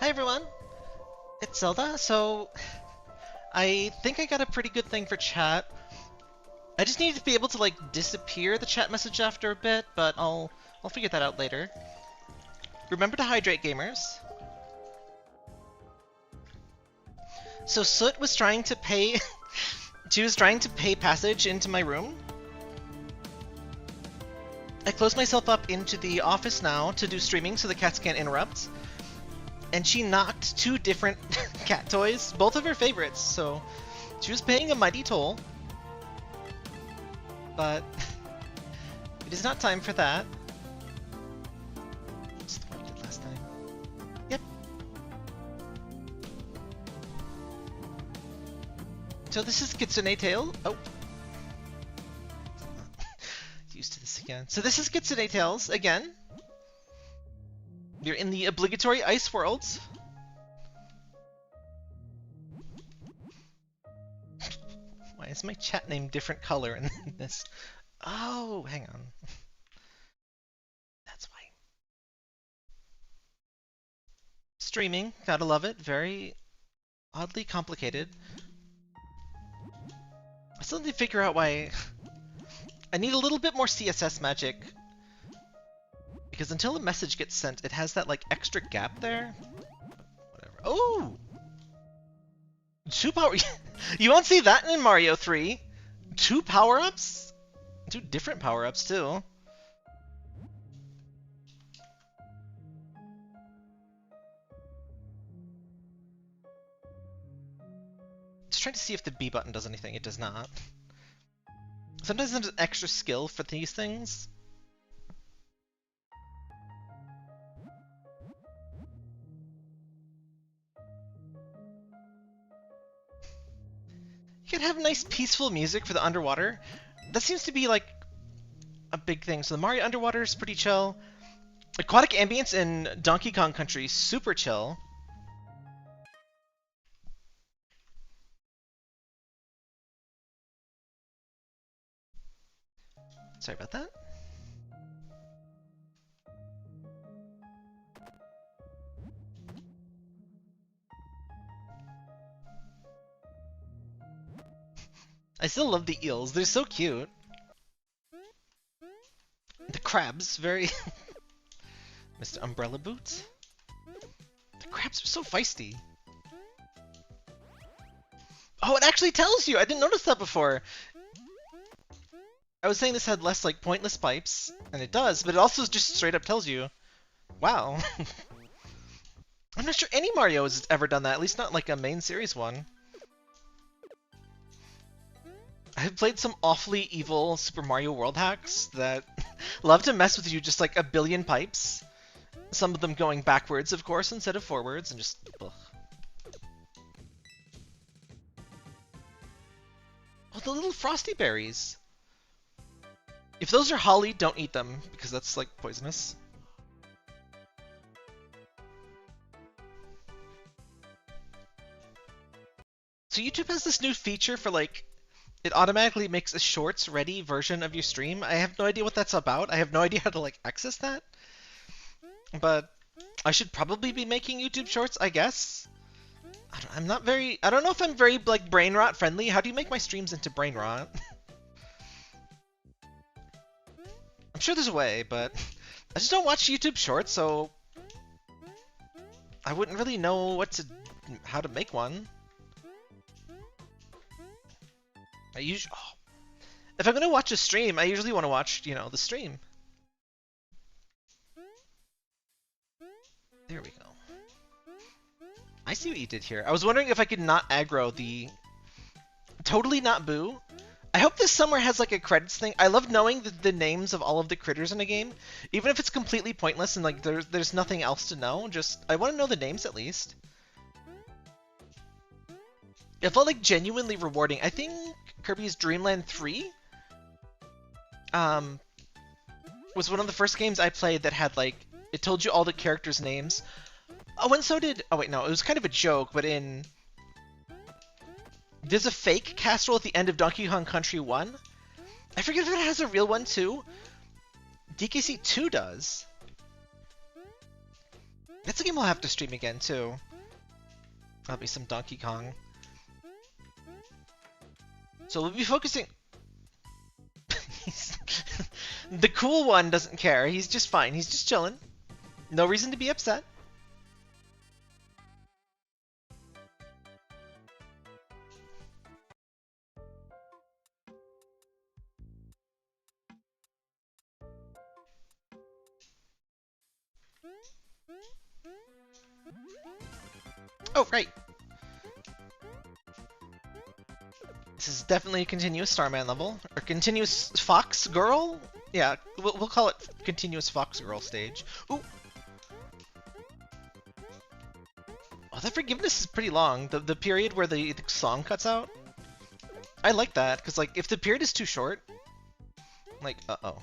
Hi everyone, it's Zelda. So I think I got a pretty good thing for chat. I just need to be able to like disappear the chat message after a bit, but I'll figure that out later. Remember to hydrate, gamers. So Soot was trying to pay she was trying to pay passage into my room. I closed myself up into the office now to do streaming so the cats can't interrupt. And she knocked 2 different cat toys, both of her favorites, so she was paying a mighty toll. But it is not time for that. Just the one we did last time. Yep. So this is Kitsune Tale. Oh. Used to this again. So this is Kitsune Tales again. You're in the obligatory ice worlds. Why is my chat name different color in this? Oh, hang on. That's why. Streaming, gotta love it. Very oddly complicated. I still need to figure out why. I need a little bit more CSS magic. Because until a message gets sent, it has that like extra gap there. Whatever. Oh! 2 power. You won't see that in Mario 3. 2 power-ups? 2 different power-ups too. Just trying to see if the B button does anything. It does not. Sometimes there's extra skill for these things. You can have nice peaceful music for the underwater. That seems to be like a big thing. So the Mario underwater is pretty chill. Aquatic ambience in Donkey Kong Country, super chill. Sorry about that. I still love the eels. They're so cute. The crabs, very... Mr. Umbrella Boots? The crabs are so feisty. Oh, it actually tells you! I didn't notice that before. I was saying this had less, like, pointless pipes, and it does, but it also just straight up tells you. Wow. I'm not sure any Mario has ever done that, at least not like a main series one. I've played some awfully evil Super Mario World hacks that love to mess with you just like a billion pipes. Some of them going backwards, of course, instead of forwards, and just... Ugh. Oh, the little frosty berries. If those are holly, don't eat them, because that's, like, poisonous. So YouTube has this new feature for, like, it automatically makes a shorts-ready version of your stream. I have no idea what that's about. I have no idea how to, like, access that. But I should probably be making YouTube shorts, I guess. I don't know if I'm very, like, brain rot friendly. How do you make my streams into brain rot? I'm sure there's a way, but I just don't watch YouTube shorts, so I wouldn't really know how to make one. If I'm gonna watch a stream, I usually want to watch, you know, the stream. There we go. I see what you did here. I was wondering if I could not aggro the... Totally not boo. I hope this somewhere has like a credits thing. I love knowing the names of all of the critters in a game. Even if it's completely pointless and like there's nothing else to know. Just, I want to know the names at least. It felt like genuinely rewarding. I think Kirby's Dream Land 3 was one of the first games I played that had like, it told you all the characters' names. Oh, and so did, oh wait, no, it was kind of a joke, but there's a fake casserole at the end of Donkey Kong Country 1. I forget if it has a real one too. DKC 2 does. That's a game I'll have to stream again too. That'll be some Donkey Kong. So we'll be focusing... The cool one doesn't care. He's just fine. He's just chilling. No reason to be upset. Oh, right. This is definitely a continuous Starman level. Or continuous Fox Girl? Yeah, we'll call it continuous Fox Girl stage. Ooh! Oh, that forgiveness is pretty long. The period where the song cuts out. I like that, because like, if the period is too short, like, uh-oh.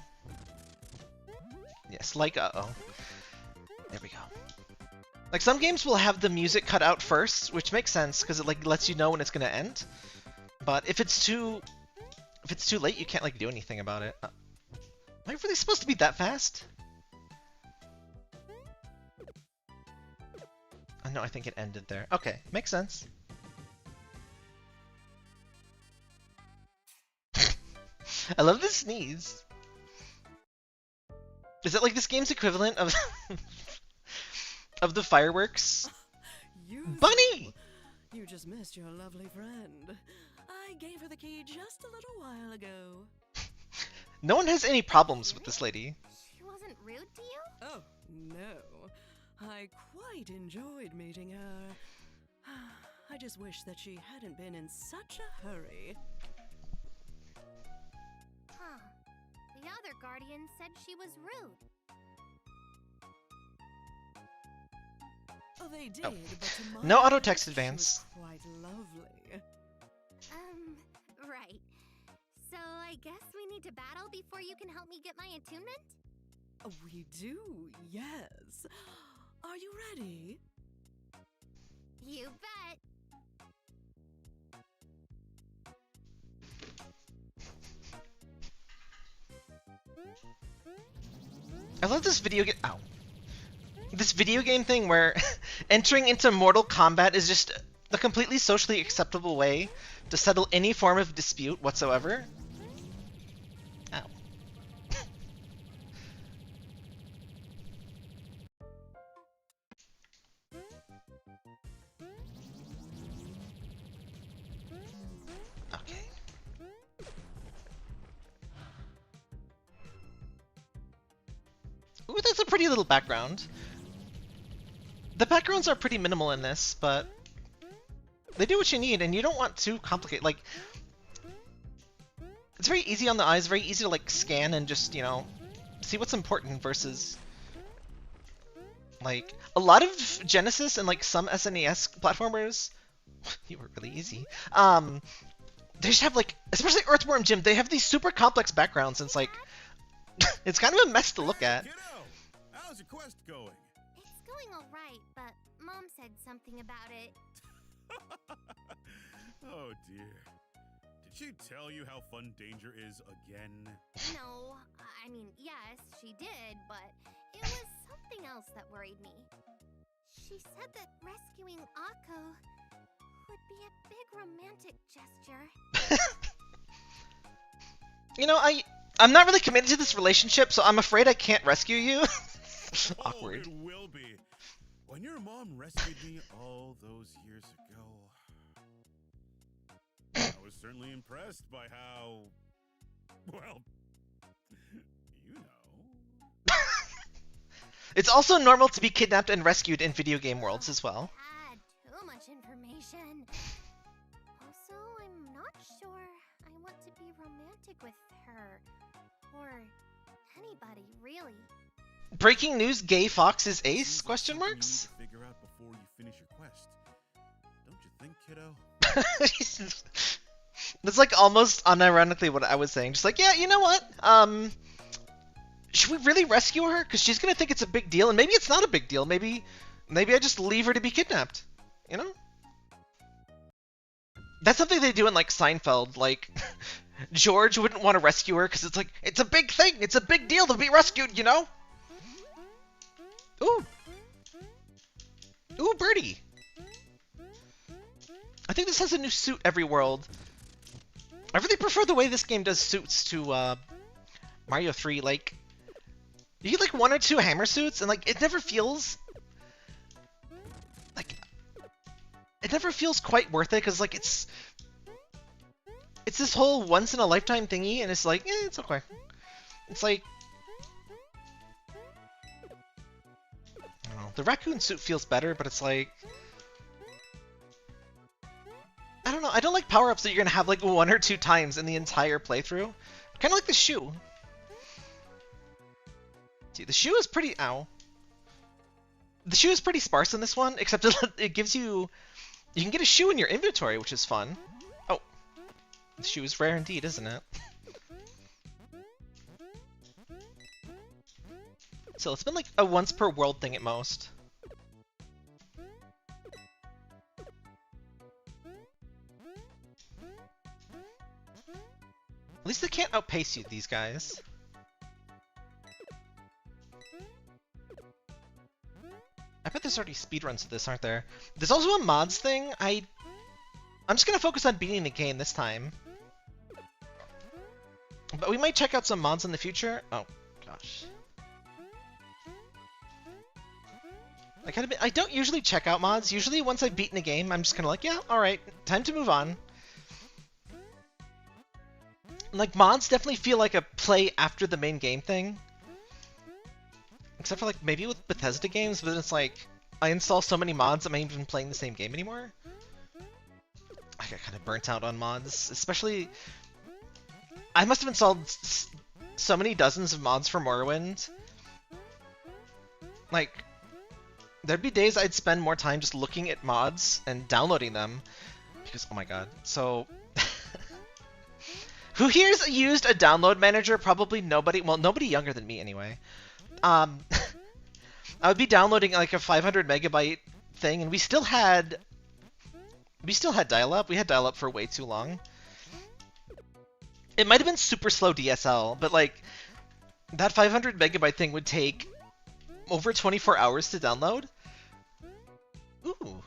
Yes, like uh-oh. There we go. Like, some games will have the music cut out first, which makes sense, because it like lets you know when it's gonna end. But if it's too late, you can't like do anything about it. Am I really supposed to be that fast? Oh no, I think it ended there. Okay, makes sense. I love this sneeze. Is it like this game's equivalent of of the fireworks? Bunny! You just missed your lovely friend. I gave her the key just a little while ago. No one has any problems with this lady. She wasn't rude to you? Oh, no. I quite enjoyed meeting her. I just wish that she hadn't been in such a hurry. Huh. The other guardian said she was rude. Oh, they did, Oh. but to my No auto knowledge, text she advance. was quite lovely. Right. So I guess we need to battle before you can help me get my attunement? We do, yes. Are you ready? You bet. I love this video game. Ow. This video game thing where entering into Mortal Kombat is just a completely socially acceptable way to settle any form of dispute whatsoever. Ow. Okay. Ooh, that's a pretty little background. The backgrounds are pretty minimal in this, but they do what you need, and you don't want too complicated. Like, it's very easy on the eyes, very easy to like scan and just, you know, see what's important versus like a lot of Genesis and like some SNES platformers. You were really easy. They just have like, especially Earthworm Jim, they have these super complex backgrounds, and it's like, it's kind of a mess to look at. Kiddo, how's your quest going? It's going alright, but Mom said something about it. Oh dear. Did she tell you how fun danger is again? No, I mean, yes, she did, but it was something else that worried me. She said that rescuing Akko would be a big romantic gesture. You know, I'm not really committed to this relationship, so I'm afraid I can't rescue you. Awkward. Oh, it will be. When your mom rescued me all those years ago, I was certainly impressed by how, well, you know. It's also normal to be kidnapped and rescued in video game worlds as well. Had too much information. Also, I'm not sure I want to be romantic with her. Or anybody, really. Breaking news, gay fox is ace? Question Something marks? you need to figure out before you finish your quest. Don't you think, kiddo? That's like almost unironically what I was saying. Just like, yeah, you know what? Should we really rescue her? Because she's gonna think it's a big deal, and maybe it's not a big deal. Maybe I just leave her to be kidnapped. You know? That's something they do in like Seinfeld. Like, George wouldn't want to rescue her because it's like, it's a big thing. It's a big deal to be rescued, you know? Ooh. Ooh, birdie! I think this has a new suit every world. I really prefer the way this game does suits to Mario 3. Like, you get like 1 or 2 hammer suits, and like it never feels like quite worth it, because like it's this whole once in a lifetime thingy, and it's like, it's okay. It's like, I don't know, the raccoon suit feels better, but it's like, I don't know, I don't like power-ups that you're gonna have like 1 or 2 times in the entire playthrough. Kinda like the shoe. See, the shoe is pretty, the shoe is pretty sparse in this one, except it gives you can get a shoe in your inventory, which is fun. Oh, the shoe is rare indeed, isn't it? So it's been like a once per world thing at most. At least they can't outpace you, these guys. I bet there's already speedruns of this, aren't there? There's also a mods thing. I'm just gonna focus on beating the game this time. But we might check out some mods in the future. Oh, gosh. I don't usually check out mods. Usually once I've beaten a game, I'm just kinda like, yeah, alright, time to move on. Like, mods definitely feel like a play after the main game thing. Except for, like, maybe with Bethesda games, but it's like, I install so many mods, I'm not even playing the same game anymore. I got kind of burnt out on mods, especially... I must have installed so many dozens of mods for Morrowind. Like, there'd be days I'd spend more time just looking at mods and downloading them, because, oh my god. So... Who here's used a download manager? Probably nobody. Well, nobody younger than me anyway. I would be downloading like a 500 megabyte thing, and we still had dial-up. We had dial-up for way too long. It might have been super slow DSL, but like that 500 megabyte thing would take over 24 hours to download. Ooh,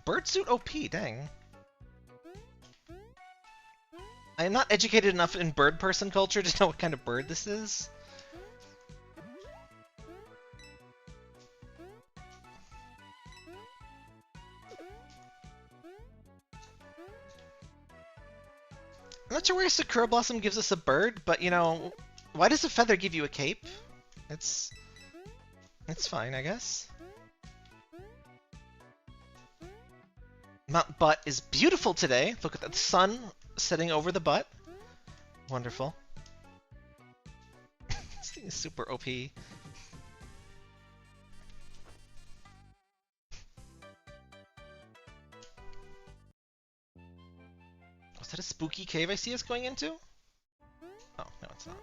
birdsuit OP, dang. I am not educated enough in bird person culture to know what kind of bird this is. I'm not sure where Sakura Blossom gives us a bird, but you know, why does a feather give you a cape? It's fine, I guess. Mount Butt is beautiful today. Look at that sun setting over the butt. Wonderful. This thing is super OP. Was that a spooky cave I see us going into? Oh, no it's not.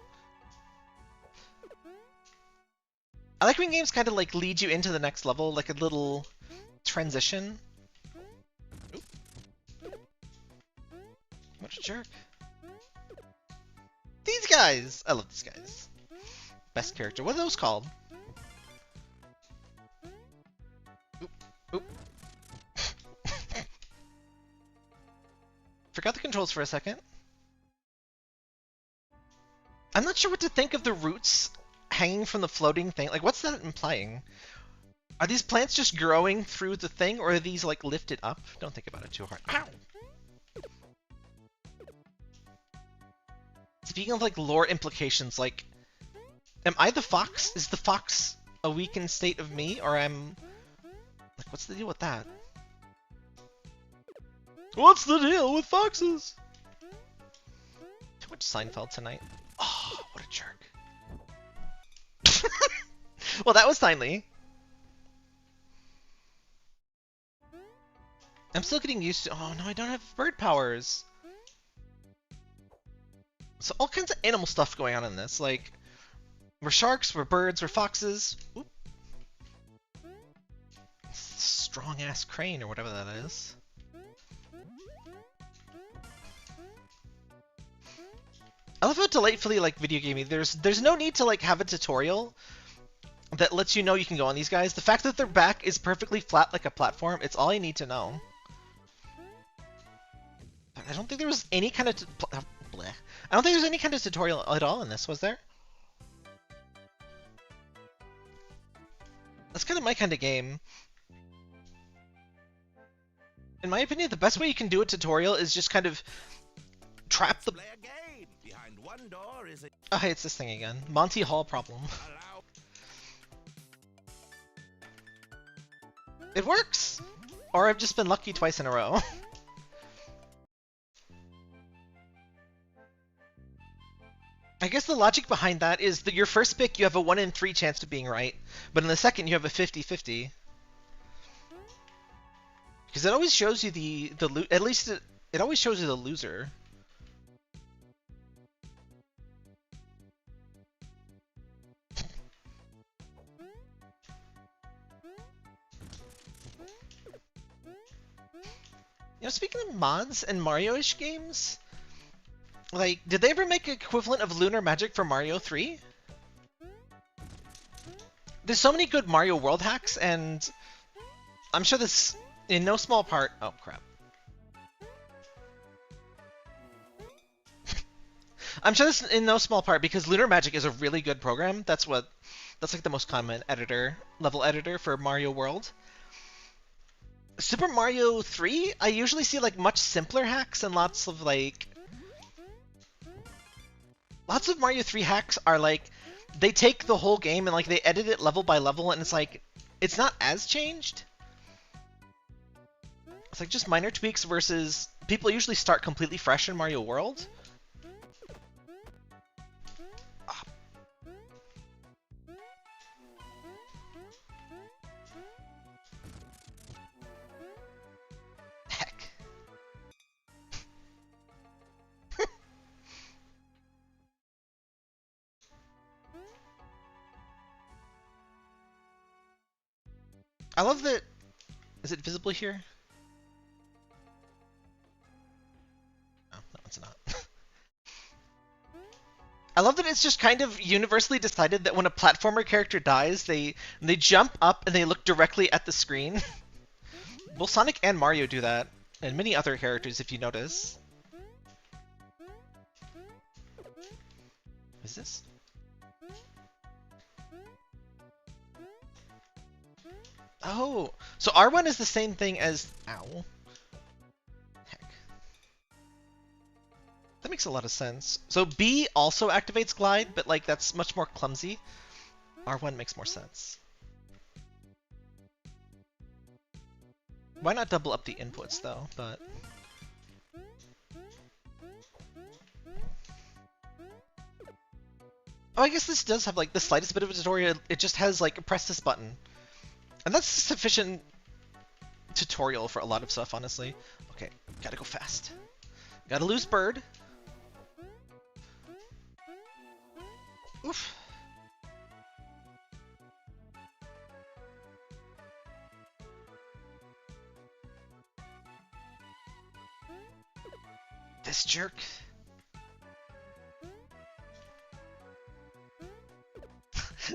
I like when games kind of like lead you into the next level, like a little transition. Oop. What a jerk. These guys! I love these guys. Best character. What are those called? Oop. Oop. Forgot the controls for a second. I'm not sure what to think of the roots hanging from the floating thing. Like, what's that implying? Are these plants just growing through the thing, or are these, like, lifted up? Don't think about it too hard. Ow! Speaking of, like, lore implications, like, am I the fox? Is the fox a weakened state of me, or am... Like, what's the deal with that? What's the deal with foxes? Too much Seinfeld tonight. Oh, what a jerk. Well, that was timely. I'm still getting used to... Oh, no, I don't have bird powers. So all kinds of animal stuff going on in this. Like, we're sharks, we're birds, we're foxes. Oop. Strong-ass crane or whatever that is. I love how delightfully, like, video gamey, there's no need to, like, have a tutorial. that lets you know you can go on these guys. The fact that their back is perfectly flat like a platform, it's all you need to know. I don't think there was any kind of... bleh. I don't think there was any kind of tutorial at all in this, was there? That's kind of my kind of game. In my opinion, the best way you can do a tutorial is just kind of trap the... Behind one door is a... Oh, hey, it's this thing again. Monty Hall problem. It works! Or I've just been lucky twice in a row. I guess the logic behind that is that your first pick you have a 1 in 3 chance of being right, but in the second you have a 50-50. Because it always shows you at least it always shows you the loser. You know, speaking of mods and Mario-ish games, like, did they ever make an equivalent of Lunar Magic for Mario 3? There's so many good Mario World hacks, and I'm sure this, in no small part... Oh, crap. I'm sure this in no small part because Lunar Magic is a really good program. That's like the most common level editor for Mario World. Super Mario 3, I usually see like much simpler hacks and lots of Mario 3 hacks are like, they take the whole game and like they edit it level by level and it's like, it's not as changed. It's like just minor tweaks versus people usually start completely fresh in Mario World. I love that... Is it visible here? Oh, no, it's not. I love that it's just kind of universally decided that when a platformer character dies, they jump up and they look directly at the screen. Both Sonic and Mario do that, and many other characters if you notice. Is this? Oh, so R1 is the same thing as... Ow. Heck. That makes a lot of sense. So B also activates Glide, but like that's much more clumsy. R1 makes more sense. Why not double up the inputs though, but... Oh, I guess this does have like the slightest bit of a tutorial. It just has like, press this button. And that's sufficient tutorial for a lot of stuff, honestly. Okay, gotta go fast. Gotta lose bird. Oof. This jerk.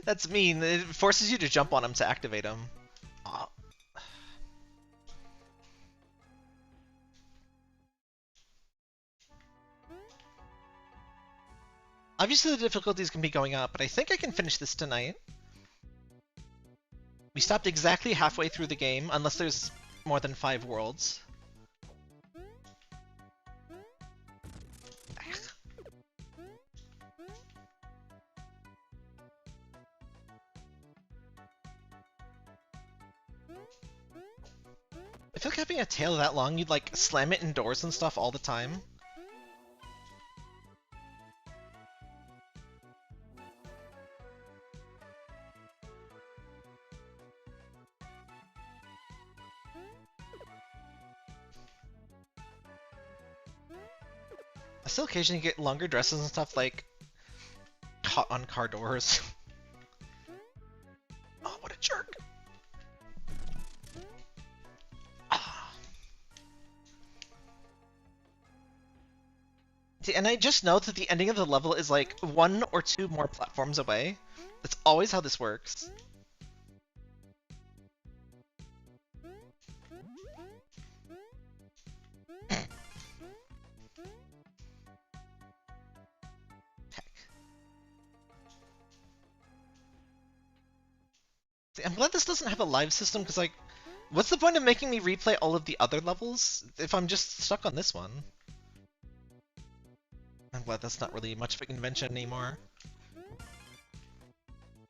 That's mean. It forces you to jump on him to activate him. Oh. Obviously the difficulties can be going up, but I think I can finish this tonight. We stopped exactly halfway through the game, unless there's more than 5 worlds. I feel like having a tail that long, you'd like slam it in doors and stuff all the time. I still occasionally get longer dresses and stuff like caught on car doors. Oh, what a jerk. And I just know that the ending of the level is like 1 or 2 more platforms away. That's always how this works. See, I'm glad this doesn't have a live system, because, like, what's the point of making me replay all of the other levels if I'm just stuck on this one? I'm glad that's not really much of a convention anymore.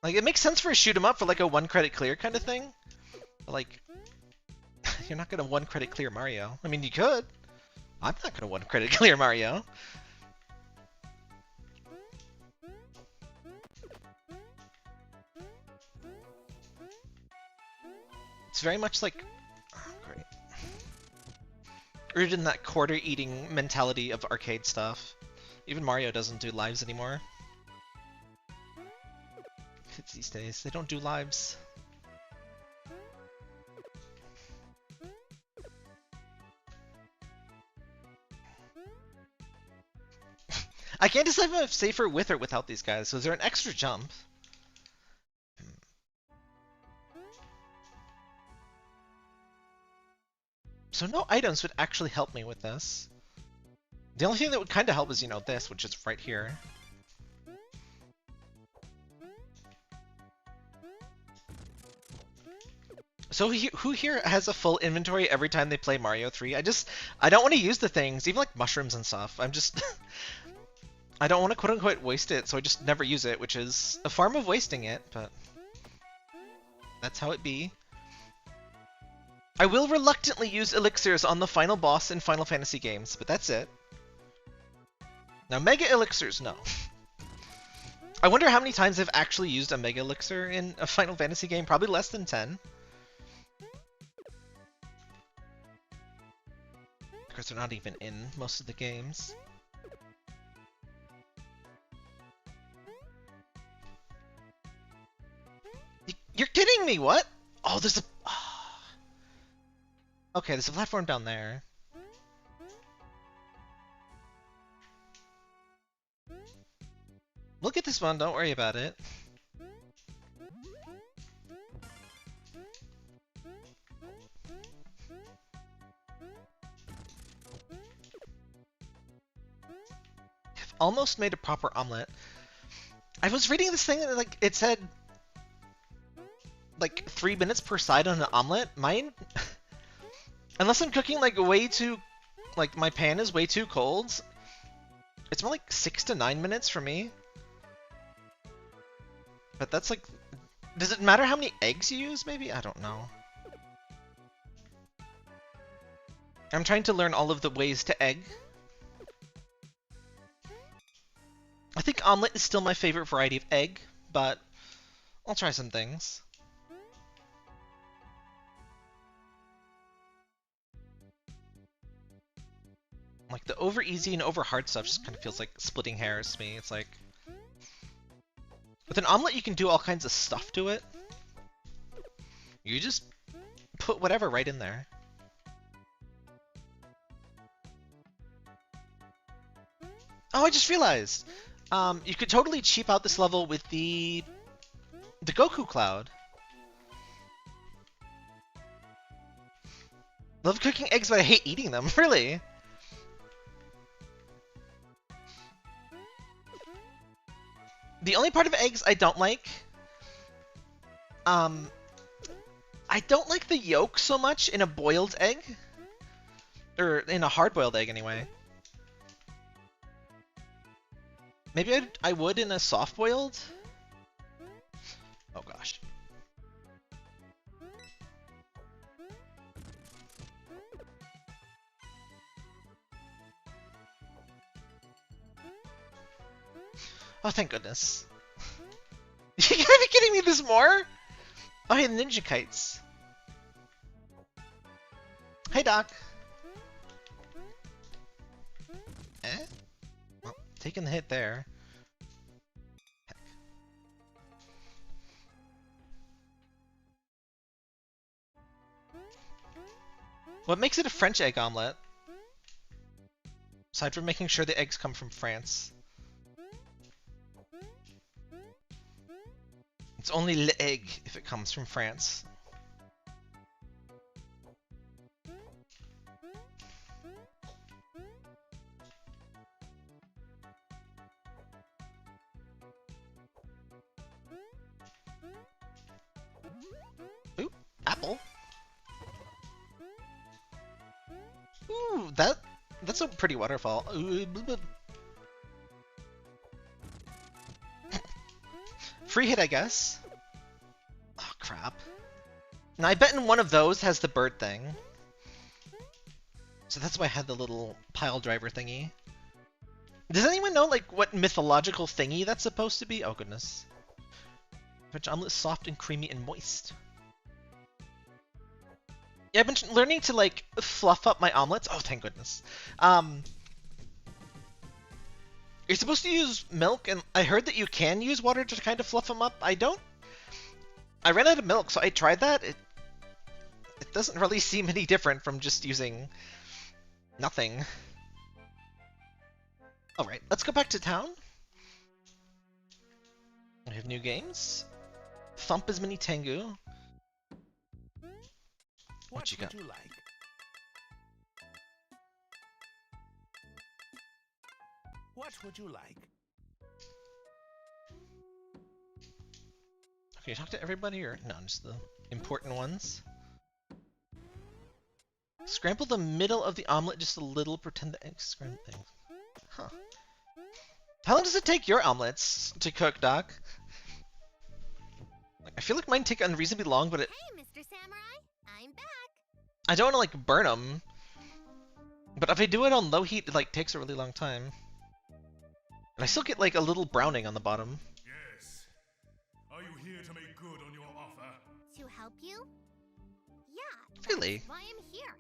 Like, it makes sense for a shoot 'em up for, like, a 1-credit clear kind of thing. But, like, you're not gonna 1-credit clear Mario. I mean, you could. I'm not gonna 1-credit clear Mario. It's very much like... Oh, great. Rooted in that quarter-eating mentality of arcade stuff. Even Mario doesn't do lives anymore. Kids these days, they don't do lives. I can't decide if I'm safer with or without these guys, so is there an extra jump? So no items would actually help me with this. The only thing that would kind of help is, you know, this, which is right here. So who here has a full inventory every time they play Mario 3? I don't want to use the things, even like mushrooms and stuff. I'm just... I don't want to quote-unquote waste it, so I just never use it, which is a form of wasting it, but... That's how it be. I will reluctantly use elixirs on the final boss in Final Fantasy games, but that's it. Now, Mega Elixirs, no. I wonder how many times I've actually used a Mega Elixir in a Final Fantasy game. Probably less than 10. Of course, they're not even in most of the games. You're kidding me, what? Oh, there's a... Okay, there's a platform down there. We'll get this one, don't worry about it. I've almost made a proper omelet. I was reading this thing and like it said like 3 minutes per side on an omelet. Mine unless I'm cooking like way too like my pan is way too cold, it's more like 6 to 9 minutes for me. But that's like... Does it matter how many eggs you use, maybe? I don't know. I'm trying to learn all of the ways to egg. I think omelet is still my favorite variety of egg, but I'll try some things. Like, the over easy and over hard stuff just kind of feels like splitting hairs to me. It's like... With an omelet, you can do all kinds of stuff to it. You just put whatever right in there. Oh, I just realized! You could totally cheap out this level with the Goku Cloud. Love cooking eggs, but I hate eating them, really. The only part of eggs I don't like, I don't like the yolk so much in a boiled egg, or in a hard-boiled egg anyway. Maybe I would in a soft-boiled? Oh gosh. Oh, thank goodness. You gotta be kidding me, there's more? Oh, hey, the ninja kites. Hey, Doc. Eh? Well, taking the hit there. Heck. What makes it a French egg omelette? Aside from making sure the eggs come from France. It's only l'egg if it comes from France. Ooh, apple. Ooh, that's a pretty waterfall. Ooh, blah, blah. Free hit, I guess. Oh, crap. Now, I bet in one of those has the bird thing. So that's why I had the little pile driver thingy. Does anyone know, like, what mythological thingy that's supposed to be? Oh, goodness. French omelet, soft and creamy and moist. Yeah, I've been learning to, like, fluff up my omelets. Oh, thank goodness. You're supposed to use milk, and I heard that you can use water to kind of fluff them up. I ran out of milk, so I tried that. It doesn't really seem any different from just using nothing. Alright, let's go back to town. We have new games. Thump is Mini Tengu. What you got? Would you like? What would you like? Okay, talk to everybody or no, just the important ones. Scramble the middle of the omelet just a little, pretend the eggs scramble things. Huh. How long does it take your omelets to cook, Doc? I feel like mine take unreasonably long, but it... Hey, Mr. Samurai, I'm back. I don't want to, like, burn them. But if I do it on low heat, it, like, takes a really long time. And I still get, like, a little browning on the bottom. Yes. Are you here to make good on your offer? To help you? Yeah. Really? That's why I'm here.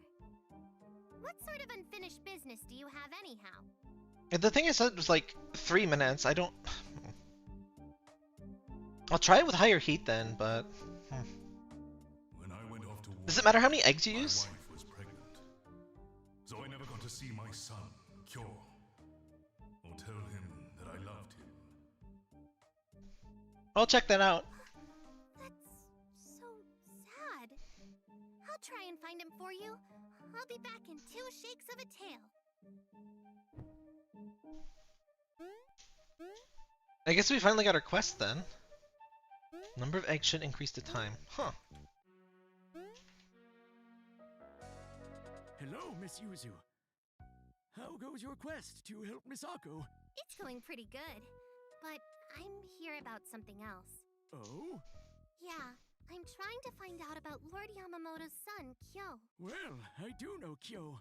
What sort of unfinished business do you have anyhow? And the thing I said was, like, 3 minutes. I don't... I'll try it with higher heat then, but... When I went off to war, Does it matter how many eggs you my use? wife was pregnant. So I never got to see my son, Kyo, or tell him that I loved him. I'll check that out. That's so sad. I'll try and find him for you. I'll be back in 2 shakes of a tail. I guess we finally got our quest then. Number of eggs should increase the time. Huh. Hello, Miss Yuzu. How goes your quest to help Misako? It's going pretty good, but I'm here about something else. Oh? Yeah, I'm trying to find out about Lord Yamamoto's son, Kyo. Well, I do know Kyo.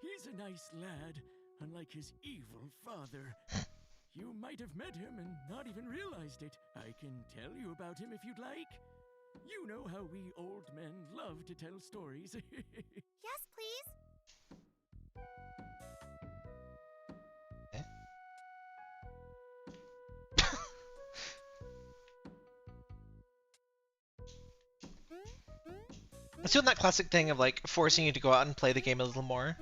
He's a nice lad, unlike his evil father. You might have met him and not even realized it. I can tell you about him if you'd like. You know how we old men love to tell stories. Yes, please. Let's do that classic thing of like forcing you to go out and play the game a little more.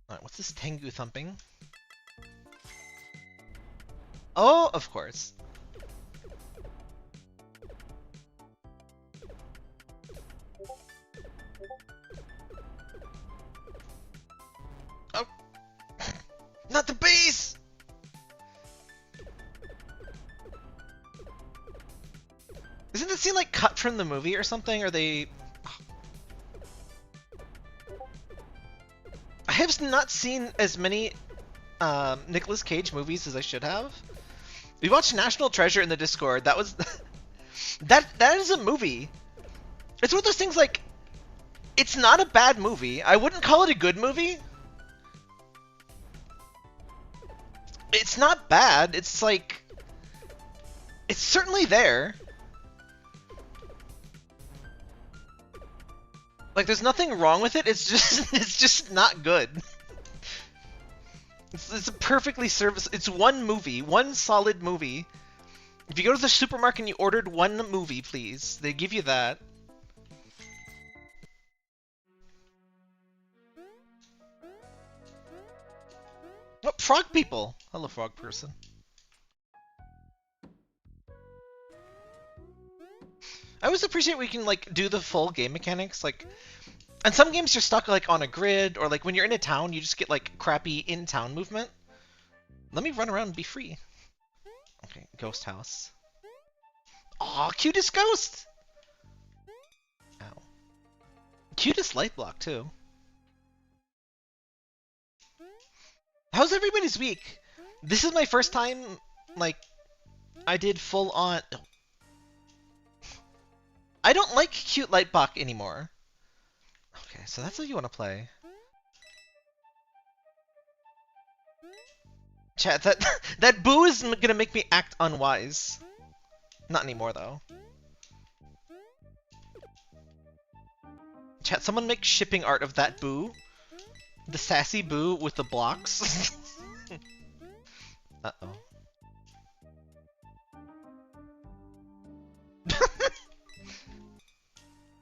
Alright, what's this Tengu thumping? Oh, of course. Oh! Not the base! Isn't this scene like cut from the movie or something? Are they... I have not seen as many Nicolas Cage movies as I should have. We watched National Treasure in the Discord. That was... that is a movie. It's one of those things like... It's not a bad movie. I wouldn't call it a good movie. It's not bad. It's like... It's certainly there. Like, there's nothing wrong with it. It's just not good. It's a perfectly serviceable. It's one movie, one solid movie. If you go to the supermarket and you ordered one movie, please, they give you that. Oh, frog people! Hello, frog person. I always appreciate we can like do the full game mechanics, like, and some games you're stuck like on a grid, or like when you're in a town, you just get like crappy in-town movement. Let me run around and be free. Okay, ghost house. Aw, cutest ghost! Ow. Cutest light block, too. How's everybody's week? This is my first time, like, I did full on... I don't like cute light block anymore. Okay, so that's how you want to play. Chat, that boo is gonna make me act unwise. Not anymore, though. Chat, someone make shipping art of that boo. The sassy boo with the blocks. Uh-oh.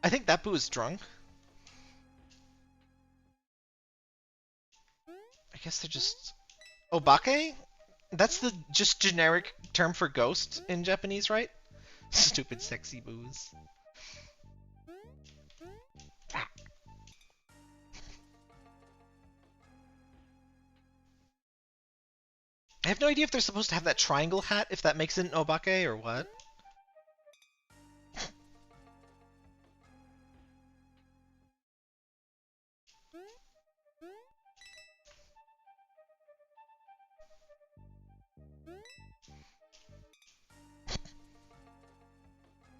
I think that boo is drunk. I guess they're just... Obake? That's the just generic term for ghost in Japanese, right? Stupid sexy boos. I have no idea if they're supposed to have that triangle hat, if that makes it an obake or what.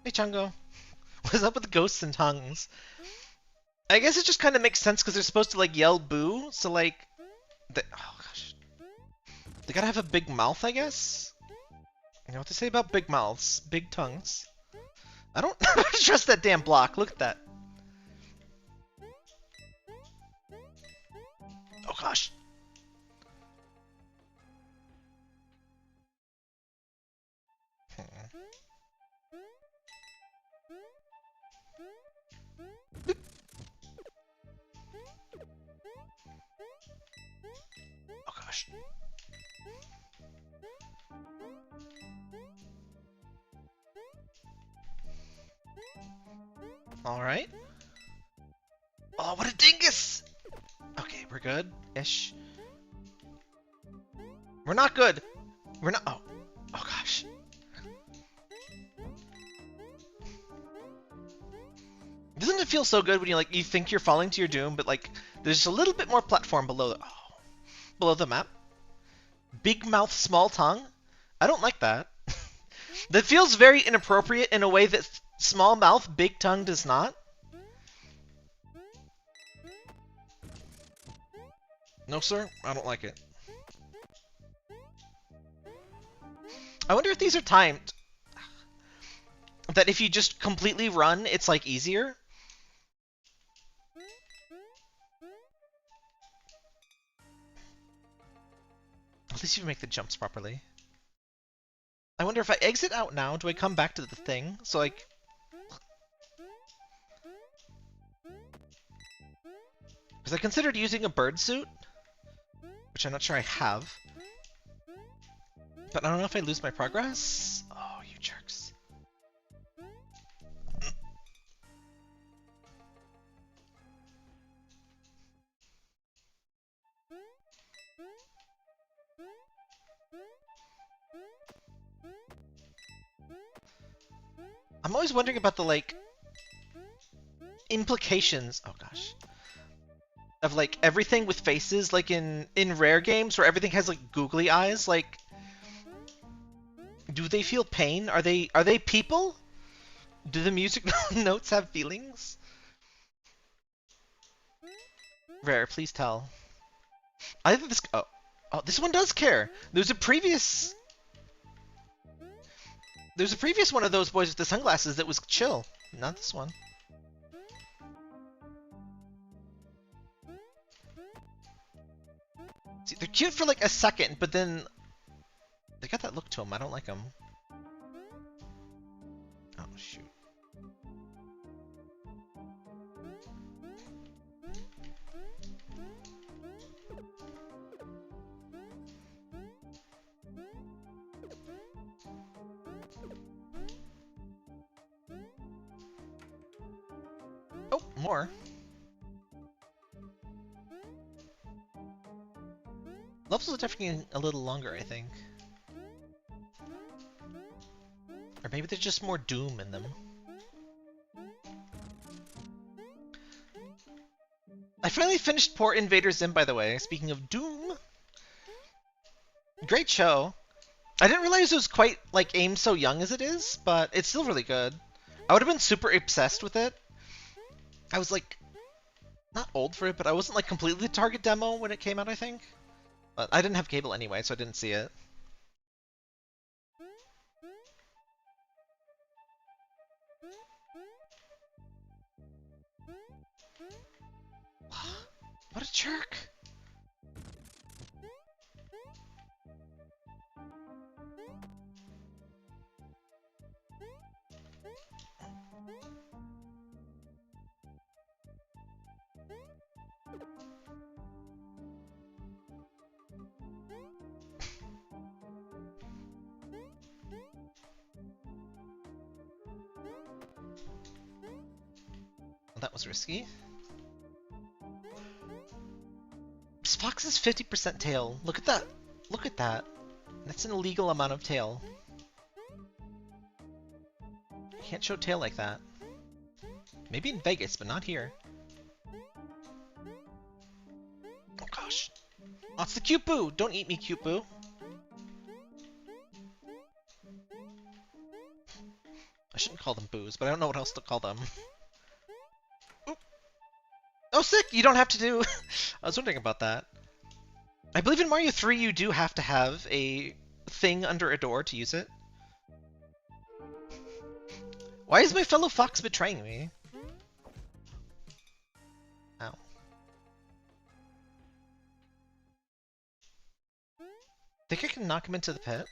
Hey Chango, what's up with ghosts and tongues? I guess it just kind of makes sense because they're supposed to like yell boo, so like, oh gosh, they gotta have a big mouth, I guess. You know what they say about big mouths, big tongues. I don't trust that damn block. Look at that. Oh gosh. Oh gosh. Alright. Oh, what a dingus! Okay, we're good-ish. We're not good. We're not... Oh. Oh gosh. Doesn't it feel so good when you think you're falling to your doom, but like there's a little bit more platform below below the map? Big mouth, small tongue? I don't like that. That feels very inappropriate in a way that small mouth, big tongue does not. No, sir, I don't like it. I wonder if these are timed. That if you just completely run, it's like easier. At least you make the jumps properly. I wonder if I exit out now, do I come back to the thing? So like... Because I considered using a bird suit, which I'm not sure I have. But I don't know if I lose my progress. Oh, you jerks. I'm always wondering about the, like, implications, oh gosh, of, like, everything with faces, like in rare games where everything has, like, googly eyes, like, do they feel pain? Are they people? Do the music notes have feelings? Rare, please tell. I think this, oh, this one does care. There's a previous one of those boys with the sunglasses that was chill. Not this one. See, they're cute for like a second, but then they got that look to them. I don't like them. Oh, shoot. Oh, more. Levels are definitely getting a little longer, I think. Or maybe there's just more doom in them. I finally finished Poor Invader Zim, by the way. Speaking of doom. Great show. I didn't realize it was quite, like, aimed so young as it is, but it's still really good. I would have been super obsessed with it. I was, like, not old for it, but I wasn't, like, completely the target demo when it came out, I think. But I didn't have cable anyway, so I didn't see it. What a jerk! Well, that was risky. This fox is 50% tail. Look at that. Look at that. That's an illegal amount of tail. You can't show tail like that. Maybe in Vegas, but not here. Oh gosh. Oh, it's the cute boo! Don't eat me, cute boo. I shouldn't call them boos, but I don't know what else to call them. Oop. Oh, sick! You don't have to do... I was wondering about that. I believe in Mario 3 you do have to have a thing under a door to use it. Why is my fellow fox betraying me? Ow. Think I can knock him into the pit?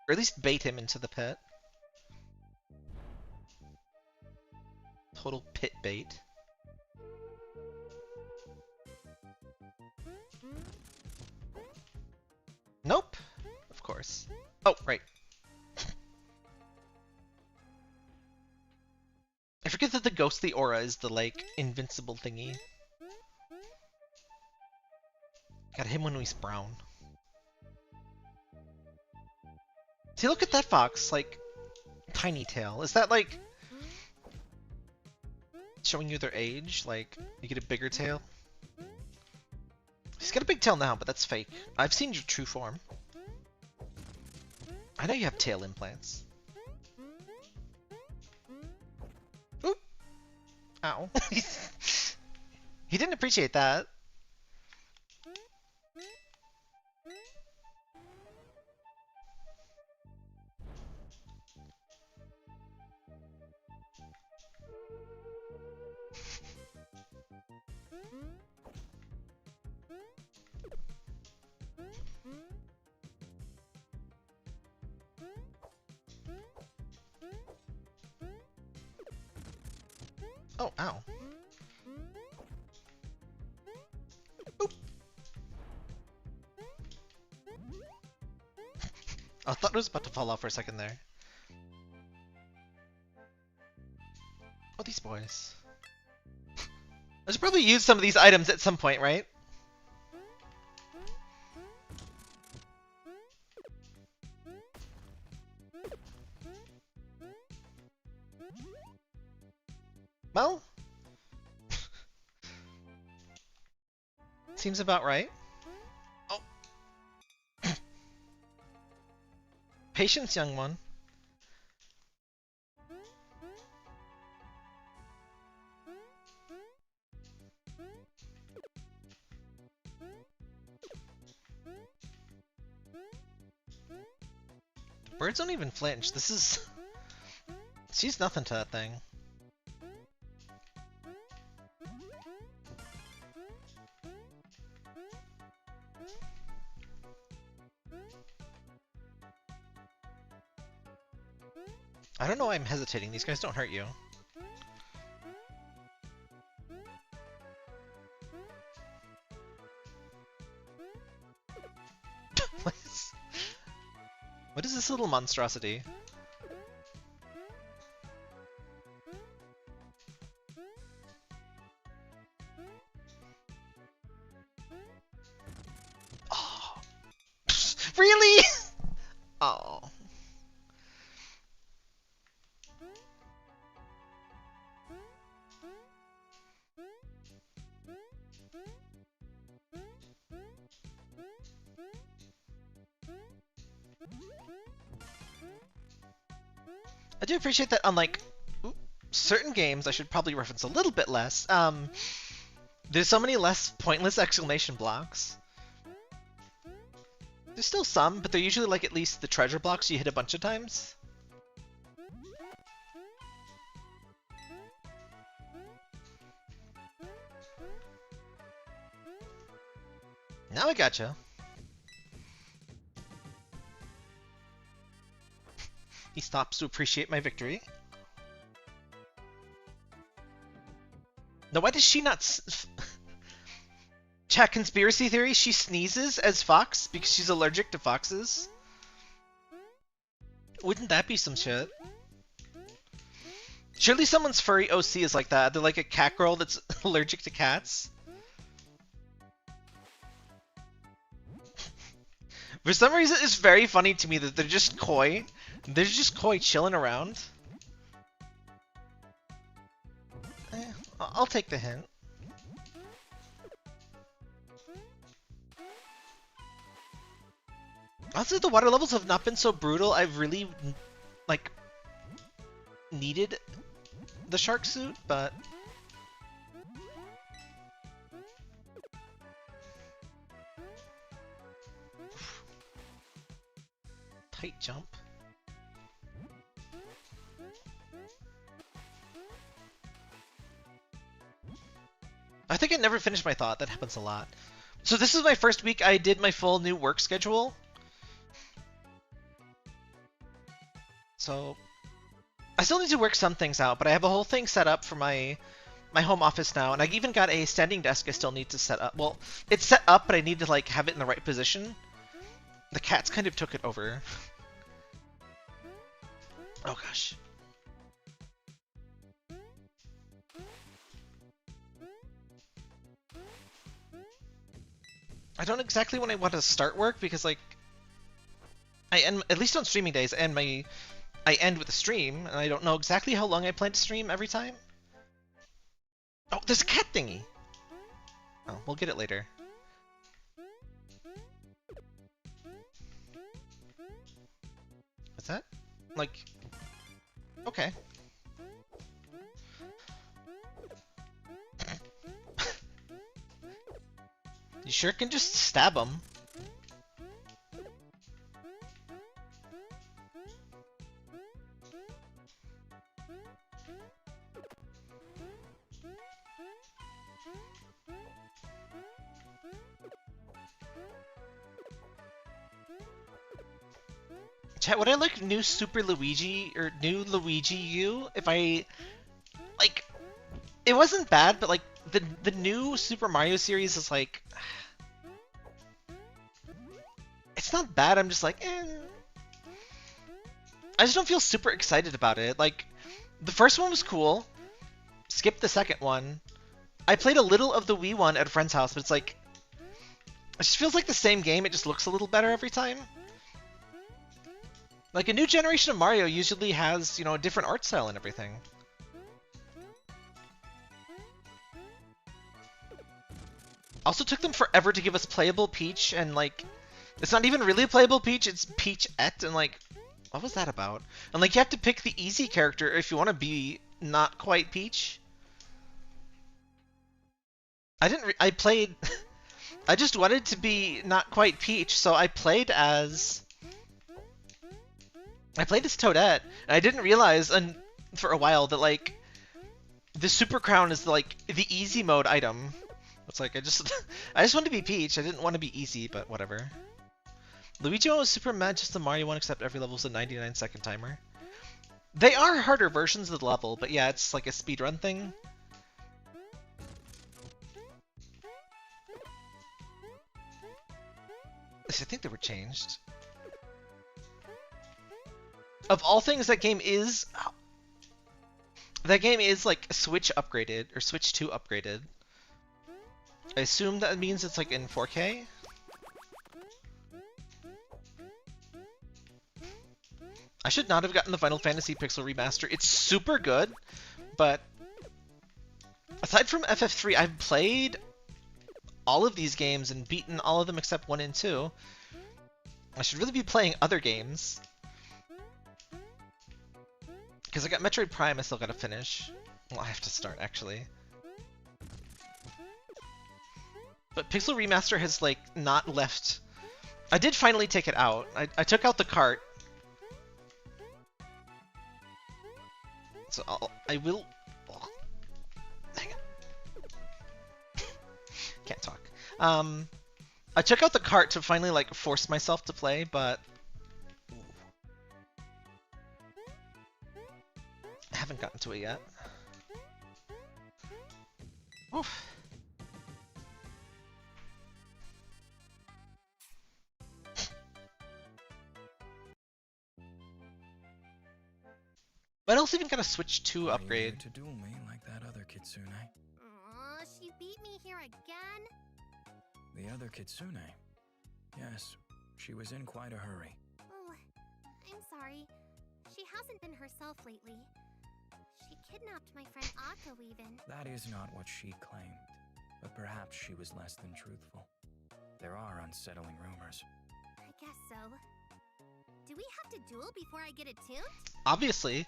Or at least bait him into the pit. Total pit bait. Nope. Of course. Oh, right. I forget that the ghostly aura is the, like, invincible thingy. Got him when he's brown. See, look at that fox, like, tiny tail. Is that, like, showing you their age? Like, you get a bigger tail? He's got a big tail now, but that's fake. I've seen your true form. I know you have tail implants. Oop! Ow. He didn't appreciate that. Oh, ow. Oop. I thought it was about to fall off for a second there. Oh, these boys. I should probably use some of these items at some point, right? Well, seems about right. Oh. Patience, young one. The birds don't even flinch. This is... She's nothing to that thing. I don't know why I'm hesitating. These guys don't hurt you. What is this little monstrosity? Oh. Really? Oh. I do appreciate that unlike certain games, I should probably reference a little bit less, there's so many less pointless exclamation blocks. There's still some, but they're usually like at least the treasure blocks you hit a bunch of times. Now I gotcha. He stops to appreciate my victory. Now, why does she not... Chat conspiracy theory, she sneezes as Fox because she's allergic to foxes? Wouldn't that be some shit? Surely someone's furry OC is like that. They're like a cat girl that's allergic to cats. For some reason, it's very funny to me that they're just coy. They're just coy chilling around. I'll take the hint. Honestly, the water levels have not been so brutal. I've really, like, needed the shark suit, but... Tight jump. I think I never finished my thought. That happens a lot. So this is my first week I did my full new work schedule. So I still need to work some things out, but I have a whole thing set up for my home office now, and I even got a standing desk I still need to set up. Well, it's set up, but I need to like have it in the right position. The cats kind of took it over. Oh gosh. I don't exactly when I want to start work because like I end, at least on streaming days, I end with a stream, and I don't know exactly how long I plan to stream every time. Oh, there's a cat thingy! Oh, we'll get it later. What's that? Like... Okay. You sure can just stab him. Chat, would I like new Super Luigi or new Luigi U if I like it wasn't bad, but like the new Super Mario series is like it's not bad, I'm just like I just don't feel super excited about it. Like the first one was cool. Skip the second one. I played a little of the Wii one at a friend's house, but it's like it just feels like the same game, it just looks a little better every time. Like, a new generation of Mario usually has, you know, a different art style and everything. Also took them forever to give us playable Peach, and, like, it's not even really a playable Peach, it's Peach-ette, and, like, what was that about? And, like, you have to pick the easy character if you want to be not quite Peach. I played... I just wanted to be not quite Peach, so I played as Toadette, and I didn't realize for a while that, like, the Super Crown is, like, the easy mode item. It's like, I just wanted to be Peach. I didn't want to be easy, but whatever. Luigi one was super mad, just the Mario one, except every level was a 99-second timer. They are harder versions of the level, but yeah, it's like a speedrun thing. I think they were changed. Of all things, that game is like Switch upgraded or Switch 2 upgraded. I assume that means it's like in 4K. I should not have gotten the Final Fantasy Pixel Remaster. It's super good, but aside from FF3, I've played all of these games and beaten all of them except 1 and 2. I should really be playing other games. Because I got Metroid Prime I still gotta finish. Well, I have to start, actually. But Pixel Remaster has, like, not left... I did finally take it out. I took out the cart. So I will... Oh, hang on. Can't talk. I took out the cart to finally, like, force myself to play, but... I haven't gotten to it yet. Oof. But I also even got a Switch 2 upgrade. To duel me like that other Kitsune. Aw, she beat me here again? The other Kitsune? Yes, she was in quite a hurry. Oh, I'm sorry. She hasn't been herself lately. She kidnapped my friend Akko even. That is not what she claimed, but perhaps she was less than truthful. There are unsettling rumors. I guess so. Do we have to duel before I get attuned? Obviously.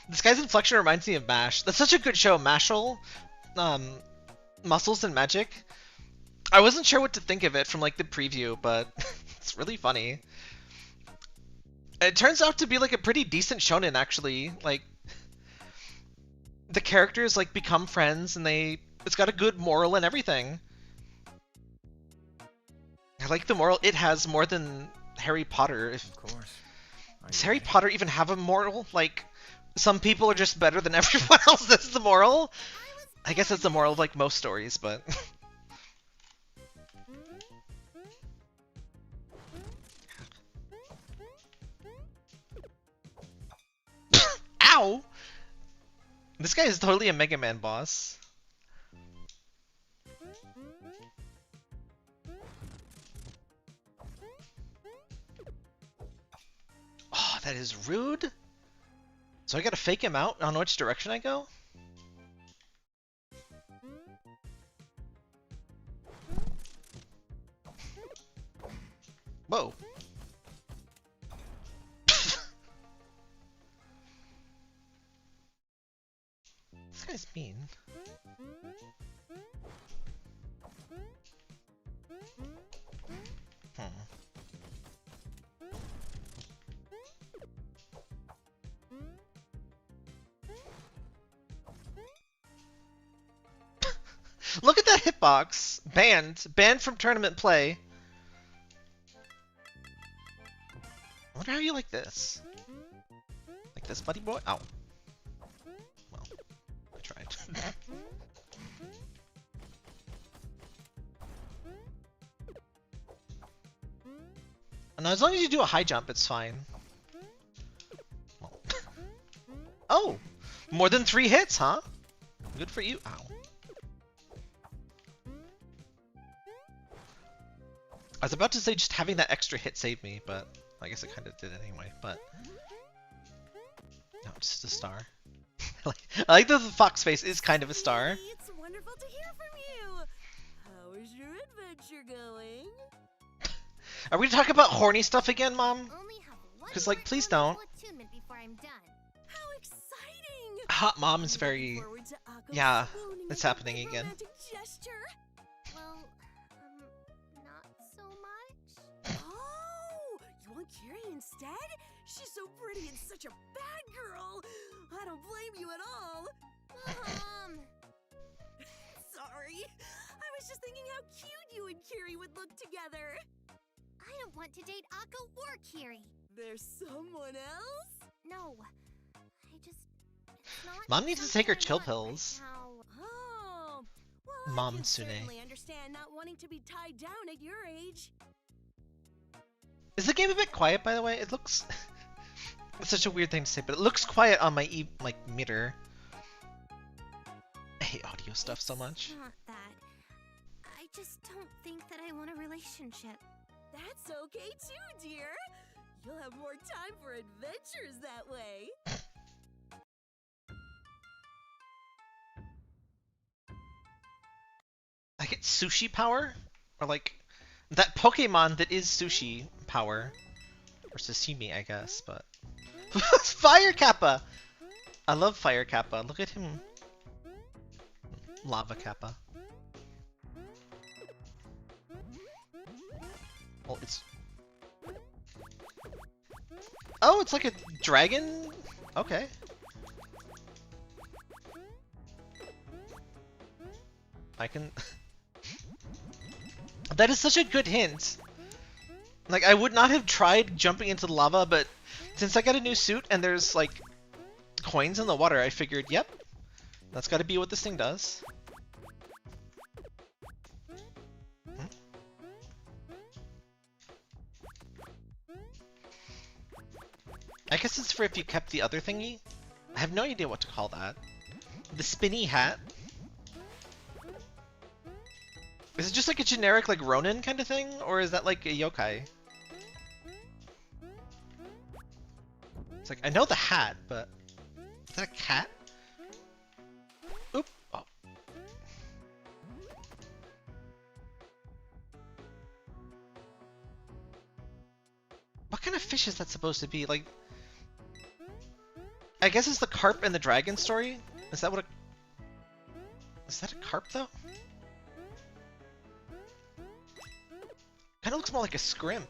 This guy's inflection reminds me of MASH. That's such a good show, Mashal. Muscles and Magic. I wasn't sure what to think of it from, like, the preview, but it's really funny. It turns out to be, like, a pretty decent shonen, actually. Like, the characters, like, become friends, and it's got a good moral and everything. I like the moral it has more than Harry Potter. Of course. Does Harry Potter even have a moral? Like, some people are just better than everyone else. That's the moral? I guess that's the moral of, like, most stories, but... Ow! This guy is totally a Mega Man boss. Oh, that is rude. So I gotta fake him out on which direction I go? Whoa. This guy's mean. Look at that hitbox! Banned! Banned from tournament play! I wonder how you like this. Like this, buddy boy? Ow. Well, I tried. And as long as you do a high jump, it's fine. Well. Oh! More than 3 hits, huh? Good for you. Ow. I was about to say just having that extra hit saved me, but I guess it kind of did anyway, but... No, just a star. I like that the fox face is kind of a star. Hey, it's wonderful to hear from you. How is your adventure going? Are we talking about horny stuff again, Mom? Only have one 'Cause, like, more please total don't. attunement before I'm done. How exciting! Hot Mom is very... Forward to Akko's Yeah, swooning it's at happening the again. romantic gesture. Well, not so much. Oh, you want Kiri instead? She's so pretty and such a bad girl. I don't blame you at all. Sorry. I was just thinking how cute you and Kiri would look together. I don't want to date Akko or Kiri. There's someone else? No. I just... it's not Mom needs to take her something I chill want pills. right now. Oh. Well, Mom I can Sune. certainly understand not wanting to be tied down at your age. Is the game a bit quiet, by the way? It looks... It's such a weird thing to say, but it looks quiet on my meter. I hate audio stuff so much. It's not that. I just don't think that I want a relationship. That's okay too, dear. You'll have more time for adventures that way. I get sushi power? Or like, that Pokemon that is sushi power. Or Sashimi, I guess, but... Fire Kappa! I love Fire Kappa. Look at him. Lava Kappa. Well, it's... Oh, it's like a dragon? Okay. I can... That is such a good hint. Like, I would not have tried jumping into the lava, but since I got a new suit and there's, like, coins in the water, I figured, yep, that's gotta be what this thing does. I guess it's for if you kept the other thingy. I have no idea what to call that. The spinny hat. Is it just like a generic like Ronin kind of thing, or is that like a yokai? It's like, I know the hat, but is that a cat? Oop. Oh. What kind of fish is that supposed to be? Like, I guess it's the carp and the dragon story? Is that what a... Is that a carp, though? Kinda looks more like a scrimp.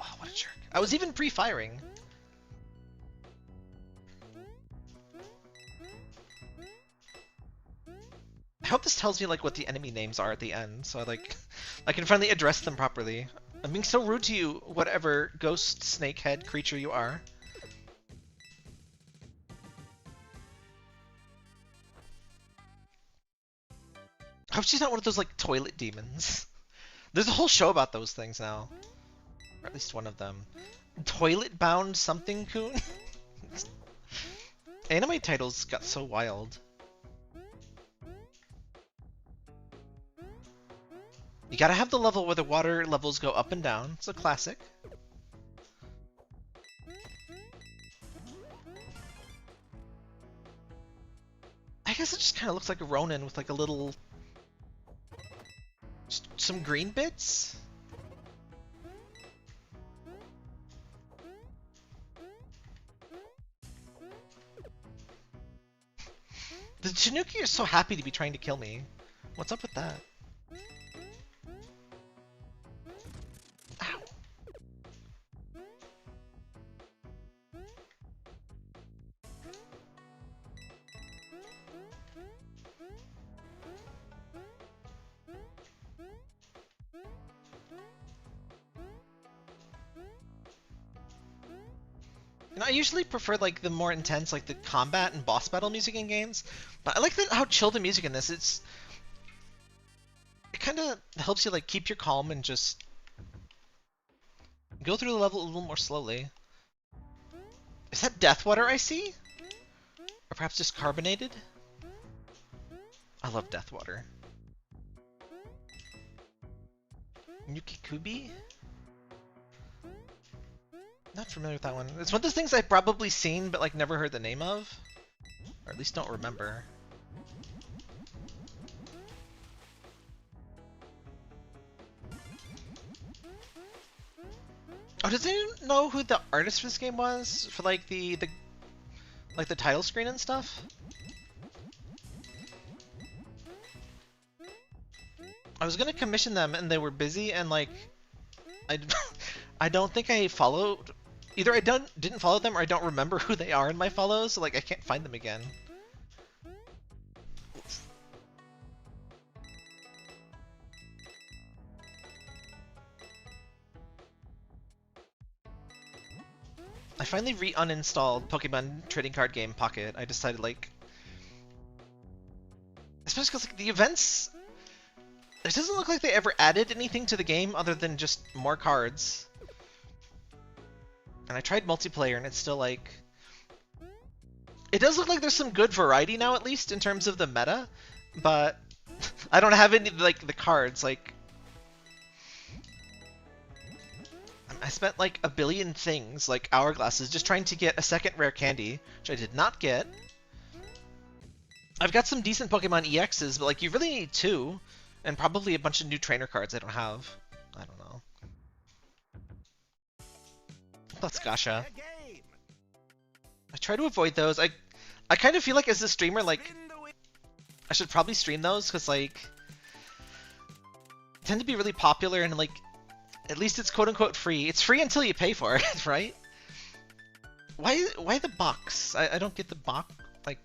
Oh, what a jerk. I was even pre-firing. I hope this tells me, like, what the enemy names are at the end, so I can finally address them properly. I'm being so rude to you, whatever ghost snakehead creature you are. I hope she's not one of those, like, toilet demons. There's a whole show about those things now. Or at least one of them. Toilet-bound something-kun? Anime titles got so wild. You gotta have the level where the water levels go up and down. It's a classic. I guess it just kind of looks like a Ronin with like a little... some green bits? The Tanuki are so happy to be trying to kill me. What's up with that? Ow. You know, I usually prefer like the more intense, like the combat and boss battle music in games, but I like how chill the music in this. It kind of helps you like keep your calm and just go through the level a little more slowly. Is that death water I see? Or perhaps just carbonated? I love death water. Yukikubi? Not familiar with that one. It's one of those things I've probably seen, but like never heard the name of. Or at least don't remember. Oh, does anyone know who the artist for this game was? For like the title screen and stuff? I was gonna commission them and they were busy and like I don't think I followed. Either I didn't follow them or I don't remember who they are in my follows, so like I can't find them again. I finally uninstalled Pokemon Trading Card Game Pocket. I decided like... Especially because like, the events... It doesn't look like they ever added anything to the game other than just more cards. And I tried multiplayer and it's still like... It does look like there's some good variety now, at least, in terms of the meta. But I don't have any, like, the cards, like... I spent like a billion things, like hourglasses, just trying to get a second rare candy, which I did not get. I've got some decent Pokemon EXs, but like you really need two, and probably a bunch of new trainer cards I don't have. I don't know. That's Gasha. I try to avoid those. I kind of feel like as a streamer, like, I should probably stream those, because, like, tend to be really popular, and, like, at least it's quote-unquote free. It's free until you pay for it, right? Why the box? I don't get the box, like...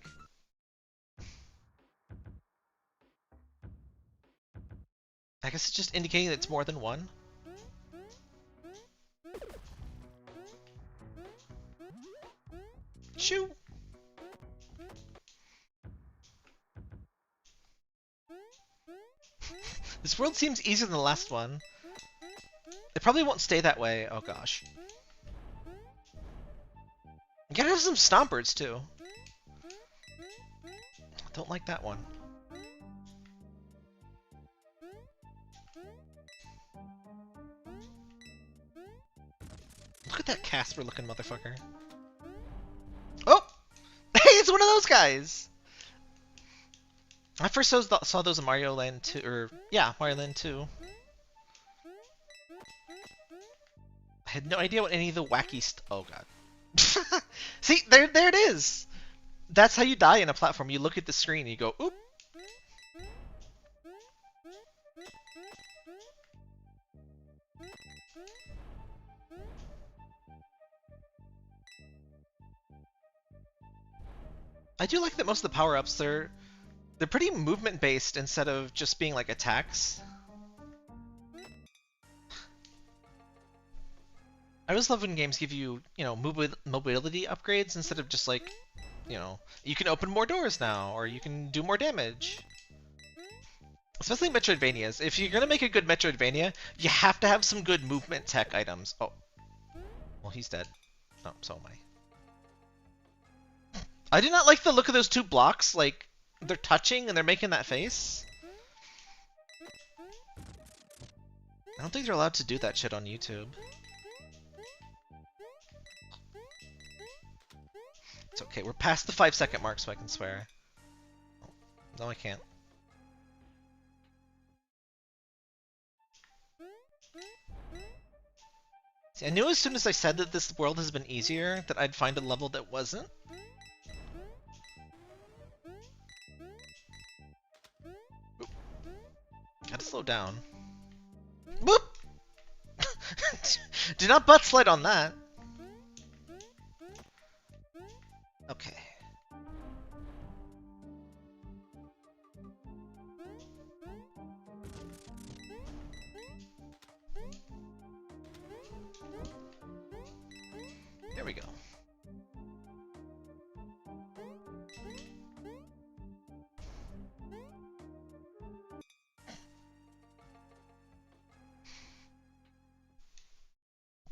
I guess it's just indicating that it's more than one. Shoo! This world seems easier than the last one. It probably won't stay that way. Oh gosh. You gotta have some stompers too. Don't like that one. Look at that Casper looking motherfucker. Oh! Hey, it's one of those guys! I first saw those in Mario Land 2, or yeah, Mario Land 2. I had no idea what any of the wacky oh god. See, there it is! That's how you die in a platform. You look at the screen and you go, oop! I do like that most of the power-ups, they're pretty movement-based instead of just being like attacks. I always love when games give you, you know, mobility upgrades instead of just like, you know, you can open more doors now, or you can do more damage. Especially Metroidvanias. If you're gonna make a good Metroidvania, you have to have some good movement tech items. Oh. Well, he's dead. Oh, so am I. I do not like the look of those two blocks, like, they're touching and they're making that face. I don't think they're allowed to do that shit on YouTube. It's okay, we're past the 5-second mark so I can swear. Oh, no, I can't. See, I knew as soon as I said that this world has been easier that I'd find a level that wasn't. Gotta slow down. Whoop! Do not butt slide on that. Okay. There we go.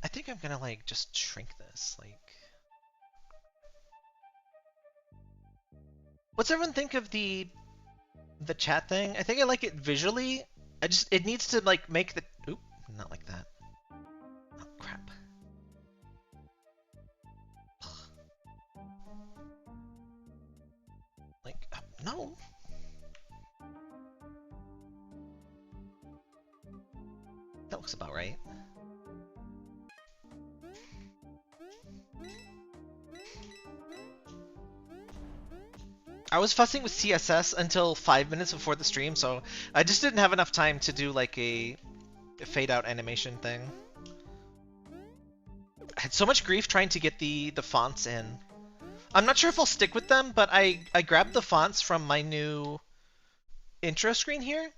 I think I'm gonna like just shrink this, like. What's everyone think of the chat thing? I think I like it visually. It needs to like make the oop, not like that. Oh crap. Like no. That looks about right. I was fussing with CSS until 5 minutes before the stream, so I just didn't have enough time to do like a fade out animation thing. I had so much grief trying to get the fonts in. I'm not sure if I'll stick with them, but I grabbed the fonts from my new intro screen here.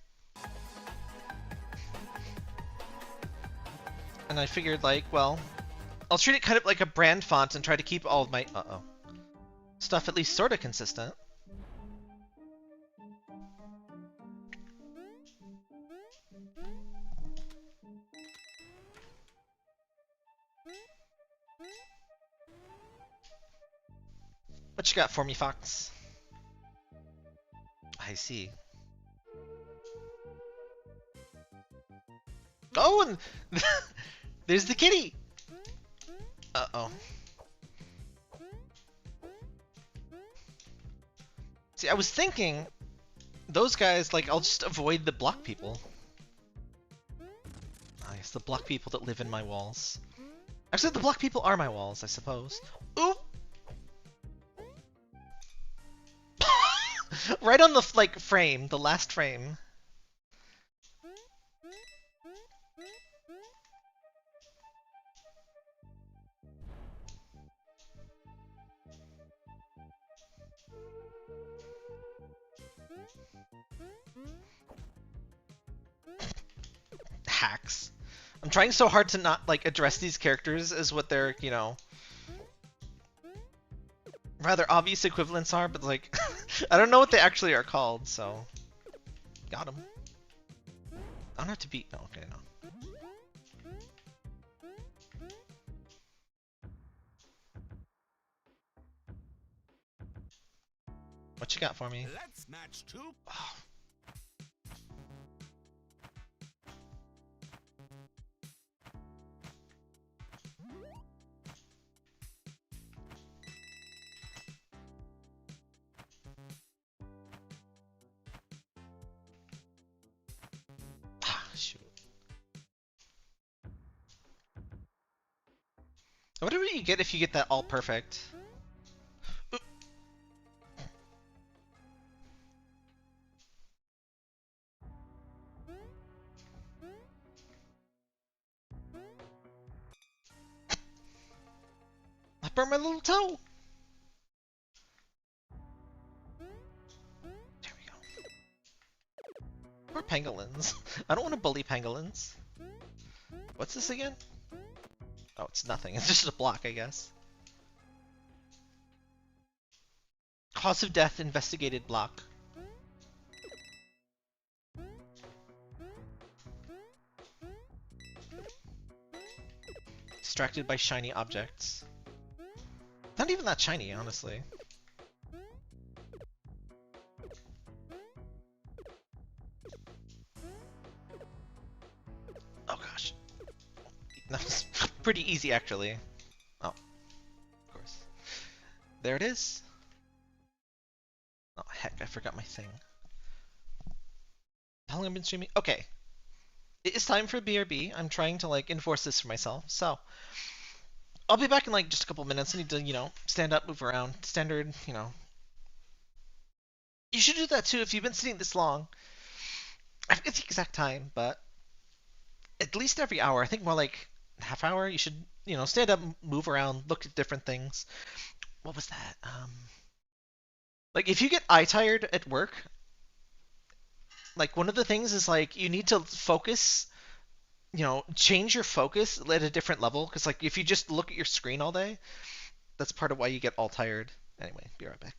And I figured like, well, I'll treat it kind of like a brand font and try to keep all of my stuff at least sort of consistent. What you got for me, Fox? I see. Oh, and there's the kitty! Uh-oh. See, I was thinking, those guys, like, I'll just avoid the block people. Ah, it's the block people that live in my walls. Actually, the block people are my walls, I suppose. Ooh! Right on the, like, frame, the last frame. Hacks. I'm trying so hard to not, like, address these characters as what their, you know, rather obvious equivalents are, but, like, I don't know what they actually are called, so... Got him. I don't have to beat... Oh, okay, no. What you got for me? Let's match two. Oh. Shoot. I wonder what you get if you get that all perfect. I burned my little toe! There we go. Poor pangolins. I don't want to bully pangolins. What's this again? Oh, it's nothing. It's just a block, I guess. Cause of death investigated block. Distracted by shiny objects. Not even that shiny, honestly. Oh gosh. That was pretty easy, actually. Oh, of course. There it is. Oh heck, I forgot my thing. How long have I been streaming? Okay. It is time for BRB. I'm trying to, like, enforce this for myself, so... I'll be back in, like, just a couple minutes. I need to, you know, stand up, move around. Standard, you know. You should do that, too, if you've been sitting this long. I forget the exact time, but... At least every hour. I think more like half hour. You should, you know, stand up, move around, look at different things. What was that? Like, if you get eye tired at work... Like, one of the things is, like, you need to focus... You know, change your focus at a different level, because, like, if you just look at your screen all day, that's part of why you get all tired. Anyway, be right back.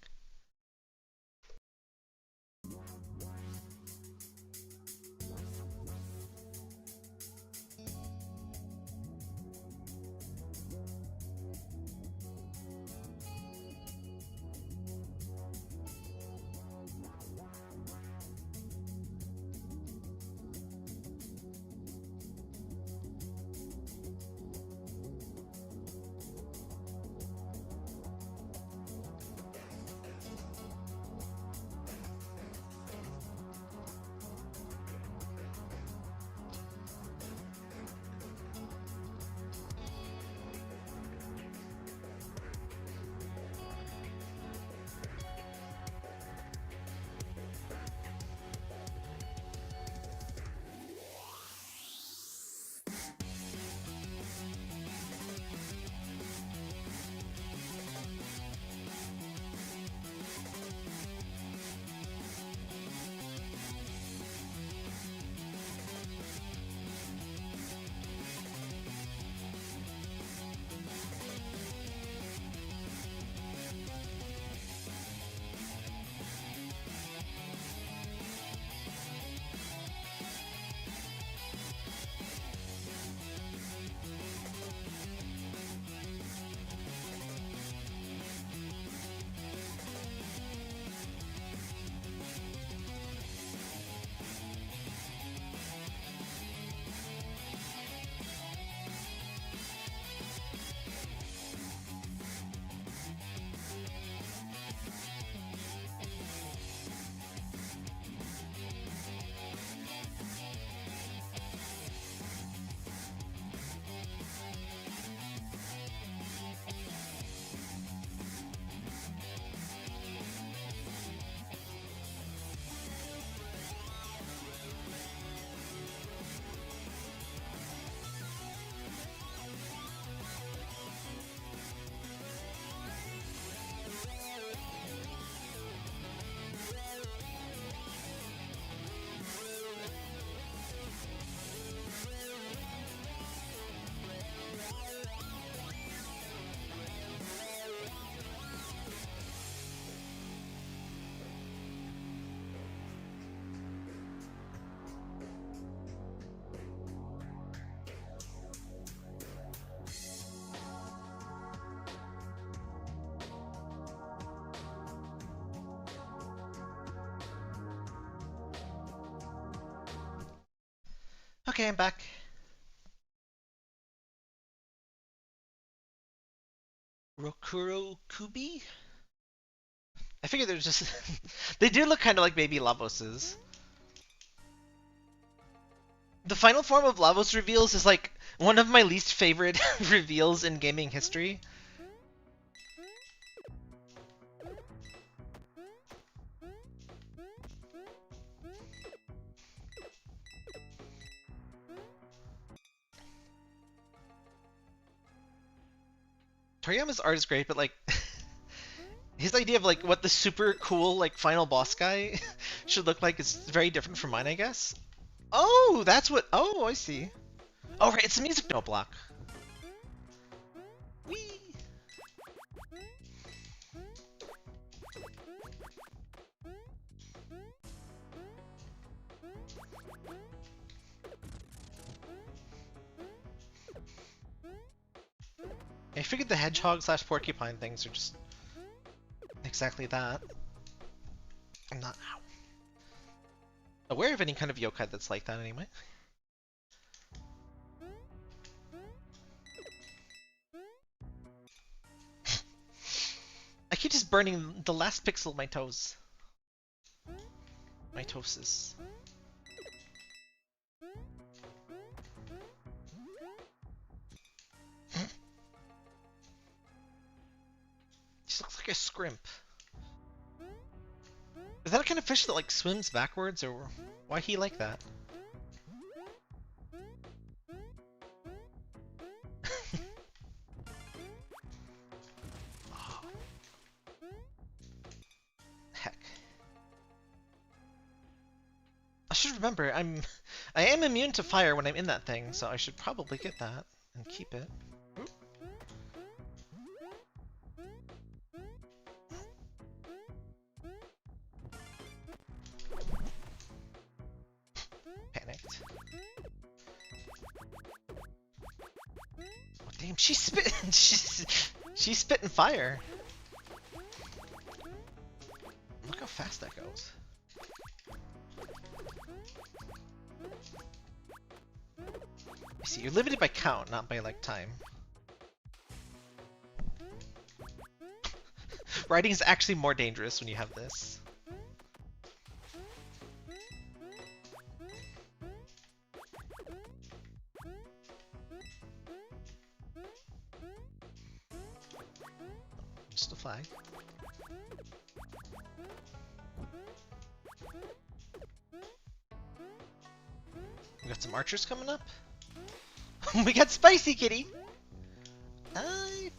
Okay, I'm back. Rokuro Kubi? I figured they're just... they do look kind of like baby Lavoses. The final form of Lavos reveals is like one of my least favorite reveals in gaming history. Toriyama's art is great, but like his idea of like what the super cool like final boss guy should look like is very different from mine, I guess. Oh, that's what. Oh, I see. Oh, right, it's a music note block. Whee! I figured the hedgehog slash porcupine things are just exactly that. I'm not aware of any kind of yokai that's like that anyway. I keep just burning the last pixel of my toes. Mitosis. She looks like a scrimp. Is that a kind of fish that like swims backwards, or why he like that? Oh. Heck. I should remember, I am immune to fire when I'm in that thing, so I should probably get that and keep it. Oop. Panicked. Oh damn, she's spitting. She's spitting fire. Look how fast that goes. You see, you're limited by count, not by like time. Riding is actually more dangerous when you have this. Just a flag. We got some archers coming up. We got spicy kitty. I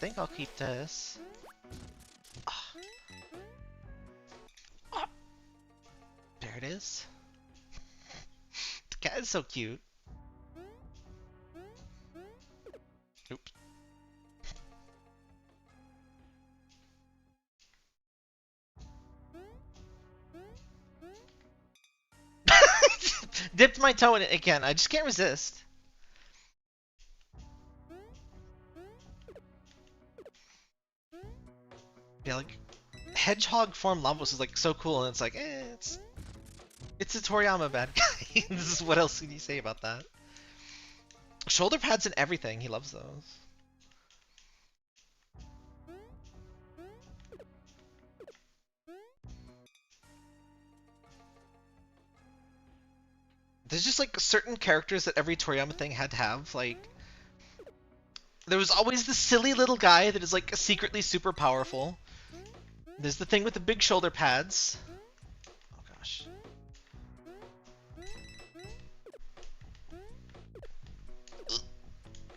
think I'll keep this. Ah. Ah. There it is. The cat is so cute. Oops. Dipped my toe in it again. I just can't resist. Yeah, like hedgehog form Lavos is like so cool, and it's like, it's a Toriyama bad guy. This is what else can you say about that? Shoulder pads and everything. He loves those. There's just like certain characters that every Toriyama thing had to have. Like, there was always the silly little guy that is like secretly super powerful. There's the thing with the big shoulder pads. Oh gosh.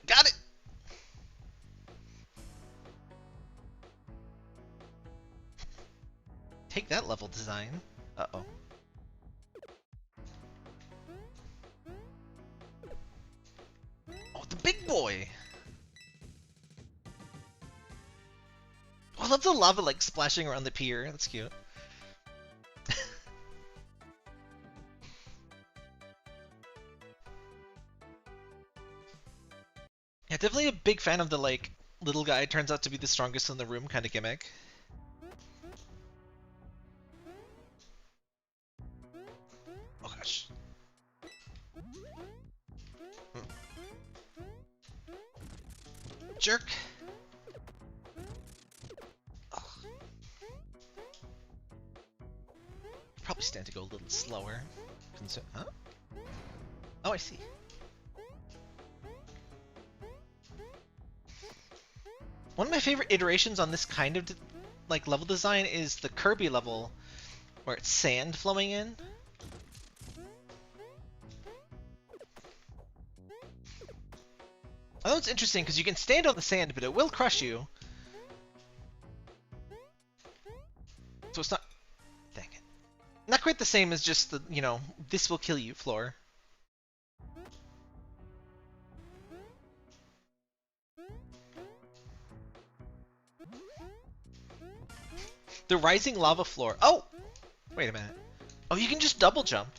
Got it! Take that level design. Uh-oh. Oh, the big boy! Oh, I love the lava like splashing around the pier. That's cute. Yeah, definitely a big fan of the like little guy turns out to be the strongest in the room kind of gimmick. Oh gosh. jerk. Ugh. Probably stand to go a little slower. Huh? Oh, I see. One of my favorite iterations on this kind of like level design is the Kirby level, where it's sand flowing in. I know it's interesting because you can stand on the sand, but it will crush you. So it's not... Dang it. Not quite the same as just the, you know, this will kill you floor. The rising lava floor. Oh! Wait a minute. Oh, you can just double jump.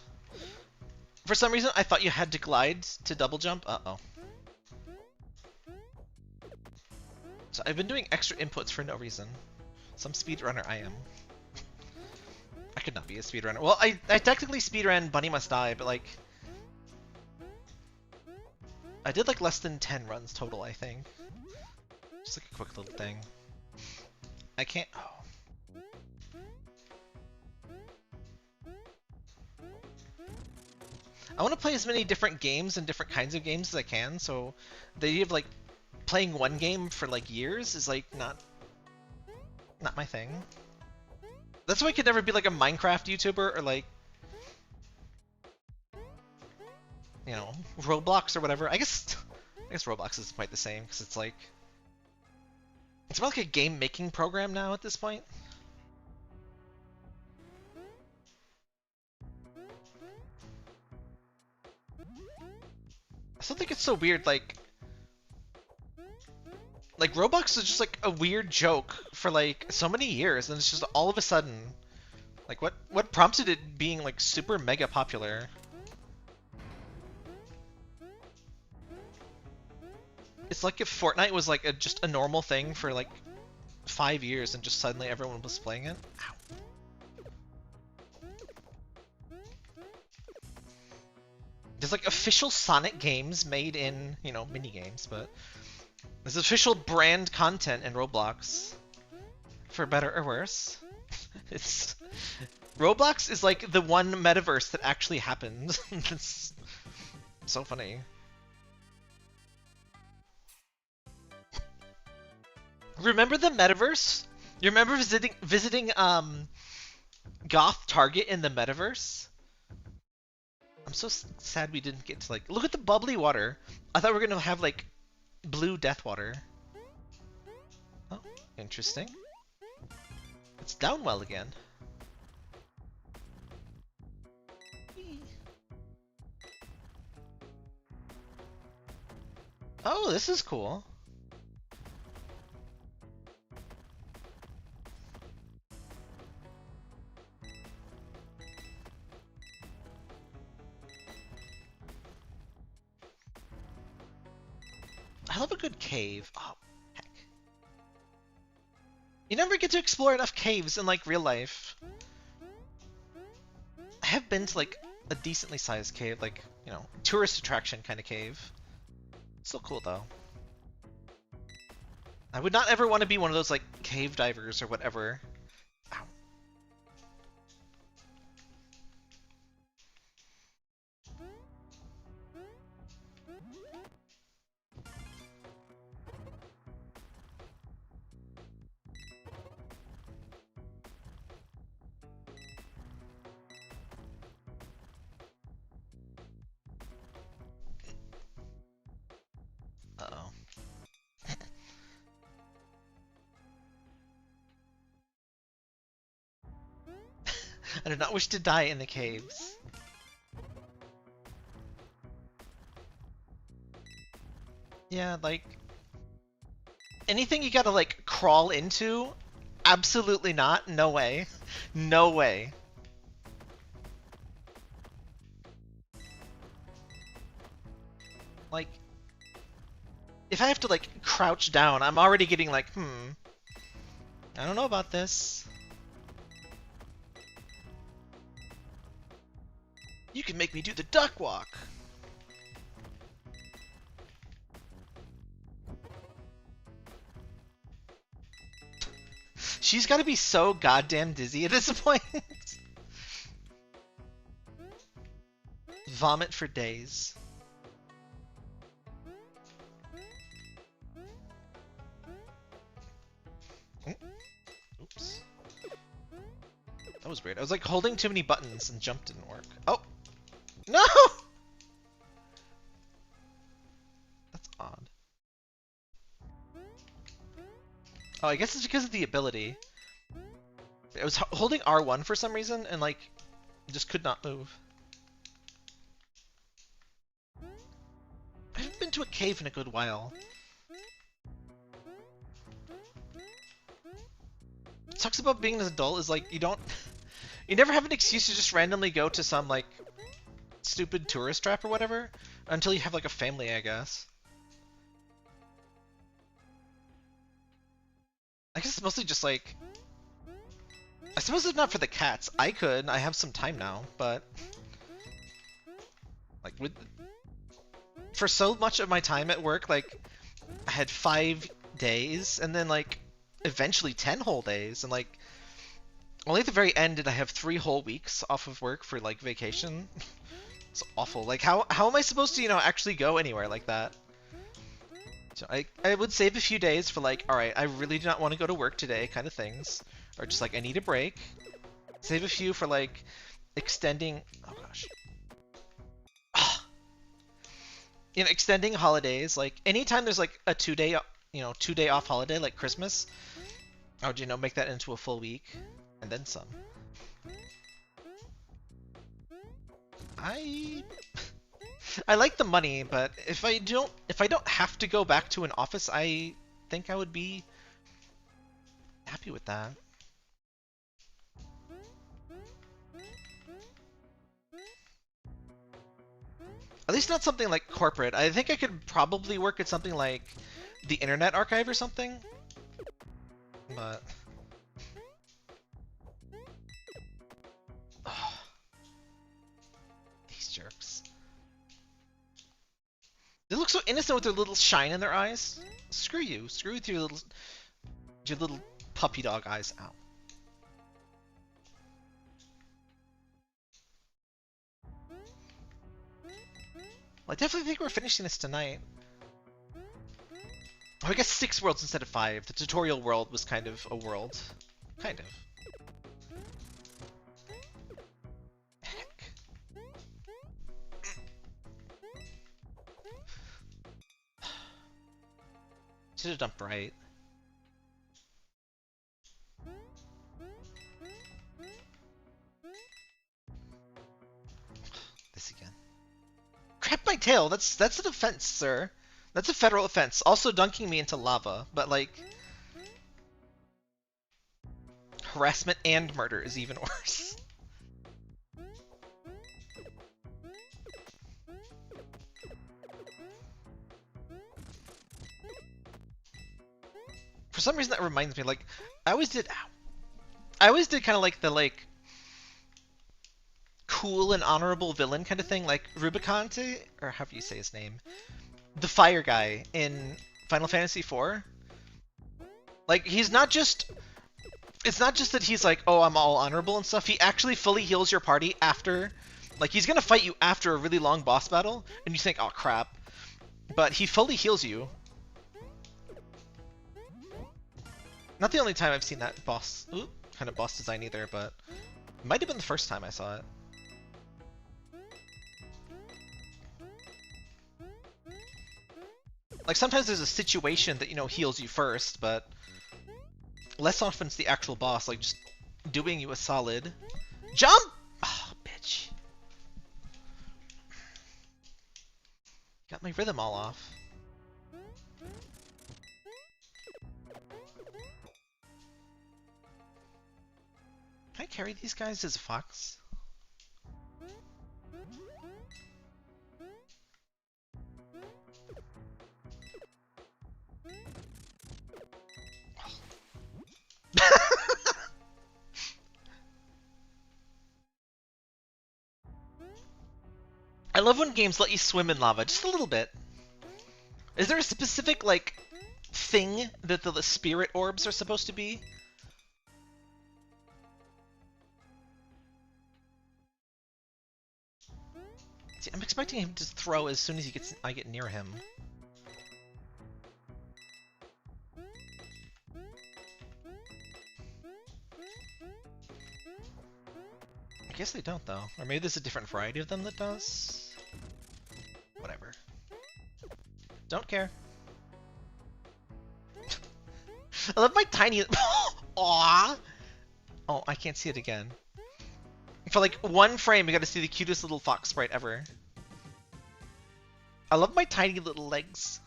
For some reason, I thought you had to glide to double jump. Uh-oh. So I've been doing extra inputs for no reason. Some speedrunner I am. I could not be a speedrunner. Well, I technically speedran Bunny Must Die, but like... I did like less than 10 runs total, I think. Just like a quick little thing. I can't... Oh. I want to play as many different games and different kinds of games as I can, so the idea of like playing one game for like years is like not my thing. That's why I could never be like a Minecraft YouTuber or like, you know, Roblox or whatever. I guess Roblox is quite the same because it's like it's more like a game making program now at this point. I still think it's so weird, like Roblox is just like a weird joke for like so many years, and it's just all of a sudden, like what prompted it being like super mega popular? It's like if Fortnite was like just a normal thing for like 5 years, and just suddenly everyone was playing it. Ow. There's like official Sonic games made in, you know, mini games, but there's official brand content in Roblox, for better or worse. It's Roblox is like the one metaverse that actually happened. It's so funny. Remember the metaverse? You remember visiting Goth Target in the metaverse? I'm so sad we didn't get to like look at the bubbly water. I thought we were gonna have like blue death water. Oh, interesting. It's down well again. Oh, this is cool. I love a good cave. Oh, heck. You never get to explore enough caves in, like, real life. I have been to, like, a decently sized cave, like, you know, tourist attraction kind of cave. Still cool, though. I would not ever want to be one of those, like, cave divers or whatever. Ow. Uh-oh. I do not wish to die in the caves. Yeah, like... anything you gotta, like, crawl into? Absolutely not. No way. No way. Like... if I have to, like, crouch down, I'm already getting like, I don't know about this. You can make me do the duck walk. she's got to be so goddamn dizzy at this point. Vomit for days. Oops. That was weird. I was like holding too many buttons and jump didn't work. Oh! No! That's odd. Oh, I guess it's because of the ability. I was holding R1 for some reason and like just could not move. I haven't been to a cave in a good while. What sucks about being an adult is like you never have an excuse to just randomly go to some like stupid tourist trap or whatever until you have like a family, I guess. I guess it's mostly just like, I suppose if not for the cats, I could. I have some time now, but like for so much of my time at work, like I had 5 days and then like eventually 10 whole days, and like only at the very end did I have 3 whole weeks off of work for like vacation. It's awful. Like how am I supposed to, you know, actually go anywhere like that? So I would save a few days for like, alright, I really do not want to go to work today kind of things. Or just like, I need a break. Save a few for like extending, oh gosh. You know, extending holidays. Like anytime there's like a 2-day, you know, 2-day off holiday like Christmas, I would, you know, make that into a full week and then some. I like the money, but if I don't have to go back to an office, I think I would be happy with that. At least not something like corporate. I think I could probably work at something like the Internet Archive or something. But oh, these jerks. They look so innocent with their little shine in their eyes. Screw you. Screw with your little puppy dog eyes. Ow. Well, I definitely think we're finishing this tonight. Oh, I guess 6 worlds instead of 5. The tutorial world was kind of a world. Kind of. Heck. Should have dumped right. This again. Crap my tail! That's an offense, sir. That's a federal offense. Also dunking me into lava, but like harassment and murder is even worse. For some reason that reminds me, like, I always did kind of like the, like, cool and honorable villain kind of thing, like Rubicante, or however you say his name, the fire guy in Final Fantasy IV. Like, he's not just, it's not just that he's like, oh, I'm all honorable and stuff, he actually fully heals your party after, like, he's gonna fight you after a really long boss battle, and you think, oh crap, but he fully heals you. Not the only time I've seen that boss, kind of boss design either, but it might have been the first time I saw it. Like, sometimes there's a situation that, you know, heals you first, but less often it's the actual boss, like, just doing you a solid. Jump! Oh, bitch. Got my rhythm all off. Can I carry these guys as a fox? I love when games let you swim in lava, just a little bit. Is there a specific, like, thing that the spirit orbs are supposed to be? See, I'm expecting him to throw as soon as I get near him. I guess they don't though. Or maybe there's a different variety of them that does? Whatever. Don't care. I love my tiny... Aww! Oh, I can't see it again. For like one frame, we gotta see the cutest little fox sprite ever. I love my tiny little legs.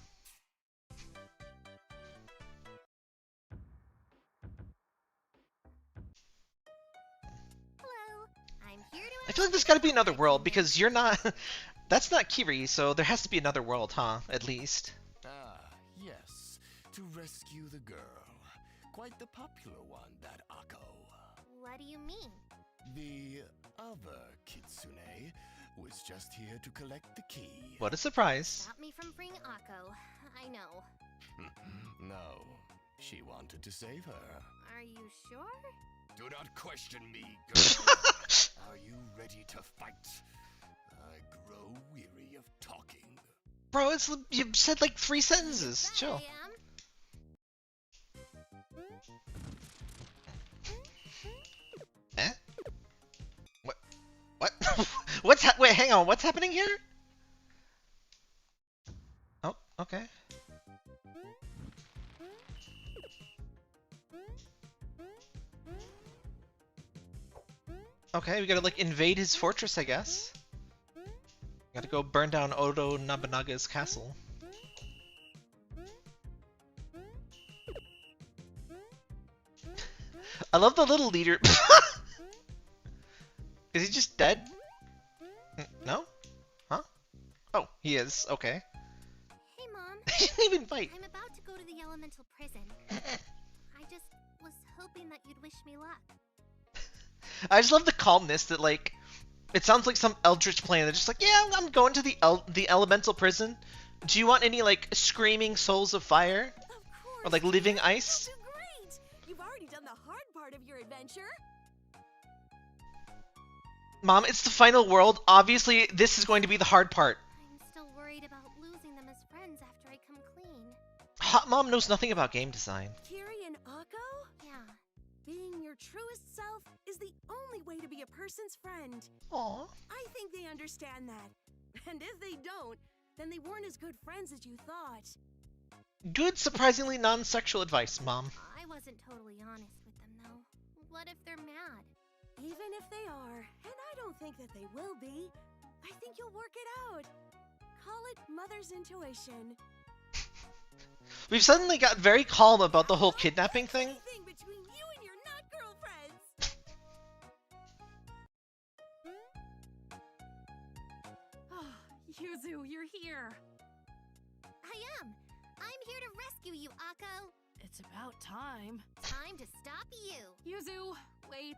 Hello, I'm here to I feel like there's gotta be another world, because you're not... That's not Kiri, so there has to be another world, huh? At least. Ah, yes. To rescue the girl. Quite the popular one, that Akko. What do you mean? The other Kitsune was just here to collect the key. What a surprise. Stop me from freeing Akko. I know. No, she wanted to save her. Are you sure? Do not question me, girl. Are you ready to fight? I grow weary of talking. Bro, you said like 3 sentences. Bet Chill. I am. Eh? What? Wait, hang on. What's happening here? Oh, okay. Okay, we gotta like invade his fortress, I guess. Gotta go burn down Odo Nobunaga's castle. I love the little leader. Is he just dead? No? Huh? Oh, he is. Okay. Hey, Mom. He didn't even fight. I'm about to go to the elemental prison. I just was hoping that you'd wish me luck. I just love the calmness that, like, it sounds like some eldritch plan. They're just like, yeah, I'm going to the elemental prison. Do you want any, like, screaming souls of fire? Of course. Or, like, living ice? You'll do great. You've already done the hard part of your adventure. Mom, it's the final world. Obviously, this is going to be the hard part. I'm still worried about losing them as friends after I come clean. Hot Mom knows nothing about game design. Kiri and Akko? Yeah. Being your truest self is the only way to be a person's friend. Aww. I think they understand that. And if they don't, then they weren't as good friends as you thought. Good, surprisingly non-sexual advice, Mom. I wasn't totally honest with them, though. What if they're mad? Even if they are, and I don't think that they will be, I think you'll work it out. Call it mother's intuition. We've suddenly got very calm about the whole kidnapping thing. Anything between you and your not girlfriends. Oh, Yuzu, you're here. I am. I'm here to rescue you, Akko. It's about time. Time to stop you. Yuzu, wait.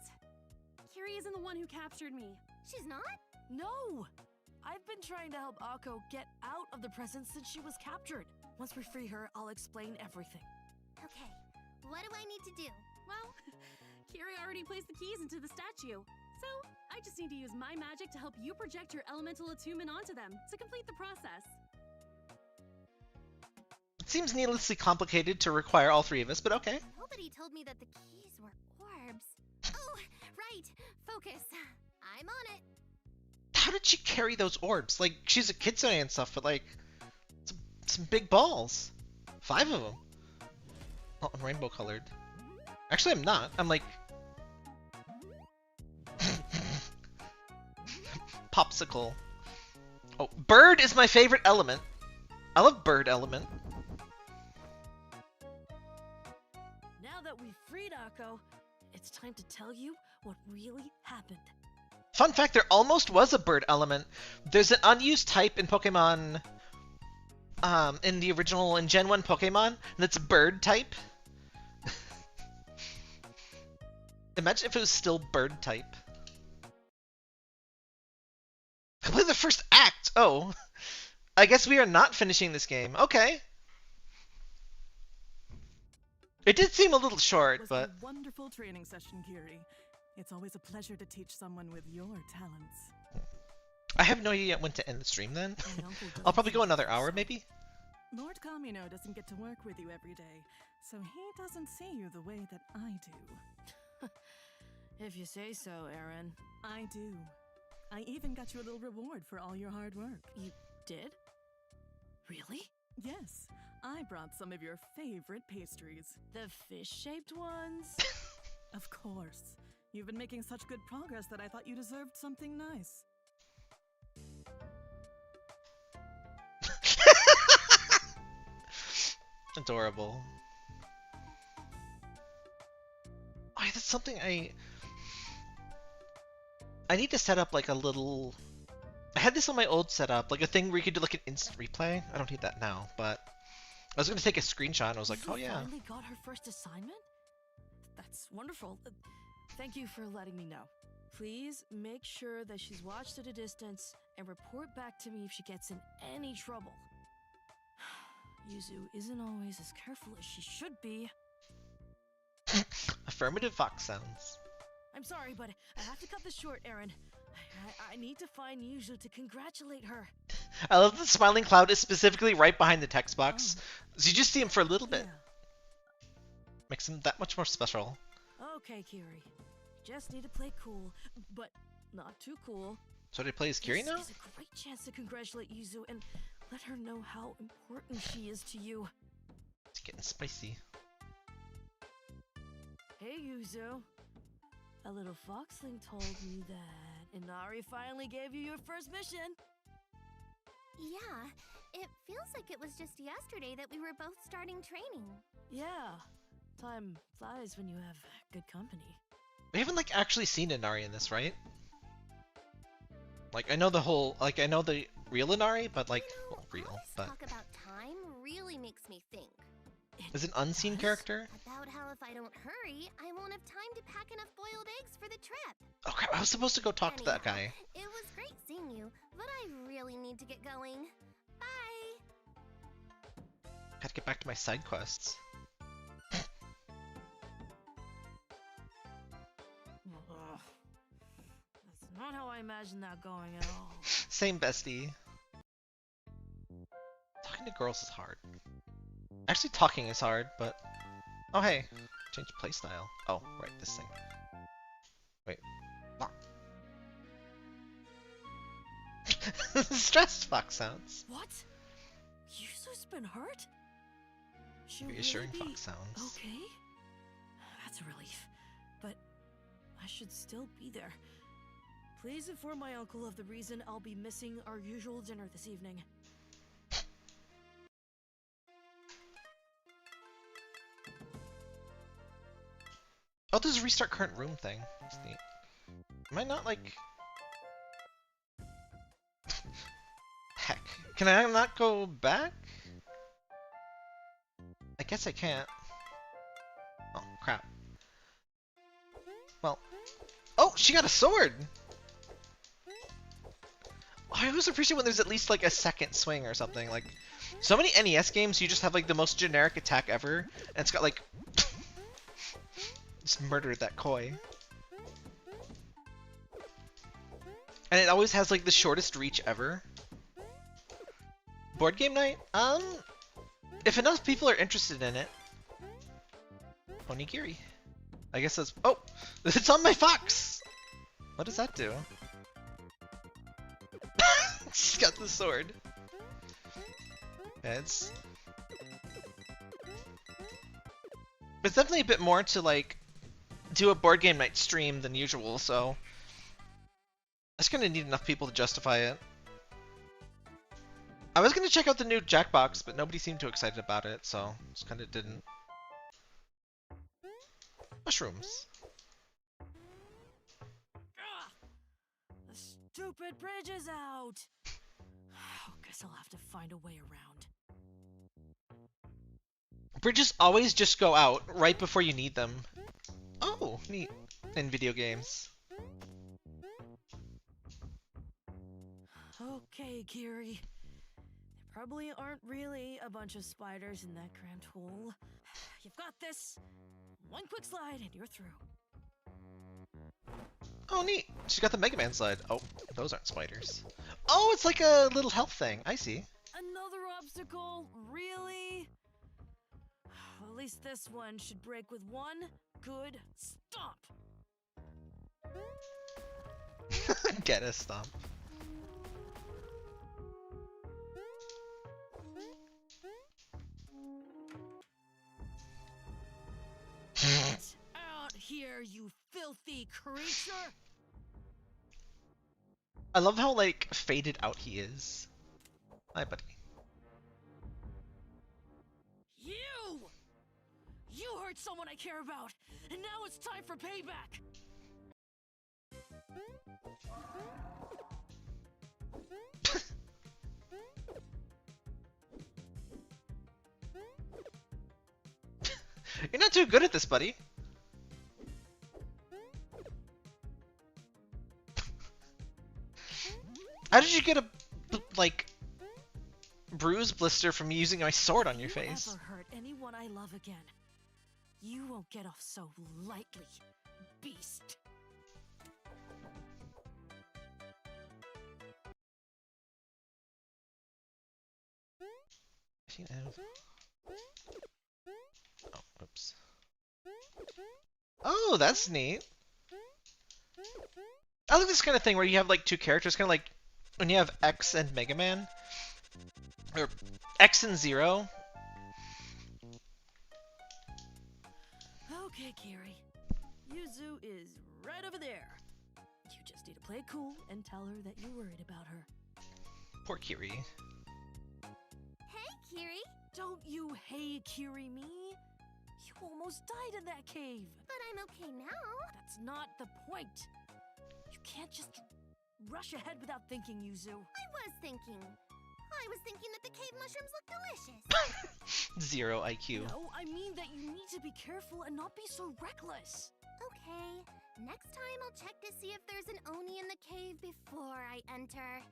Kiri isn't the one who captured me. She's not? No! I've been trying to help Akko get out of the prison since she was captured. Once we free her, I'll explain everything. Okay. What do I need to do? Well, Kiri already placed the keys into the statue. So, I just need to use my magic to help you project your elemental attunement onto them to complete the process. It seems needlessly complicated to require all 3 of us, but okay. Nobody told me that the keys were orbs. Oh, right. Focus. I'm on it. How did she carry those orbs? Like, she's a Kitsune and stuff, but like, some big balls. 5 of them. Oh, I'm rainbow colored. Actually, I'm not. I'm like... Popsicle. Oh, bird is my favorite element. I love bird element. Now that we've freed Akko, it's time to tell you what really happened. Fun fact, there almost was a bird element. There's an unused type in Pokemon, in the original, in Gen 1 Pokemon, and it's bird type. Imagine if it was still bird type. Complete the first act! Oh. I guess we are not finishing this game. Okay. It did seem a little short, but... It was a wonderful training session, Kiri. It's always a pleasure to teach someone with your talents. I have no idea yet when to end the stream then. My uncle doesn't I'll probably go seem to another think hour so. maybe. Lord Kamino doesn't get to work with you every day, so he doesn't see you the way that I do. If you say so, Aaron. I do. I even got you a little reward for all your hard work. You did? Really? Yes. I brought some of your favorite pastries. The fish-shaped ones? Of course. You've been making such good progress that I thought you deserved something nice. Adorable. Oh, that's something I need to set up like a little... I had this on my old setup, like a thing where you could do like an instant replay. I don't need that now, but I was going to take a screenshot and I was like, oh yeah. Finally got her first assignment? That's wonderful. Thank you for letting me know. Please make sure that she's watched at a distance and report back to me if she gets in any trouble. Yuzu isn't always as careful as she should be. Affirmative fox sounds. I'm sorry, but I have to cut this short, Aaron. I need to find Yuzu to congratulate her. I love the smiling cloud is specifically right behind the text box. So you just see him for a little bit. Yeah. Makes him that much more special. Okay, Kiri. Just need to play cool, but not too cool. So did he play as Kiri now? This is a great chance to congratulate Yuzu and let her know how important she is to you. It's getting spicy. Hey, Yuzu. A little foxling told me that Inari finally gave you your first mission. Yeah, it feels like it was just yesterday that we were both starting training. Yeah, time flies when you have good company. We haven't like actually seen Inari in this, right? Like I know the whole, like I know the real Inari, but like well, real, all this but talk about time really makes me think. is an unseen character? About how if I don't hurry, I won't have time to pack enough boiled eggs for the trip. Oh crap! I was supposed to go talk to that guy. It was great seeing you, but I really need to get going. Bye! Gotta get back to my side quests. That's not how I imagined that going at all. Same bestie. Talking to girls is hard. Actually, talking is hard, but... Oh, hey. Change playstyle. Oh, right, this thing. Wait. Stressed fox sounds. What? Yuzu's been hurt? She'll Reassuring really be fox sounds. okay? That's a relief. But I should still be there. Please inform my uncle of the reason I'll be missing our usual dinner this evening. Oh, there's a restart current room thing. That's neat. Am I not like... Heck. Can I not go back? I guess I can't. Oh, crap. Well... Oh, she got a sword! I always appreciate when there's at least like a second swing or something. Like, so many NES games, you just have like the most generic attack ever, and it's got like... Just murdered that koi. And it always has like the shortest reach ever. Board game night? If enough people are interested in it. Onigiri. I guess that's... Oh! It's on my fox! What does that do? She's got the sword. Yeah, it's definitely a bit more to like do a board game night stream than usual, so I just gonna need enough people to justify it. I was gonna check out the new Jackbox, but nobody seemed too excited about it, so just kinda didn't. Mushrooms. The stupid bridge is out! Guess I'll have to find a way around. Bridges always just go out right before you need them. Oh, neat. In video games. Okay, Kiri. There probably aren't really a bunch of spiders in that cramped hole. You've got this. One quick slide and you're through. Oh, neat. She's got the Mega Man slide. Oh, those aren't spiders. Oh, it's like a little health thing. I see. Another obstacle? Really? At least this one should break with one good stomp. Get a stomp. Get out here, you filthy creature! I love how, like, faded out he is. Hi, buddy. You! You hurt someone I care about, and now it's time for payback! You're not too good at this, buddy. How did you get a, like, bruise blister from using my sword on your face? If you ever hurt anyone I love again, you won't get off so lightly, beast. Oh, oops. Oh, that's neat. I like this kind of thing where you have like two characters, kind of like when you have X and Mega Man, or X and Zero. Okay, Kiri. Yuzu is right over there. You just need to play it cool and tell her that you're worried about her. Poor Kiri. Hey, Kiri. Don't you hey Kiri me? You almost died in that cave. But I'm okay now. That's not the point. You can't just rush ahead without thinking, Yuzu. I was thinking. I was thinking that the cave mushrooms look delicious. Zero IQ. No, I mean that you need to be careful and not be so reckless. Okay. Next time I'll check to see if there's an Oni in the cave before I enter.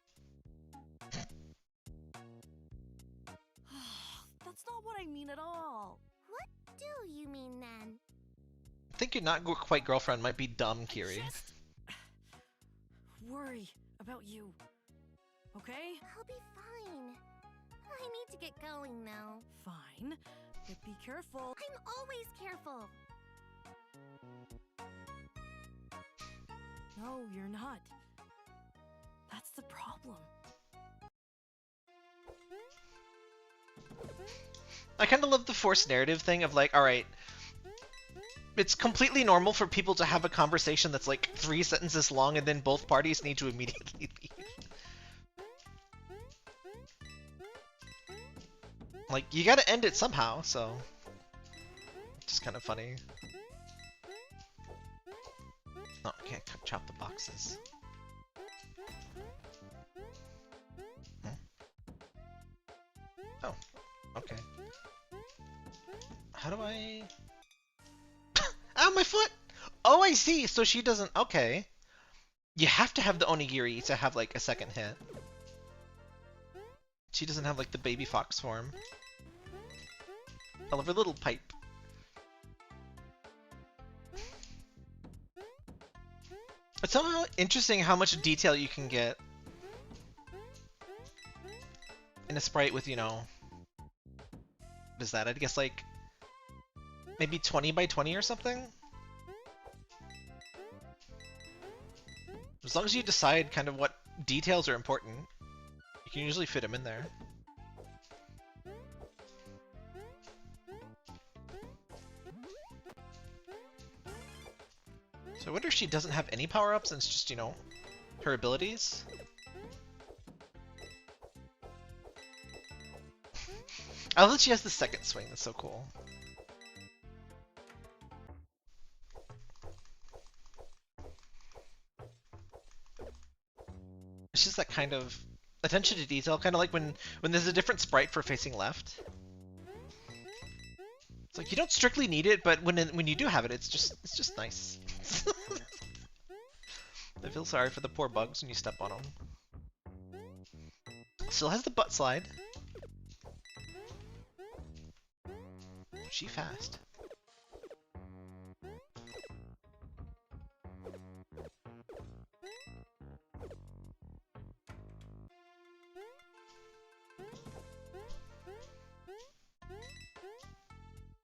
That's not what I mean at all. What do you mean then? I think you're not quite girlfriend might be dumb, Kiri. Just worry about you. Okay? I'll be fine. I need to get going though. Fine. But be careful. I'm always careful. No, you're not. That's the problem. I kind of love the forced narrative thing of like, alright, it's completely normal for people to have a conversation that's like 3 sentences long and then both parties need to immediately leave. Like, you gotta end it somehow, so... It's just kind of funny. Oh, I can't chop the boxes. Hmm? Oh, okay. How do I... Ow, my foot! Oh, I see! So she doesn't... Okay. You have to have the onigiri to have, like, a second hit. She doesn't have, like, the baby fox form. I love her little pipe. It's somehow interesting how much detail you can get in a sprite with, you know... What is that? I guess, like... Maybe 20 by 20 or something? As long as you decide kind of what details are important, you can usually fit them in there. So I wonder if she doesn't have any power-ups and it's just, you know, her abilities? I love that she has the second swing, that's so cool. It's just that kind of attention to detail, kind of like when there's a different sprite for facing left. It's like you don't strictly need it, but when you do have it, it's just nice. I feel sorry for the poor bugs when you step on them. Still has the butt slide. She fast.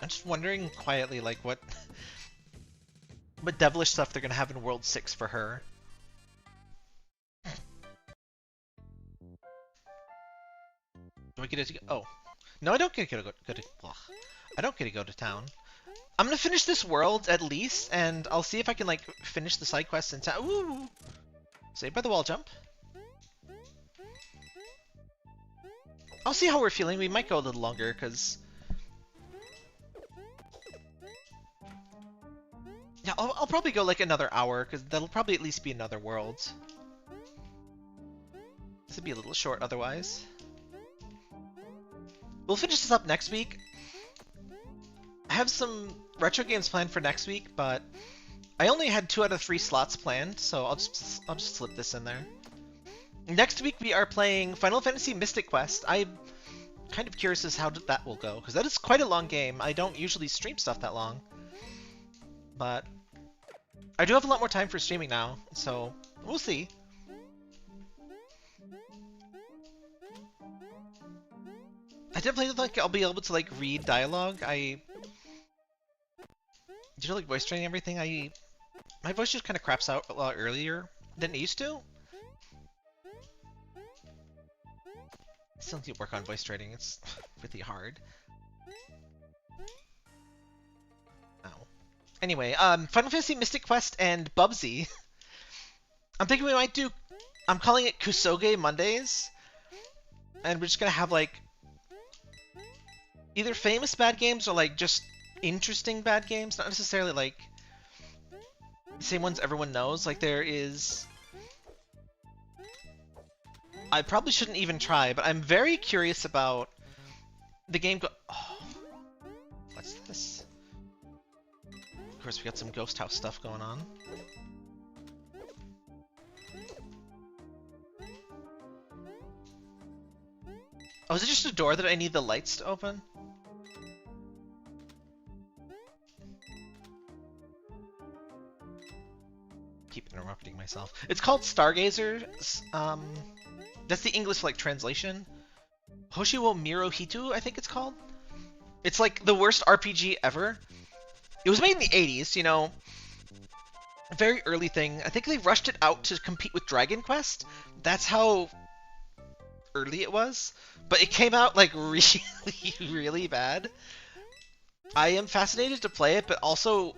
I'm just wondering quietly, like, what devilish stuff they're gonna have in World 6 for her. Do I get to go? Oh. No, I don't get to go to I don't get to go to town. I'm gonna finish this world at least, and I'll see if I can like finish the side quests in town. Ooh! Saved by the wall jump. I'll see how we're feeling. We might go a little longer, because... Yeah, I'll probably go like another hour, because that'll probably at least be another world. This would be a little short otherwise. We'll finish this up next week. I have some retro games planned for next week, but I only had 2 out of 3 slots planned, so I'll just slip this in there. Next week we are playing Final Fantasy Mystic Quest. I'm kind of curious as how that will go, because that is quite a long game. I don't usually stream stuff that long, but I do have a lot more time for streaming now, so we'll see. I definitely think I'll be able to like read dialogue. Did you like voice training and everything? My voice just kind of craps out a lot earlier than it used to. I still need to work on voice training. It's really hard. Ow. Anyway, Final Fantasy Mystic Quest and Bubsy. I'm thinking we might do... I'm calling it Kusoge Mondays. And we're just gonna have like... either famous bad games or like just interesting bad games. Not necessarily like... the same ones everyone knows. Like there is... I probably shouldn't even try, but I'm very curious about the game oh, what's this? Of course, we got some Ghost House stuff going on. Oh, is it just a door that I need the lights to open? Keep interrupting myself. It's called Stargazer. That's the English like translation. Hoshiwo Miro Hitu, I think it's called. It's like the worst RPG ever. It was made in the 80s, you know. A very early thing. I think they rushed it out to compete with Dragon Quest. That's how early it was. But it came out like really, really bad. I am fascinated to play it, but also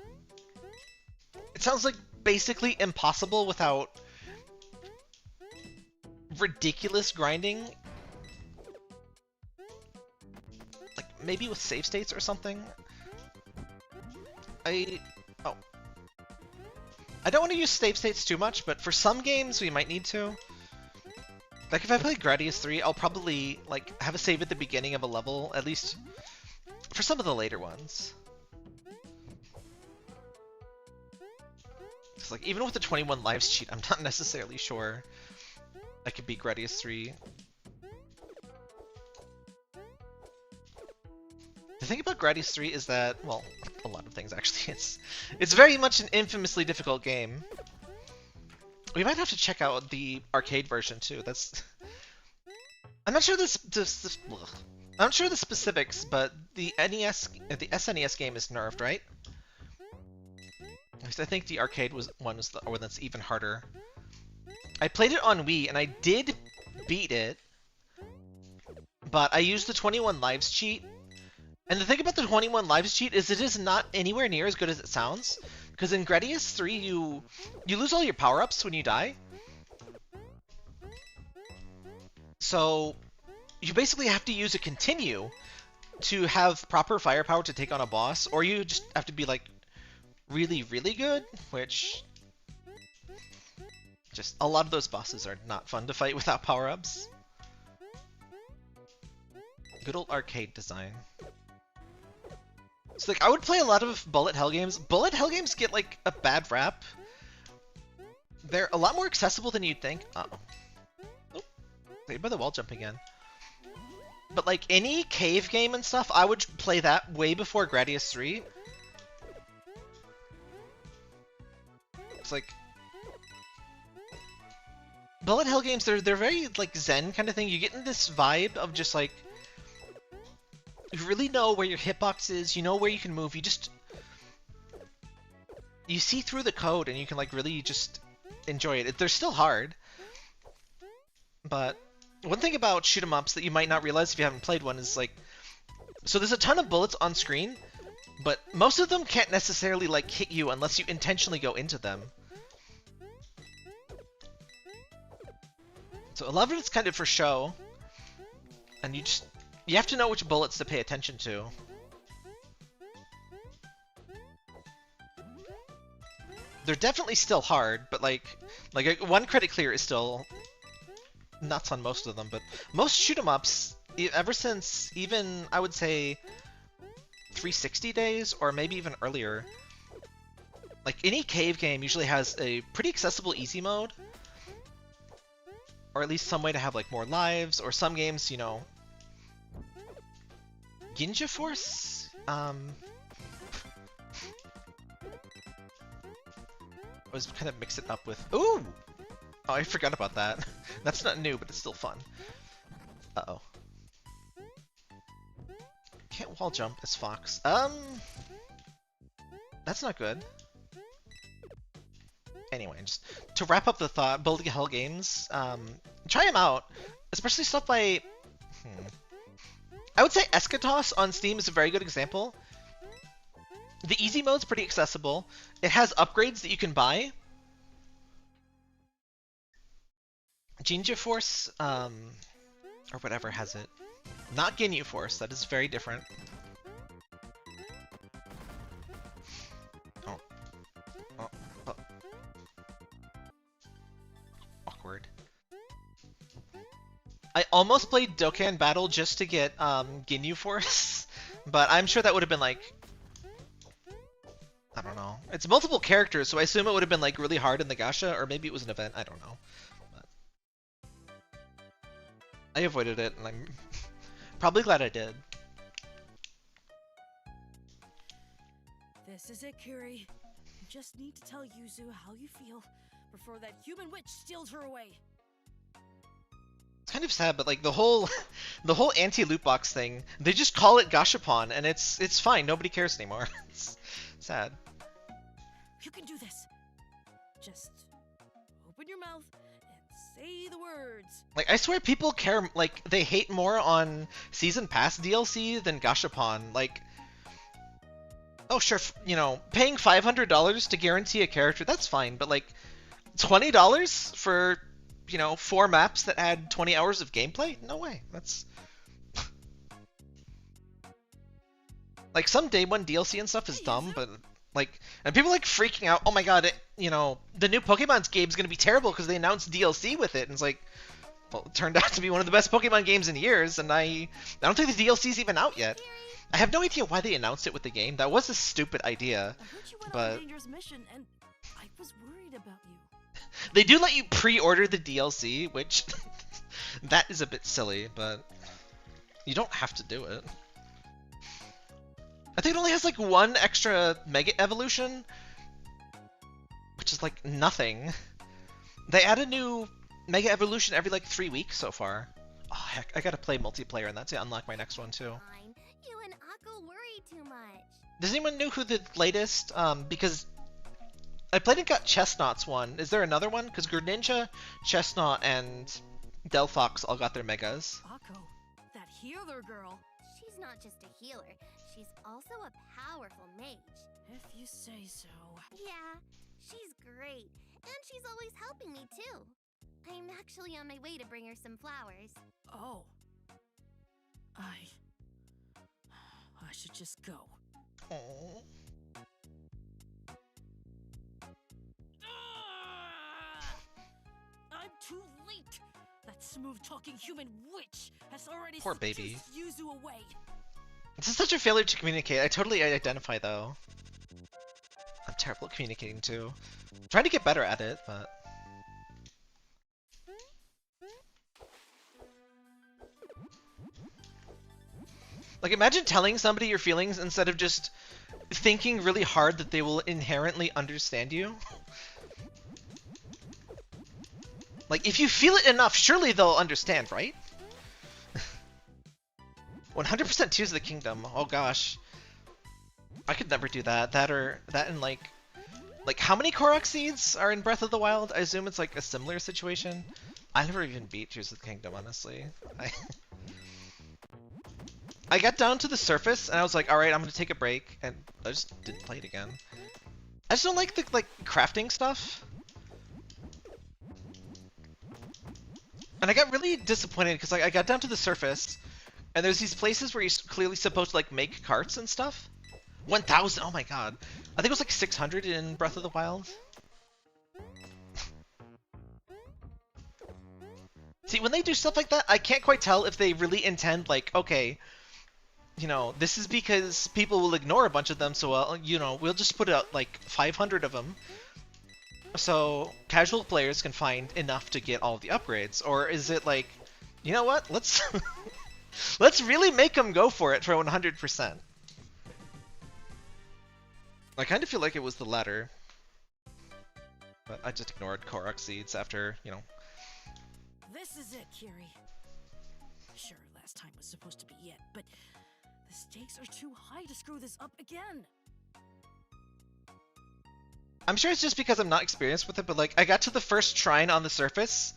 it sounds like basically impossible without ridiculous grinding. Like maybe with save states or something. I don't want to use save states too much, but for some games we might need to. Like if I play Gradius 3, I'll probably like have a save at the beginning of a level, at least for some of the later ones. It's like even with the 21 lives cheat, I'm not necessarily sure I could beat Gradius 3. The thing about Gradius 3 is that, well, a lot of things actually. It's very much an infamously difficult game. We might have to check out the arcade version too. I'm not sure I'm not sure the specifics, but the SNES game is nerfed, right? Because I think the arcade one was the one that's even harder. I played it on Wii and I did beat it, but I used the 21 lives cheat. And the thing about the 21 lives cheat is it is not anywhere near as good as it sounds. Because in Gradius 3, you lose all your power-ups when you die. So you basically have to use a continue to have proper firepower to take on a boss, or you just have to be like really, really good, which just a lot of those bosses are not fun to fight without power-ups. Good old arcade design. So like I would play a lot of bullet hell games. Bullet hell games get like a bad rap. They're a lot more accessible than you'd think. Uh-oh. Oh, saved by the wall jump again. But like any cave game and stuff, I would play that way before Gradius 3. It's like bullet hell games, they're very like zen kind of thing. You get in this vibe of just like really know where your hitbox is, you know where you can move, you see through the code and you can like really just enjoy it. They're still hard, but one thing about shoot 'em ups that you might not realize if you haven't played one is like, so there's a ton of bullets on screen, but most of them can't necessarily like hit you unless you intentionally go into them. So a lot of it's kind of for show, and you have to know which bullets to pay attention to. They're definitely still hard, but like one credit clear is still nuts on most of them. But most shoot 'em ups, ever since even I would say 360 days or maybe even earlier, like any cave game usually has a pretty accessible easy mode, or at least some way to have like more lives, or some games, you know, Ginja Force? I was kind of mix it up with... Ooh! Oh, I forgot about that. That's not new, but it's still fun. Uh-oh. Can't wall jump as Fox. That's not good. Anyway, just to wrap up the thought, Building Hell games, try them out. Especially stuff by... I would say Eschatos on Steam is a very good example. The easy mode's pretty accessible. It has upgrades that you can buy. Ginja Force, or whatever has it. Not Ginyu Force, that is very different. Oh. Oh. Oh. Awkward. I almost played Dokkan Battle just to get Ginyu Force, but I'm sure that would have been like... I don't know. It's multiple characters, so I assume it would have been like really hard in the gacha, or maybe it was an event, I don't know. But I avoided it, and I'm probably glad I did. This is it, Kiri. You just need to tell Yuzu how you feel before that human witch steals her away. It's kind of sad, but like the whole anti-loot box thing, they just call it Gashapon, and it's fine. Nobody cares anymore. It's sad. You can do this. Just open your mouth and say the words. Like, I swear people care, like, they hate more on Season Pass DLC than Gashapon. Like, oh sure, you know, paying $500 to guarantee a character, that's fine, but like, $20 for, you know, 4 maps that add 20 hours of gameplay? No way. That's... like, some day one DLC and stuff is dumb, but like, and people like freaking out, oh my god, you know, the new Pokemon's game is going to be terrible because they announced DLC with it, and it's like, well, it turned out to be one of the best Pokemon games in years, and I don't think the DLC's even out yet. I have no idea why they announced it with the game. That was a stupid idea, but... on a dangerous mission, and I was worried about you. They do let you pre-order the DLC, which that is a bit silly, but you don't have to do it. I think it only has like 1 extra Mega Evolution, which is like nothing. They add a new Mega Evolution every like 3 weeks so far. Oh heck, I gotta play multiplayer and that's to unlock my next one too. Fine. You and Akko worry too much. Does anyone know who the latest, because I played and got Chestnut's one. Is there another one? Because Greninja, Chestnut, and Delphox all got their Megas. Akko, that healer girl. She's not just a healer. She's also a powerful mage. If you say so. Yeah, she's great. And she's always helping me too. I'm actually on my way to bring her some flowers. Oh. I should just go. Aww. I'm too late! That smooth-talking human witch has already Poor baby. seduced Yuzu away. This is such a failure to communicate. I totally identify though. I'm terrible at communicating too. I'm trying to get better at it, but... like, imagine telling somebody your feelings instead of just thinking really hard that they will inherently understand you. Like, if you feel it enough, surely they'll understand, right? 100% Tears of the Kingdom. Oh gosh. I could never do that. That and like how many Korok seeds are in Breath of the Wild? I assume it's like a similar situation. I never even beat Tears of the Kingdom, honestly. I got down to the surface and I was like, all right, I'm gonna take a break, and I just didn't play it again. I just don't like the crafting stuff. And I got really disappointed because like I got down to the surface and there's these places where you're clearly supposed to like make carts and stuff. 1,000, oh my god. I think it was like 600 in Breath of the Wild. See, when they do stuff like that, I can't quite tell if they really intend like, okay, you know, this is because people will ignore a bunch of them, so you know, we'll just put out like 500 of them. So casual players can find enough to get all of the upgrades, or is it like, you know what? Let's let's really make them go for it for 100%. I kind of feel like it was the latter, but I just ignored Korok seeds after, you know. This is it, Kiri. Sure, last time was supposed to be it, but the stakes are too high to screw this up again. I'm sure it's just because I'm not experienced with it, but like I got to the first shrine on the surface,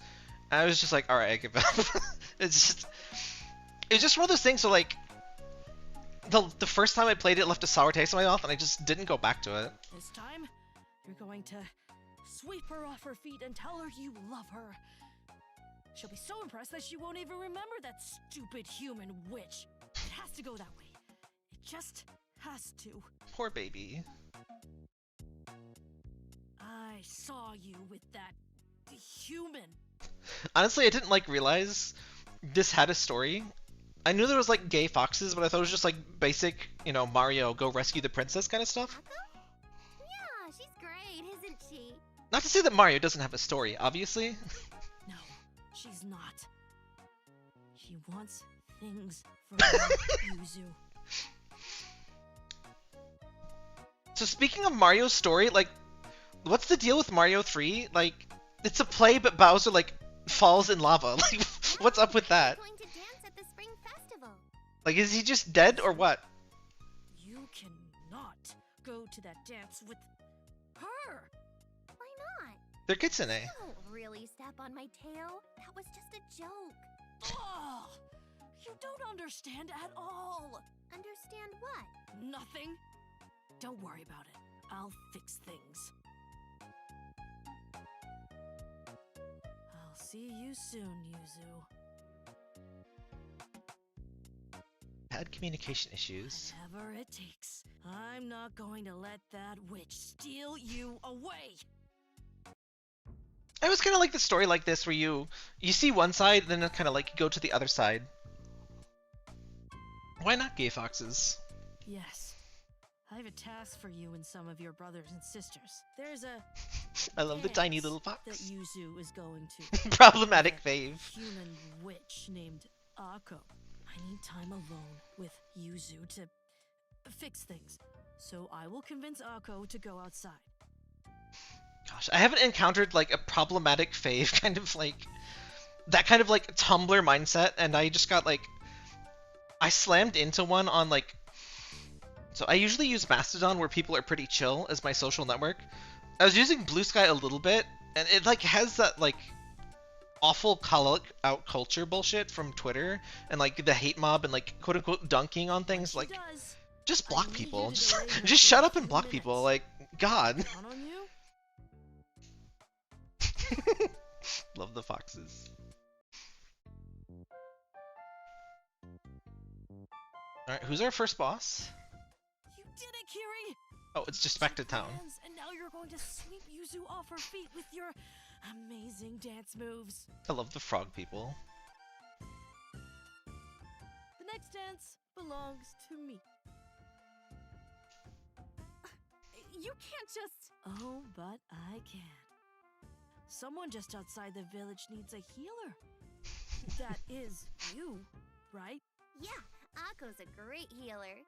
and I was just like, all right, I give up. It's just one of those things where like the first time I played it left a sour taste in my mouth, and I just didn't go back to it. This time, you're going to sweep her off her feet and tell her you love her. She'll be so impressed that she won't even remember that stupid human witch. It has to go that way. It just has to. Poor baby. I saw you with that human. Honestly, I didn't like realize this had a story. I knew there was like gay foxes, but I thought it was just like basic, you know, Mario go rescue the princess kind of stuff. Yeah, she's great, isn't she? Not to say that Mario doesn't have a story, obviously. No, she's not. She wants things from Yuzu. So speaking of Mario's story, like, what's the deal with Mario 3? Like, it's a play, but Bowser, like, falls in lava. Like, what's up with that? Going to dance at the spring festival. Like, is he just dead or what? You cannot go to that dance with her. Why not? They're Kitsune. Don't really step on my tail. That was just a joke. Oh, you don't understand at all. Understand what? Nothing. Don't worry about it. I'll fix things. I'll see you soon, Yuzu. Bad communication issues. Whatever it takes. I'm not going to let that witch steal you away. I was kind of like the story like this, where you see one side, then kind of like go to the other side. Why not gay foxes? Yes. I have a task for you and some of your brothers and sisters. There's a I love the tiny little that fox. Yuzu is going to. Problematic fave. Human witch named Akko. I need time alone with Yuzu to fix things. So I will convince Akko to go outside. Gosh, I haven't encountered like a problematic fave kind of like that kind of like Tumblr mindset, and I just got like I slammed into one on like. So I usually use Mastodon, where people are pretty chill, as my social network. I was using Blue Sky a little bit, and it like has that like awful call out culture bullshit from Twitter, and like the hate mob and like quote unquote dunking on things. Like, just block people. Just shut up and block people. Like, God. Love the foxes. Alright, who's our first boss? You did it, Kiri! Oh, it's just back to town. And now you're going to sweep Yuzu off her feet with your amazing dance moves. I love the frog people. The next dance belongs to me. You can't just... Oh, but I can. Someone just outside the village needs a healer. That is you, right? Yeah, Akko's a great healer.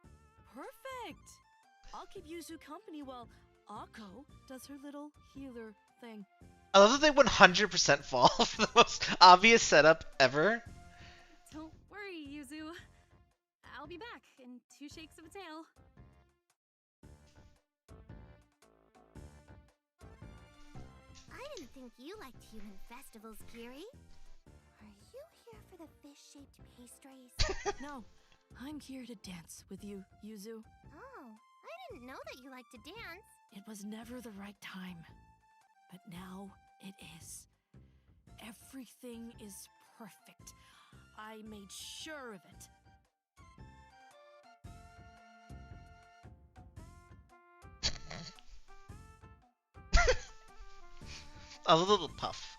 Perfect! I'll keep Yuzu company while Akko does her little healer thing. I love that they 100% fall for the most obvious setup ever. Don't worry, Yuzu. be back in 2 shakes of a tail. I didn't think you liked human festivals, Kiri. Are you here for the fish-shaped pastries? No, I'm here to dance with you, Yuzu. Oh, I didn't know that you liked to dance. It was never the right time, but now it is. Everything is perfect. I made sure of it. A little puff.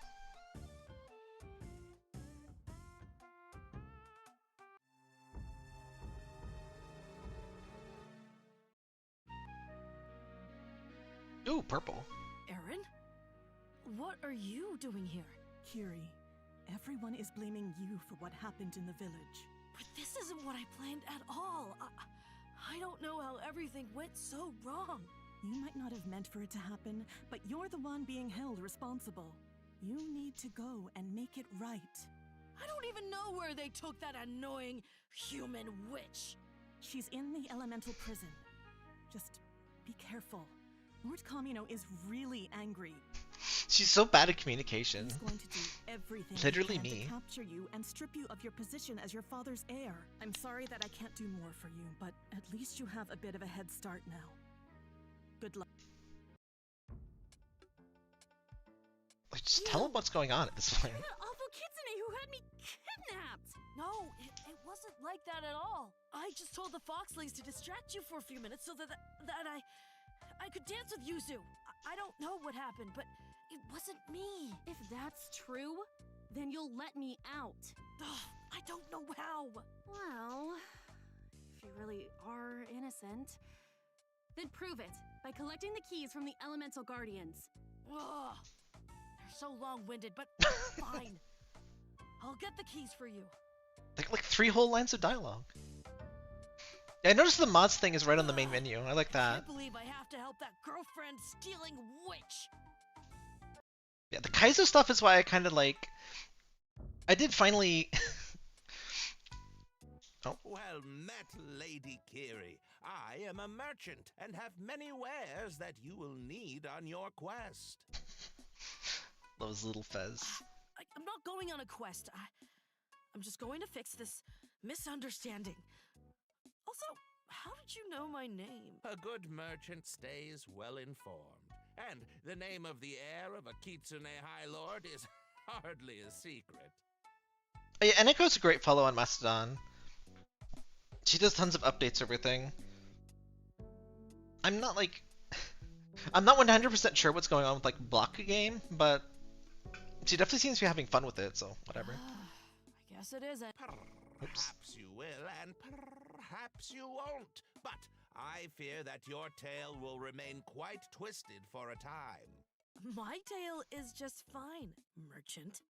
Ooh, purple. Aaron? What are you doing here? Kiri, everyone is blaming you for what happened in the village. But this isn't what I planned at all. I don't know how everything went so wrong. You might not have meant for it to happen, but you're the one being held responsible. You need to go and make it right. I don't even know where they took that annoying human witch. She's in the elemental prison. Just be careful. Lord Kamino is really angry. She's so bad at communication. He's going to do everything Literally he can me. to capture you and strip you of your position as your father's heir. I'm sorry that I can't do more for you, but at least you have a bit of a head start now. Good luck. Like, just tell him what's going on at this point. That awful Kitsune who had me kidnapped! No, it wasn't like that at all. I just told the foxlings to distract you for a few minutes so that I could dance with Yuzu. I don't know what happened, but it wasn't me. If that's true, then you'll let me out. Ugh, I don't know how. Well, if you really are innocent, then prove it by collecting the keys from the Elemental Guardians. Ugh, they're so long-winded, but fine. I'll get the keys for you. Like 3 whole lines of dialogue. Yeah, I noticed the mods thing is right on the main menu. I like I that. can't believe I have to help that girlfriend-stealing witch. Yeah, the Kaizo stuff is why I kind of like... I did finally... Oh. Well met, Lady Kiri. I am a merchant and have many wares that you will need on your quest. Those little fez. I'm not going on a quest. I'm just going to fix this misunderstanding. Also, how did you know my name? A good merchant stays well informed. And the name of the heir of a Kitsune High Lord is hardly a secret. Oh, yeah, Eneko's a great follow on Mastodon. She does tons of updates and everything. I'm not like... I'm not 100% sure what's going on with like Block Game, but she definitely seems to be having fun with it, so whatever. I guess it isn't. Perhaps you will, and perhaps you won't. But I fear that your tale will remain quite twisted for a time. My tale is just fine, merchant.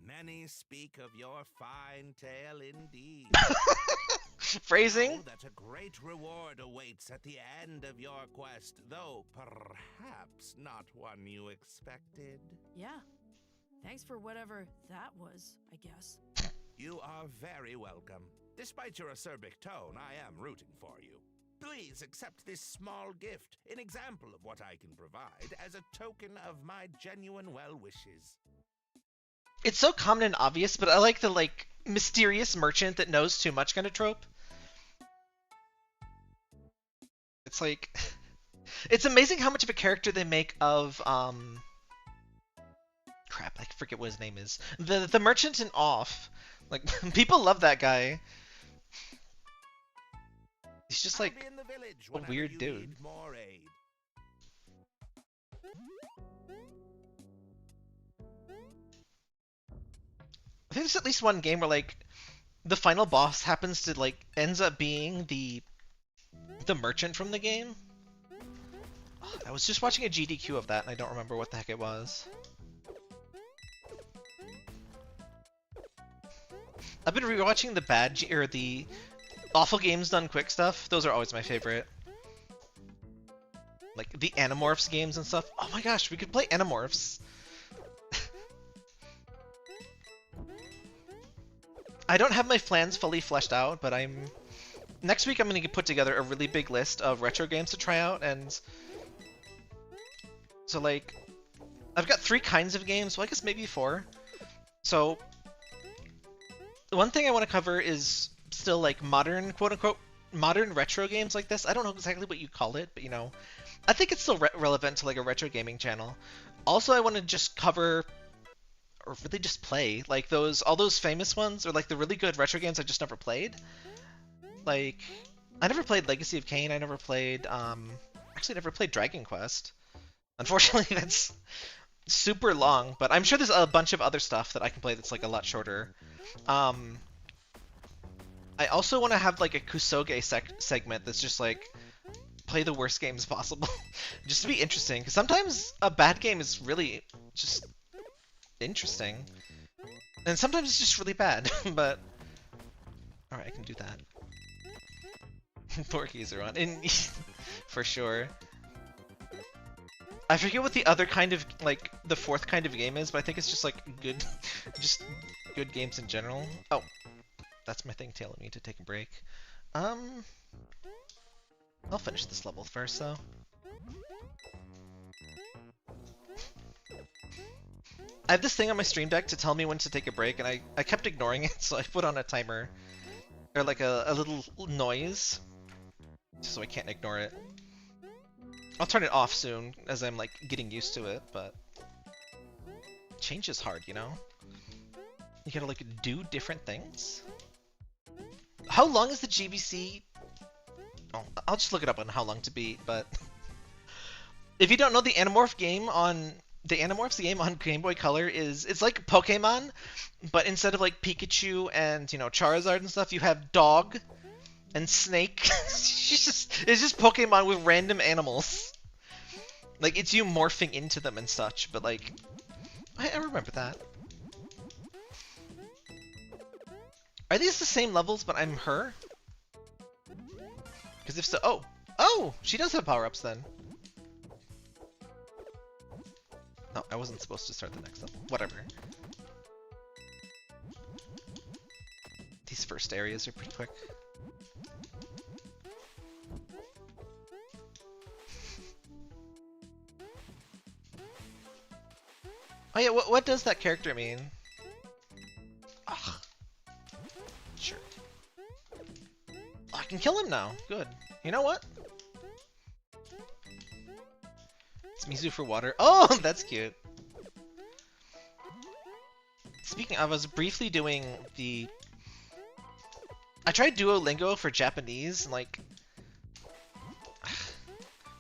Many speak of your fine tale indeed. Phrasing? Know that a great reward awaits at the end of your quest, though perhaps not one you expected. Yeah. Thanks for whatever that was, I guess. You are very welcome. Despite your acerbic tone, I am rooting for you. Please accept this small gift, an example of what I can provide, as a token of my genuine well wishes. It's so common and obvious, but I like the like mysterious merchant that knows too much kind of trope. It's like... It's amazing how much of a character they make of, crap, I forget what his name is. The merchant in Off. Like, people love that guy. He's just like I'll be in the village a whenever weird you dude. need more aid. I think there's at least one game where like the final boss happens to like ends up being the merchant from the game. I was just watching a GDQ of that and I don't remember what the heck it was. I've been rewatching the the awful games done quick stuff. Those are always my favorite. Like the Animorphs games and stuff. Oh my gosh, we could play Animorphs. I don't have my plans fully fleshed out, but I'm next week I'm going to put together a really big list of retro games to try out, and so like I've got 3 kinds of games, well I guess maybe 4. So one thing I want to cover is still like modern, quote-unquote, modern retro games like this. I don't know exactly what you call it, but you know, I think it's still relevant to like a retro gaming channel. Also, I want to just cover, or really just play, like all those famous ones, or like the really good retro games I just never played. Like, I never played Legacy of Kain, I never played, actually never played Dragon Quest. Unfortunately, that's super long, but I'm sure there's a bunch of other stuff that I can play that's like a lot shorter. I also want to have like a Kusoge segment that's just like play the worst games possible, just to be interesting. Because sometimes a bad game is really just interesting, and sometimes it's just really bad. But all right, I can do that. Porkies are on, for sure. I forget what the other kind of, like, the 4th kind of game is, but I think it's just, like, just good games in general. Oh, that's my thing telling me to take a break. I'll finish this level first, though. I have this thing on my stream deck to tell me when to take a break, and I kept ignoring it, so I put on a timer. Or, like, a little noise, so I can't ignore it. I'll turn it off soon, as I'm, like, getting used to it, but change is hard, you know? You gotta, like, do different things. How long is the GBC? Oh, I'll just look it up on how long to beat, but if you don't know, the Animorph game on Game Boy Color it's like Pokemon, but instead of, like, Pikachu and, you know, Charizard and stuff, you have Dog and Snake. It's just Pokemon with random animals. Like, it's you morphing into them and such, but like, I remember that. Are these the same levels, but I'm her? Because if so, oh, she does have power-ups then. No, I wasn't supposed to start the next level. Whatever. These first areas are pretty quick. Oh yeah, what does that character mean? Ugh. Sure. Oh, I can kill him now. Good. You know what? It's Mizu for water. Oh, that's cute. Speaking of, I was briefly doing the... I tried Duolingo for Japanese, and like...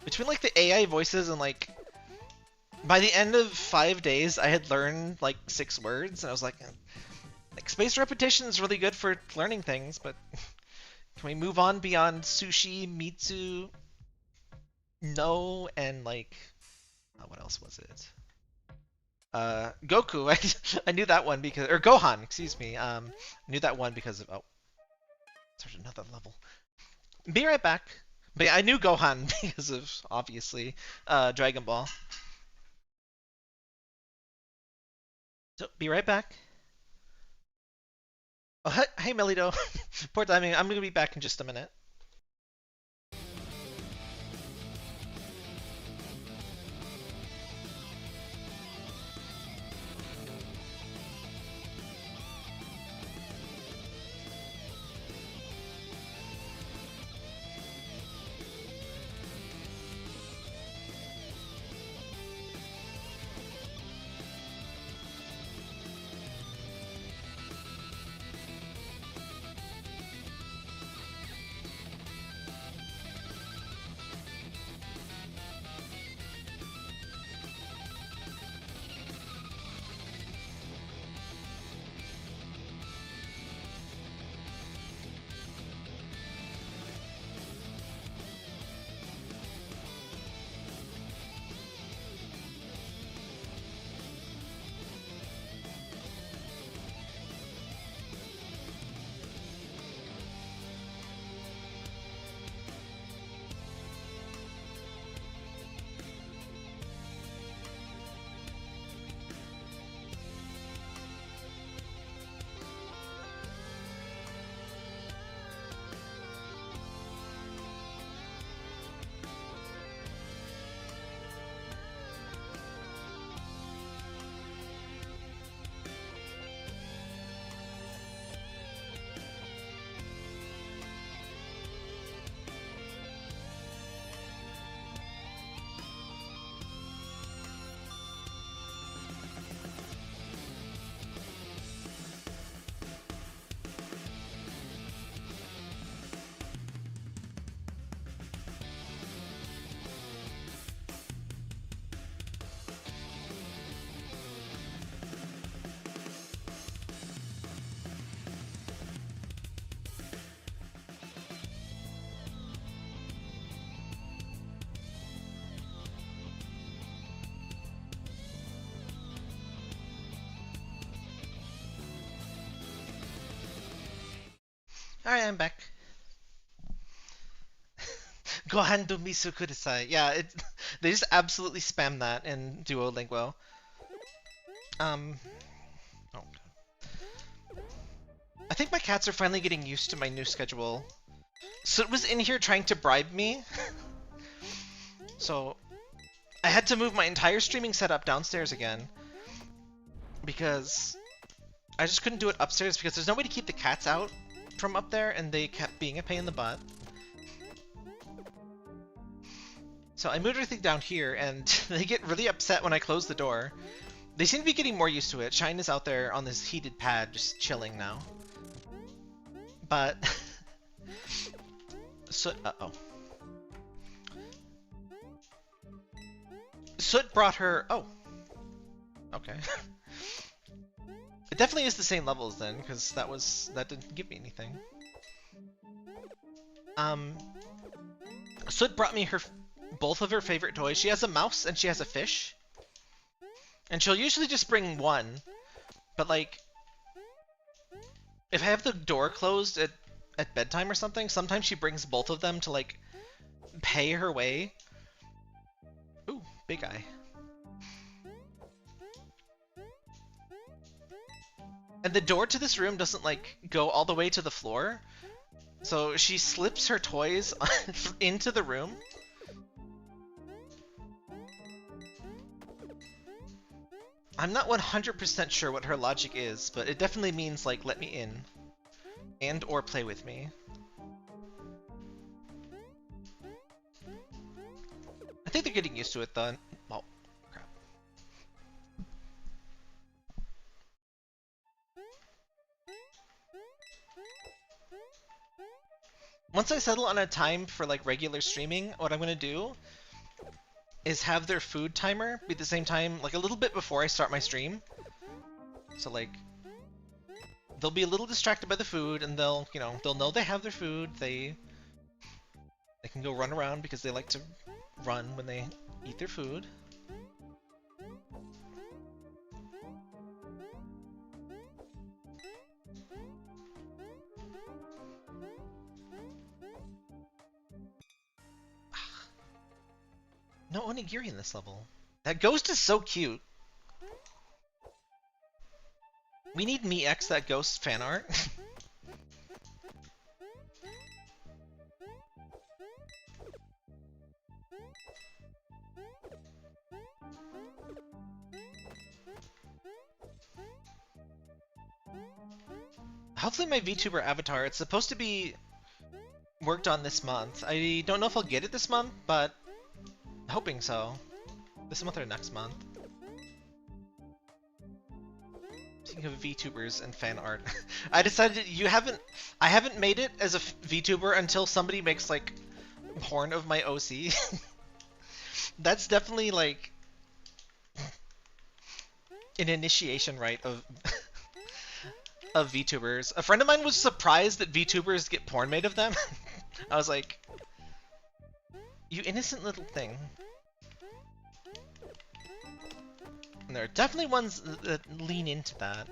between like the AI voices and like... by the end of 5 days, I had learned like 6 words, and I was like spaced repetition is really good for learning things, but can we move on beyond sushi, mitsu, no, and like, what else was it? Goku. I knew that one because, or Gohan, excuse me. I knew that one because of, oh, there's another level. Be right back. But yeah, I knew Gohan because of, obviously, Dragon Ball. So, be right back. Oh, hey, Melido. Poor timing. I'm gonna be back in just a minute. Alright, I'm back. Gohan do misu kudasai. Yeah, they just absolutely spam that in Duolingo. Oh. I think my cats are finally getting used to my new schedule. So it was in here trying to bribe me. So I had to move my entire streaming setup downstairs again. Because I just couldn't do it upstairs because there's no way to keep the cats out from up there, and they kept being a pain in the butt. So I moved everything down here, and they get really upset when I close the door. They seem to be getting more used to it. Shine is out there on this heated pad just chilling now. But... uh-oh. Soot brought her... Oh. Okay. It definitely is the same levels then, because that didn't give me anything. Soot brought me both of her favorite toys. She has a mouse and she has a fish. And she'll usually just bring one. But like, if I have the door closed at bedtime or something, sometimes she brings both of them to like pay her way. Ooh, big eye. And the door to this room doesn't like go all the way to the floor. So she slips her toys into the room. I'm not 100% sure what her logic is, but it definitely means like let me in and or play with me. I think they're getting used to it though. Oh, crap. Once I settle on a time for like regular streaming, what I'm gonna do is have their food timer be the same time, like a little bit before I start my stream. So like, they'll be a little distracted by the food, and they'll know they have their food. They can go run around because they like to run when they eat their food. No onigiri in this level. That ghost is so cute. We need me X that ghost fan art. Hopefully my VTuber avatar, it's supposed to be worked on this month. I don't know if I'll get it this month, but hoping so. This month or next month. Speaking of VTubers and fan art, I decided I haven't made it as a VTuber until somebody makes like porn of my OC. That's definitely like an initiation rite of of VTubers. A friend of mine was surprised that VTubers get porn made of them. I was like, you innocent little thing. And there are definitely ones that lean into that.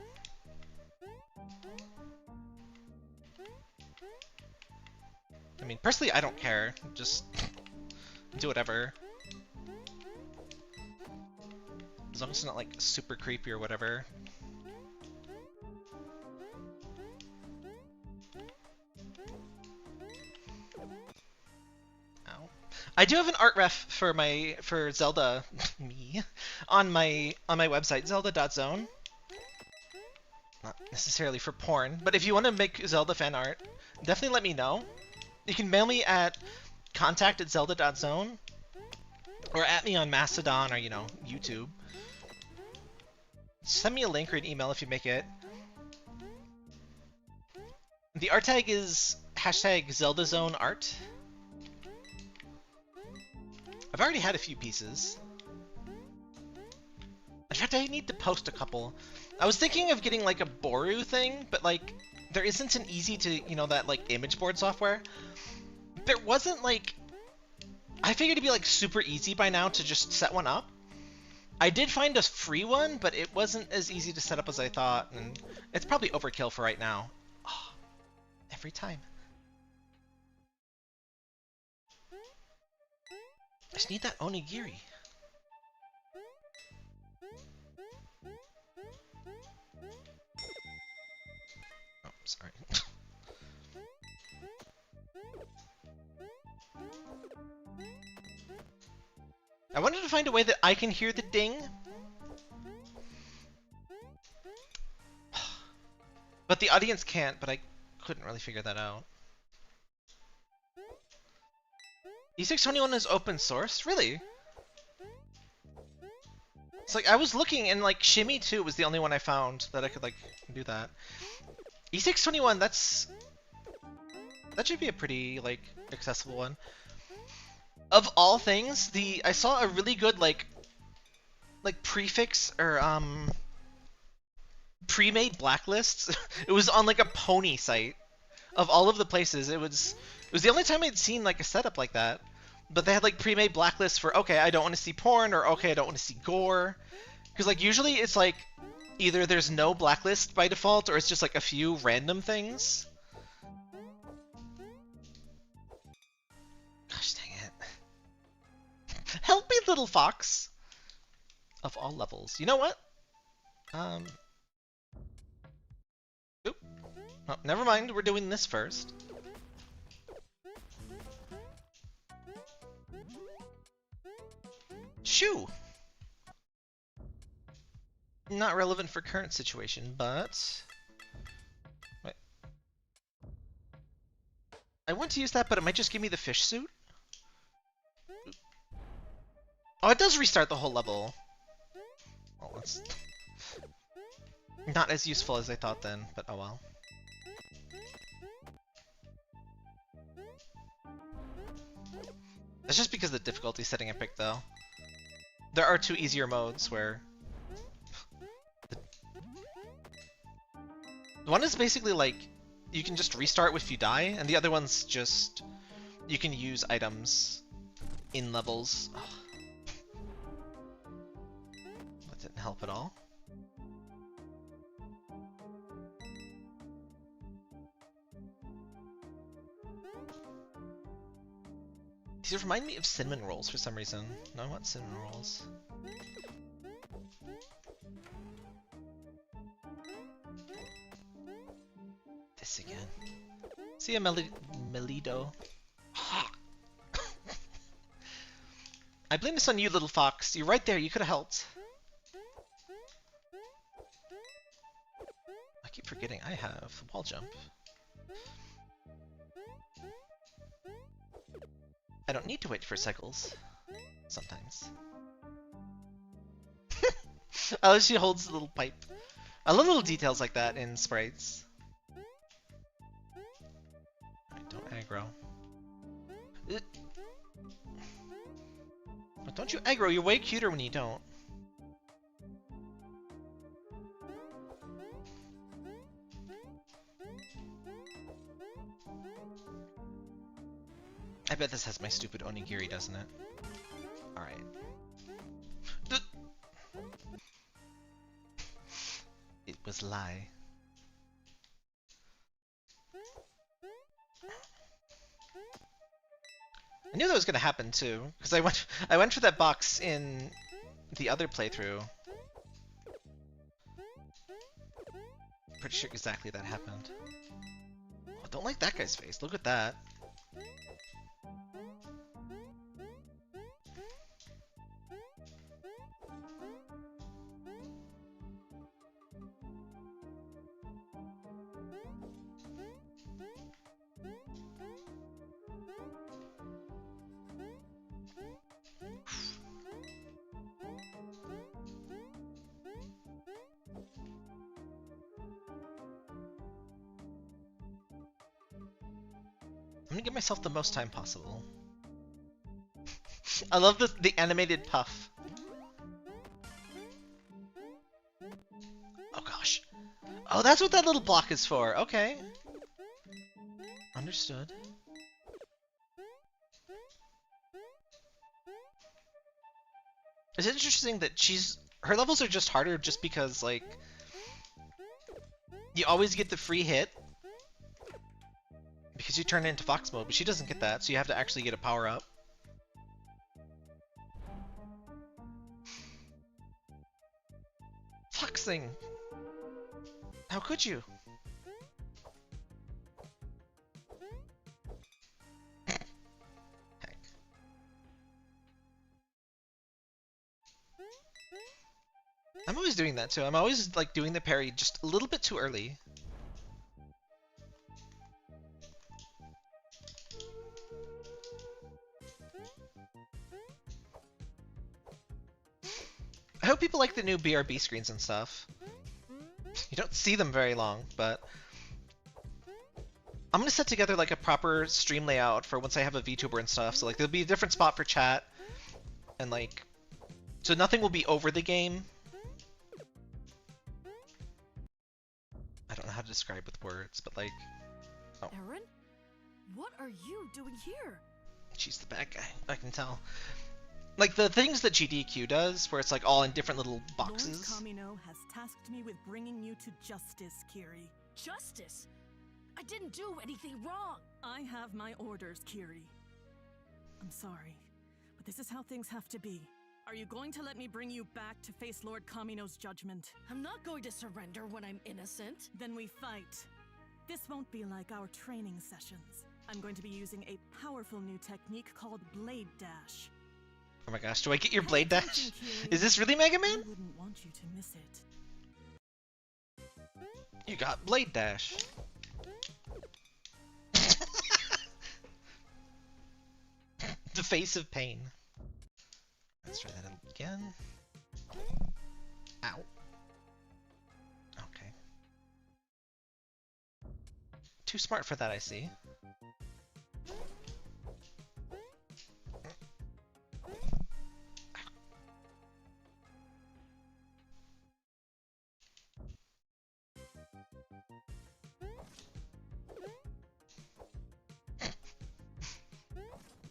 I mean, personally, I don't care. Just do whatever. As long as it's not like super creepy or whatever. I do have an art ref for Zelda me on my website, zelda.zone. Not necessarily for porn, but if you want to make Zelda fan art, definitely let me know. You can mail me at contact@zelda.zone or at me on Mastodon or YouTube. Send me a link or an email if you make it. The art tag is #ZeldaZoneArt. I've already had a few pieces. In fact, I need to post a couple. I was thinking of getting like a Boru thing, but like there isn't an easy to, that like image board software. There wasn't like, I figured it'd be like super easy by now to just set one up. I did find a free one, but it wasn't as easy to set up as I thought, and it's probably overkill for right now. Oh, every time. I just need that onigiri. Oh, sorry. I wanted to find a way that I can hear the ding. But the audience can't, but I couldn't really figure that out. E621 is open source? Really? It's like, I was looking and like Shimmy 2 was the only one I found that I could like do that. E621, that should be a pretty like accessible one. Of all things, I saw a really good like prefix or pre-made blacklists. It was on like a pony site. Of all of the places, it was the only time I'd seen like a setup like that. But they had like pre-made blacklists for, okay, I don't want to see porn, or okay, I don't want to see gore. Because like usually it's like either there's no blacklist by default, or it's just like a few random things. Gosh dang it. Help me, little fox. Of all levels. You know what? Oop. Oh, never mind, we're doing this first. Shoo! Not relevant for current situation, but... Wait. I want to use that, but it might just give me the fish suit? Oh, it does restart the whole level. Oh, that's... Not as useful as I thought then, but oh well. That's just because of the difficulty setting I picked, though. There are 2 easier modes where... One is basically like, you can just restart if you die, and the other one's just... You can use items in levels. Oh. That didn't help at all. These remind me of cinnamon rolls for some reason. No, I want cinnamon rolls. This again. See ya, Melido. I blame this on you, little fox. You're right there. You could have helped. I keep forgetting I have wall jump. I don't need to wait for cycles. Sometimes. I love she holds the little pipe. I love little details like that in sprites. Right, don't aggro. Don't you aggro, you're way cuter when you don't. I bet this has my stupid onigiri, doesn't it? Alright. It was lie. I knew that was gonna happen too, because I went for that box in the other playthrough. Pretty sure exactly that happened. Oh, don't like that guy's face. Look at that. I'm gonna give myself the most time possible. I love the animated puff. Oh gosh. Oh, that's what that little block is for. Okay. Understood. It's interesting that her levels are just harder just because, like, you always get the free hit. because you turn it into Fox mode, but she doesn't get that, so you have to actually get a power up. Foxing! How could you? Heck. I'm always doing that too. I'm always like doing the parry just a little bit too early. I hope people like the new BRB screens and stuff. You don't see them very long, but I'm gonna set together like a proper stream layout for once I have a VTuber and stuff. So like there'll be a different spot for chat, and like, so nothing will be over the game. I don't know how to describe with words, but like, oh. Aaron, what are you doing here? She's the bad guy, I can tell. Like the things that GDQ does, where it's like all in different little boxes. Lord Kamino has tasked me with bringing you to justice, Kiri. Justice? I didn't do anything wrong. I have my orders, Kiri. I'm sorry, but this is how things have to be. Are you going to let me bring you back to face Lord Kamino's judgment? I'm not going to surrender when I'm innocent. Then we fight. This won't be like our training sessions. I'm going to be using a powerful new technique called Blade Dash. Oh my gosh, do I get your Blade Dash? Is this really Mega Man? I wouldn't want you to miss it. You got Blade Dash. The face of pain. Let's try that again. Ow. Okay. Too smart for that, I see.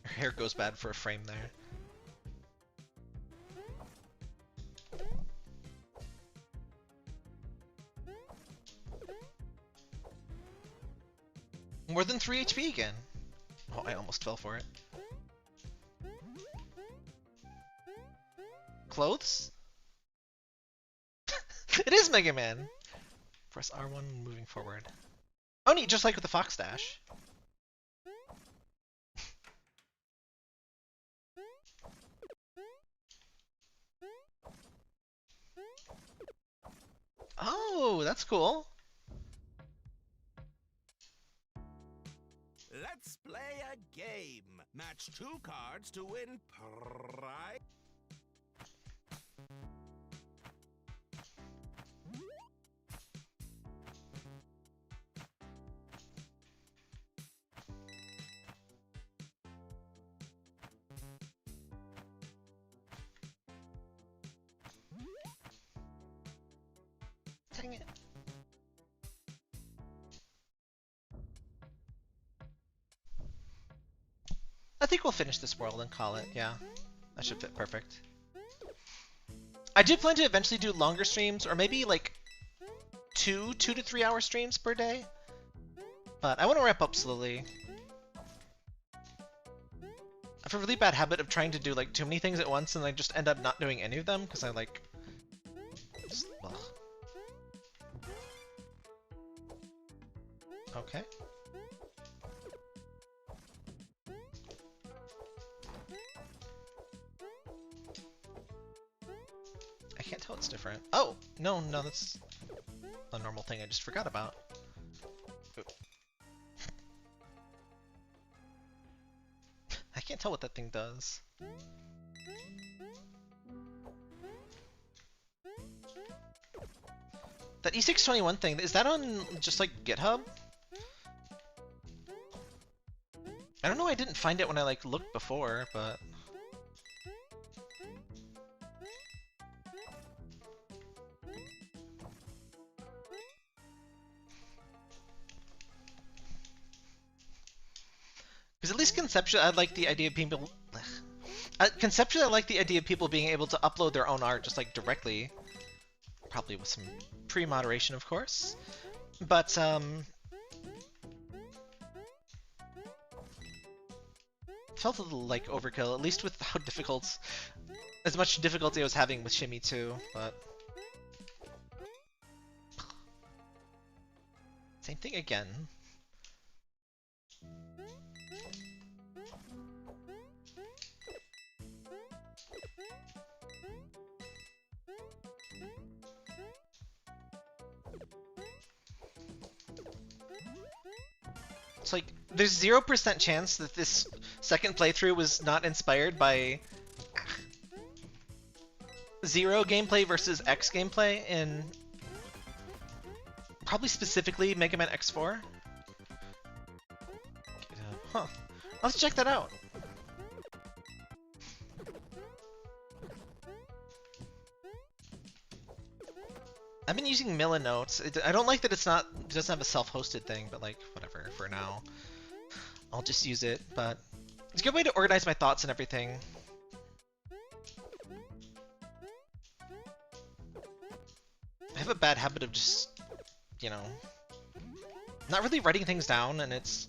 Her hair goes bad for a frame there. More than 3 HP again. Oh, I almost fell for it. Clothes? It is Mega Man! Press R1 moving forward. Oh neat, just like with the Fox Dash. Oh, that's cool. Let's play a game. Match 2 cards to win prize. Dang it. I think we'll finish this world and call it, yeah. That should fit perfect. I do plan to eventually do longer streams, or maybe like 2 to 3 hour streams per day. But I want to wrap up slowly. I have a really bad habit of trying to do like too many things at once, and I just end up not doing any of them, because I like... Just, ugh. Okay. I can't tell it's different. Oh! No, that's a normal thing I just forgot about. Ooh. I can't tell what that thing does. That E621 thing, is that on just like GitHub? I don't know, I didn't find it when I like looked before, but... Because at least conceptually, I like the idea of people... conceptually, I like the idea of people being able to upload their own art just like directly. Probably with some pre-moderation, of course. But, felt a little like overkill, at least with how difficult, as much difficulty I was having with Shimmy too, but... Same thing again. It's like, there's 0% chance that this second playthrough was not inspired by Zero gameplay versus X gameplay in probably specifically Mega Man X4. Huh. Let's check that out. I've been using Milanotes. I don't like that it doesn't have a self-hosted thing, but like, whatever, for now. I'll just use it, but it's a good way to organize my thoughts and everything. I have a bad habit of just, you know, not really writing things down, and it's...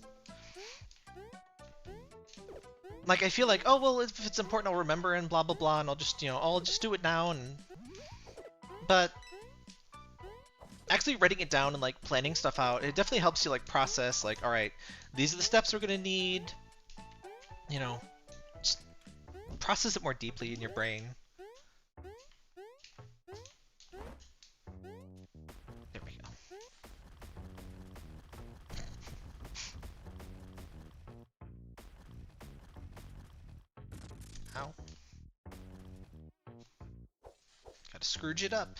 Like, I feel like, oh, well, if it's important, I'll remember and blah, blah, blah, and I'll just, you know, I'll just do it now, and... But... actually writing it down and like planning stuff out, it definitely helps you like process like, all right, these are the steps we're gonna need, you know, just process it more deeply in your brain. There we go. Ow. Gotta Scrooge it up.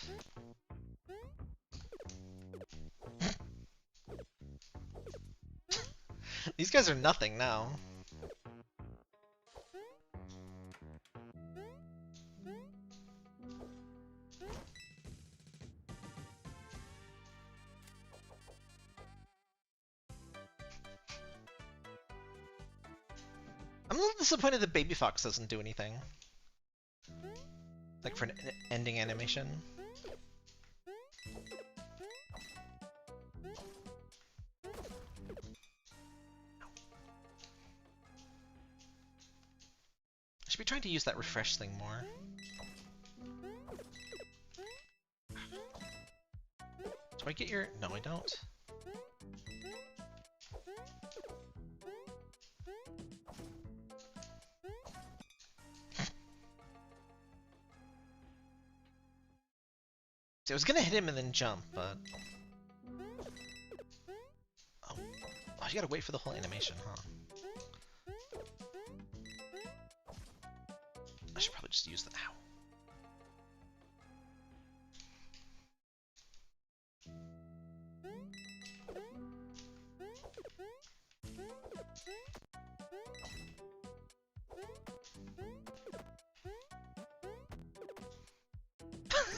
These guys are nothing now. I'm a little disappointed that Baby Fox doesn't do anything. Like for an ending animation. I should be trying to use that refresh thing more. Do I get your... No, I don't. See, I was gonna hit him and then jump, but... Oh, you gotta wait for the whole animation, huh? I should probably just use the... Ow.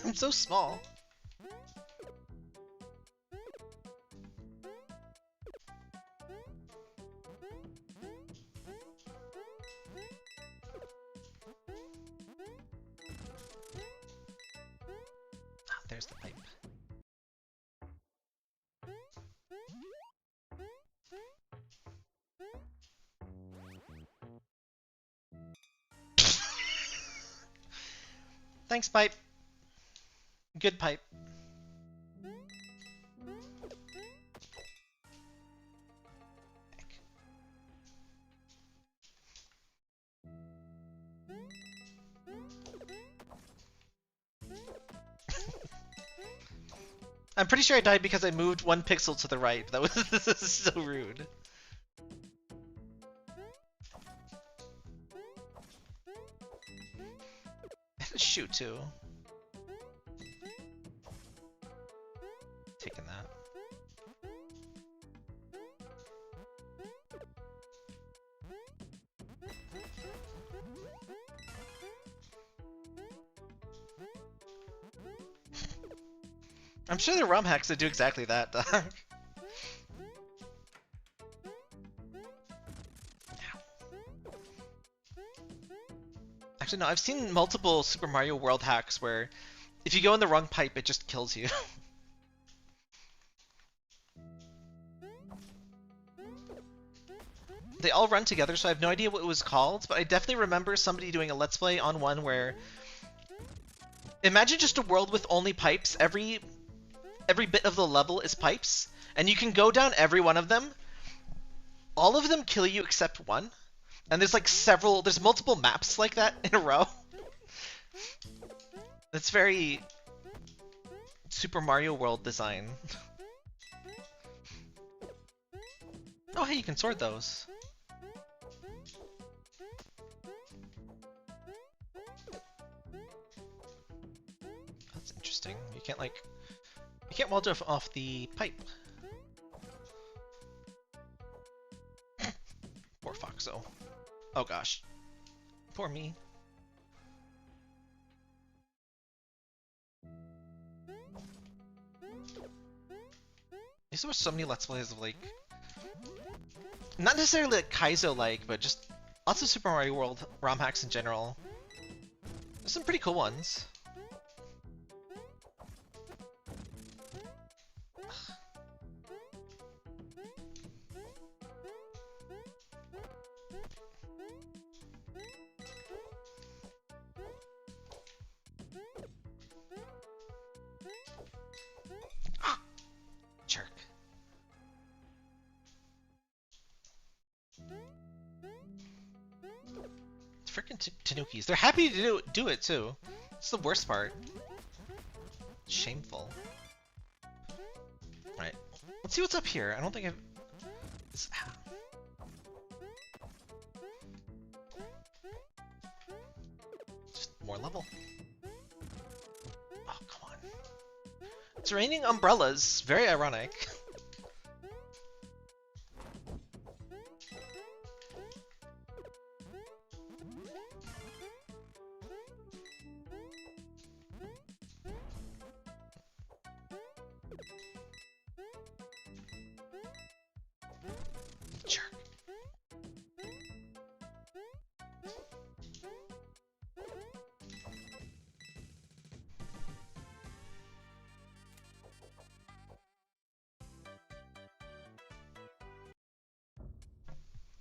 I'm so small. There's the pipe. Thanks, pipe. Good pipe. I'm pretty sure I died because I moved 1 pixel to the right. That was this is so rude. Shoot too. Taking that. I'm sure there are ROM hacks that do exactly that, Doc. Actually, no, I've seen multiple Super Mario World hacks where if you go in the wrong pipe, it just kills you. they all run together, so I have no idea what it was called, but I definitely remember somebody doing a Let's Play on one where... Imagine just a world with only pipes. Every bit of the level is pipes, and you can go down every one of them. All of them kill you except one. And there's like there's multiple maps like that in a row. That's very Super Mario World design. Oh, hey, you can sort those. That's interesting. You can't wall drift off the pipe. Poor Foxo. Oh gosh. Poor me. These were so many Let's Plays of like... Not necessarily like Kaizo-like, but just lots of Super Mario World ROM hacks in general. There's some pretty cool ones. Jerk. Frickin' Tanukis. They're happy to do it too. It's the worst part. Shameful. Right. Let's see what's up here. I don't think I've... Just more level. Oh, come on. It's raining umbrellas. Very ironic.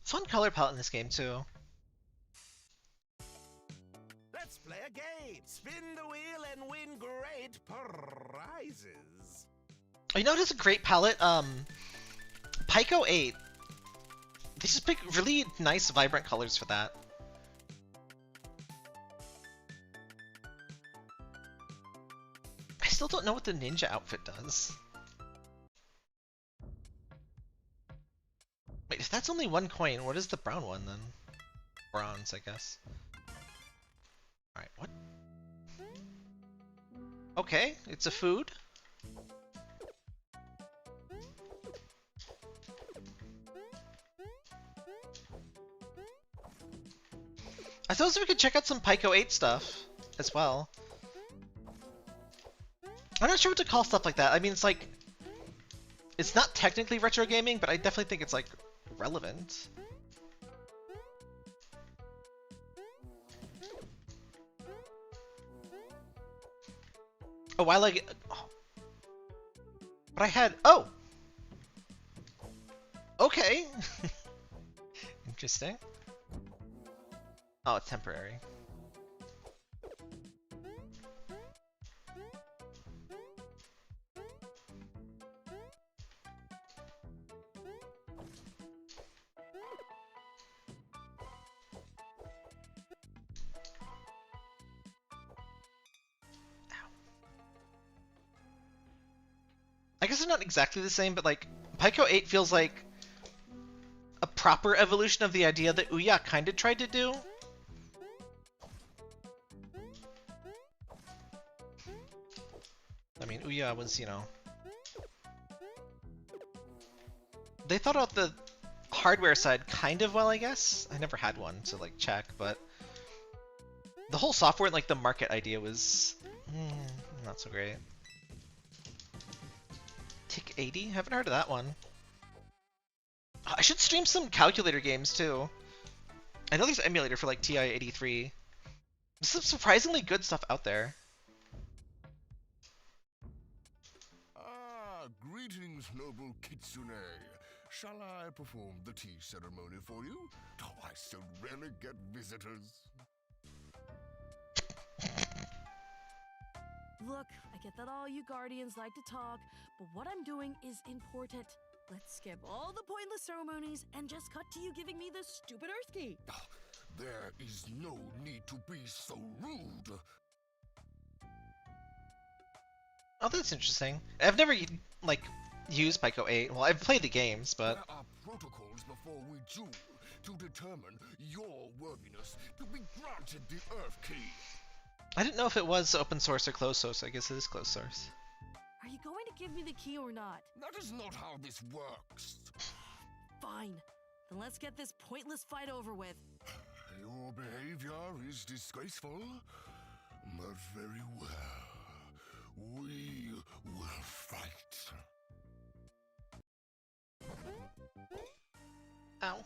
Fun color palette in this game too. Let's play a game. Spin the wheel and win great prizes. Oh, you know what has a great palette? Pico 8. They just pick really nice, vibrant colors for that. I still don't know what the ninja outfit does. Wait, if that's only one coin, what is the brown one then? Bronze, I guess. Alright, what? Okay, it's a food. I suppose we could check out some Pico 8 stuff as well. I'm not sure what to call stuff like that. I mean, it's like... It's not technically retro gaming, but I definitely think it's like relevant. A while ago... Oh. But I had... Oh! Okay! Interesting. Oh, it's temporary. I guess they're not exactly the same, but like, Pico 8 feels like a proper evolution of the idea that Ouya kind of tried to do. I mean, Ouya was, you know... They thought out the hardware side kind of well, I guess. I never had one to, like, check, but... The whole software and, like, the market idea was... not so great. Tick 80? Haven't heard of that one. I should stream some calculator games, too. I know there's an emulator for, like, TI-83. There's some surprisingly good stuff out there. Ah, greetings, noble Kitsune. Shall I perform the tea ceremony for you? Oh, I so rarely get visitors. Look, I get that all you guardians like to talk, but what I'm doing is important. Let's skip all the pointless ceremonies and just cut to you giving me this stupid Earth Key. There is no need to be so rude. Oh, that's interesting. I've never, like, used Pyco 8. Well, I've played the games, but... There are protocols before we duel to determine your worthiness to be granted the Earth Key. I didn't know if it was open source or closed source. I guess it is closed source. Are you going to give me the key or not? That is not how this works. Fine. Then let's get this pointless fight over with. Your behavior is disgraceful, but very well. We will fight. Ow.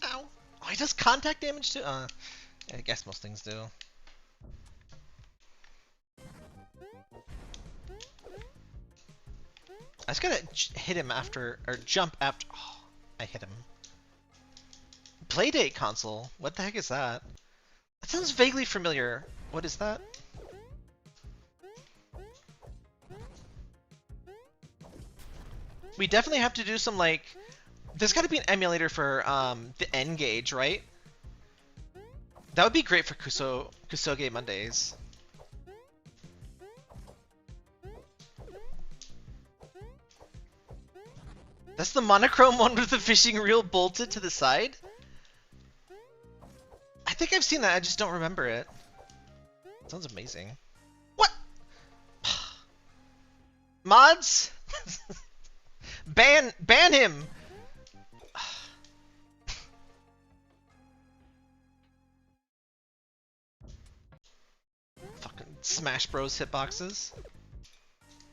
Ow. Oh, he does contact damage too? I guess most things do. I just gotta hit him after, or jump after. Oh, I hit him. Playdate console? What the heck is that? That sounds vaguely familiar. What is that? We definitely have to do some, like... There's gotta be an emulator for the N-Gauge, right? That would be great for Kusoge Mondays. That's the monochrome one with the fishing reel bolted to the side? I think I've seen that, I just don't remember it. Sounds amazing. What? Mods? ban him! Fucking Smash Bros hitboxes.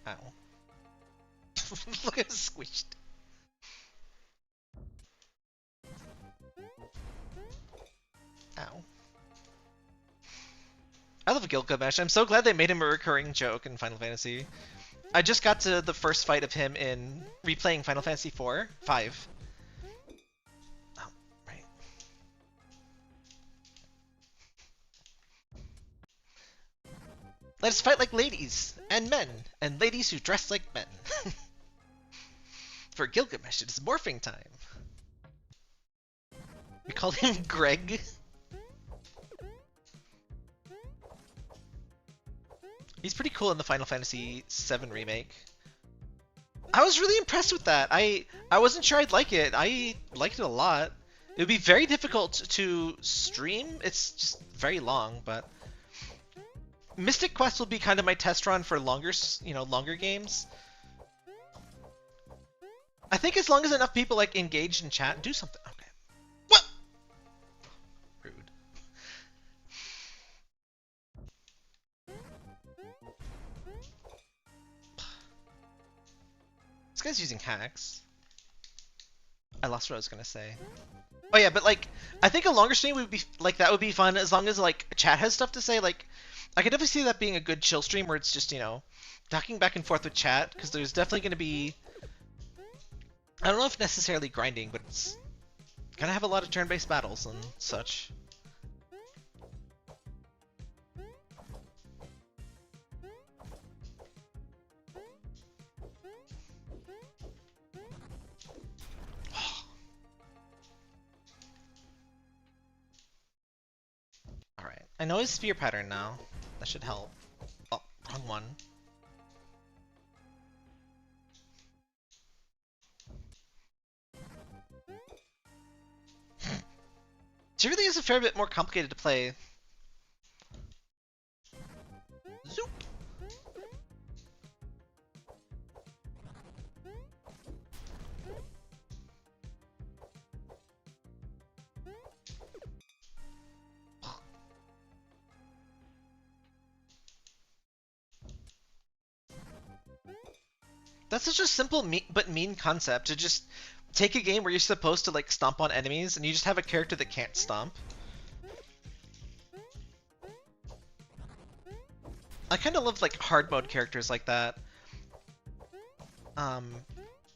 Ow. Look at it squished. Ow. I love Gilgamesh. I'm so glad they made him a recurring joke in Final Fantasy. I just got to the first fight of him in replaying Final Fantasy 5. Oh, right. Let us fight like ladies and men, and ladies who dress like men. For Gilgamesh, it is morphing time. We call him Greg. He's pretty cool in the Final Fantasy VII remake. I was really impressed with that. I wasn't sure I'd like it. I liked it a lot. It would be very difficult to stream. It's just very long, but Mystic Quest will be kind of my test run for longer, longer games. I think as long as enough people like engage in chat and do something. Okay. What? Rude. This guy's using hacks. I lost what I was gonna say. Oh yeah, but like, I think a longer stream would be like that would be fun as long as like chat has stuff to say. Like, I could definitely see that being a good chill stream where it's just talking back and forth with chat, because there's definitely gonna be. I don't know if necessarily grinding, but it's gonna have a lot of turn-based battles and such. Alright, I know his spear pattern now. That should help. Oh, wrong one. It really is a fair bit more complicated to play. Zoop! That's such a simple but mean concept to just take a game where you're supposed to like stomp on enemies and you just have a character that can't stomp. I kind of love like hard mode characters like that.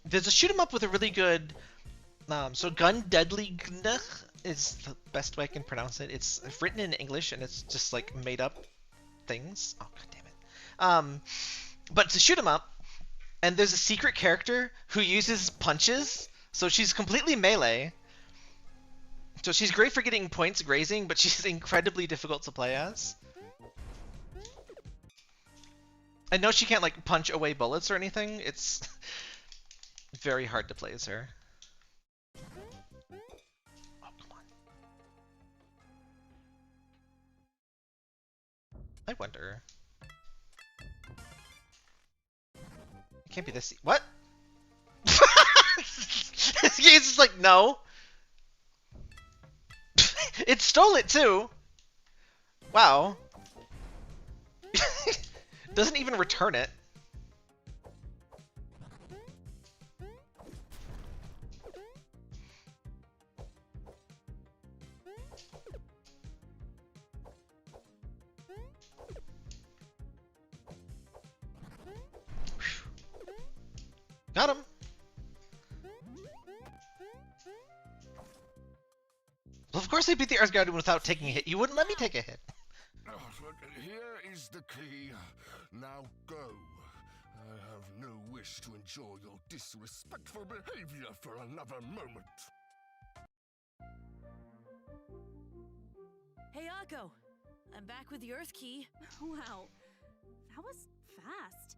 There's a shoot 'em up with a really good so Gun Deadly Gnech is the best way I can pronounce it. It's written in English and it's just like made up things. Oh god damn it. But it's a shoot 'em up, and there's a secret character who uses punches, so she's completely melee. So she's great for getting points grazing, but she's incredibly difficult to play as. I know she can't like punch away bullets or anything. It's very hard to play as her. Oh, come on. I wonder. It can't be this. What? He's just like, no. It stole it too. Wow. Doesn't even return it. Got him. Well, of course I beat the Earth Guardian without taking a hit. You wouldn't let me take a hit. Here is the key. Now go. I have no wish to enjoy your disrespectful behavior for another moment. Hey, Akko. I'm back with the Earth Key. Wow, that was fast.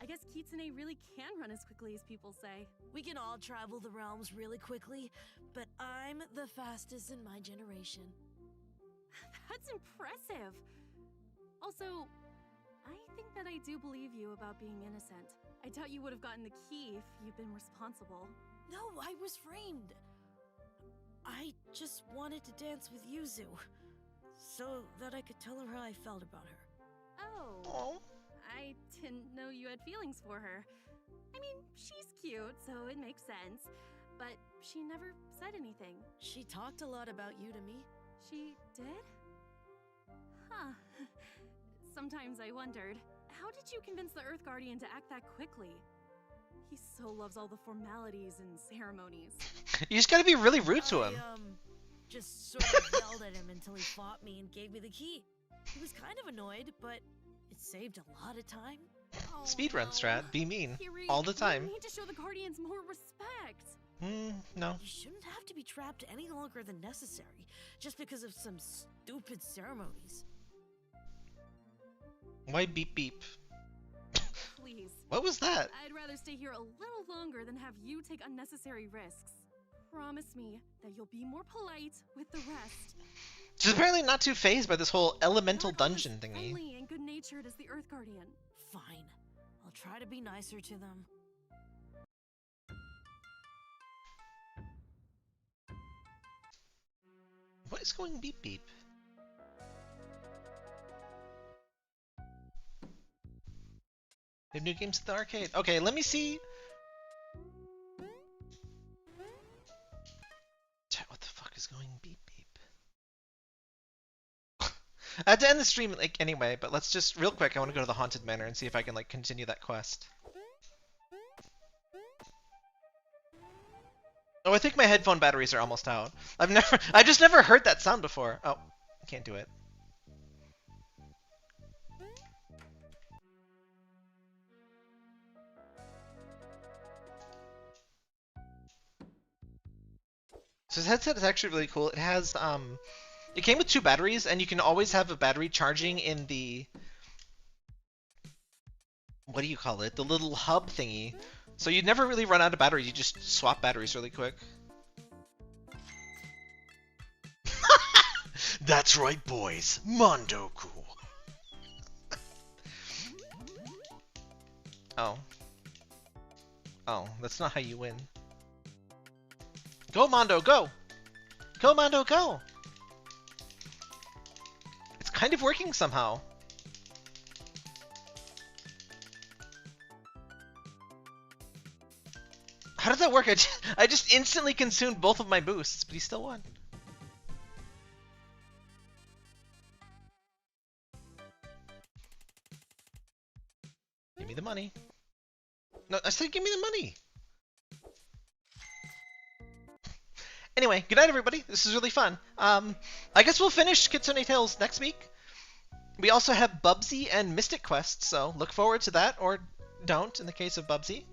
I guess Kitsune really can run as quickly as people say. We can all travel the realms really quickly, but I'm the fastest in my generation. That's impressive. Also, I think that I do believe you about being innocent. I doubt you would have gotten the key if you'd been responsible. No, I was framed. I just wanted to dance with Yuzu, so that I could tell her how I felt about her. Oh. I didn't know you had feelings for her. I mean, she's cute, so it makes sense. But she never said anything. She talked a lot about you to me. She did? Huh. Sometimes I wondered, how did you convince the Earth Guardian to act that quickly? He so loves all the formalities and ceremonies. You just gotta be really rude to him. Just sort of yelled at him until he fought me and gave me the key. He was kind of annoyed, but it saved a lot of time. Oh, Speedrun strat, be mean. Kiri, all the time. You need to show the Guardians more respect. No. You shouldn't have to be trapped any longer than necessary, just because of some stupid ceremonies. Why beep beep? Please. What was that? I'd rather stay here a little longer than have you take unnecessary risks. Promise me that you'll be more polite with the rest. She's apparently not too fazed by this whole elemental Not dungeon as thingy. friendly and good-natured as the Earth Guardian. Fine. I'll try to be nicer to them. What is going beep beep? They have new games at the arcade. Okay, let me see. Chat, what the fuck is going beep beep? I had to end the stream like anyway, but let's just real quick. I want to go to the Haunted Manor and see if I can like continue that quest. Oh, I think my headphone batteries are almost out. I just never heard that sound before. Oh, I can't do it. So this headset is actually really cool. It has it came with 2 batteries, and you can always have a battery charging in the, what do you call it? The little hub thingy. So you'd never really run out of batteries. You just swap batteries really quick. That's right, boys. Mondoku. Oh. Oh, that's not how you win. Go, Mondo, go! Go, Mondo, go! It's kind of working somehow. How did that work? I just instantly consumed both of my boosts, but he still won. Give me the money. No, I said give me the money. Anyway, good night, everybody. This is really fun. I guess we'll finish Kitsune Tales next week. We also have Bubsy and Mystic Quest, so look forward to that, or don't in the case of Bubsy.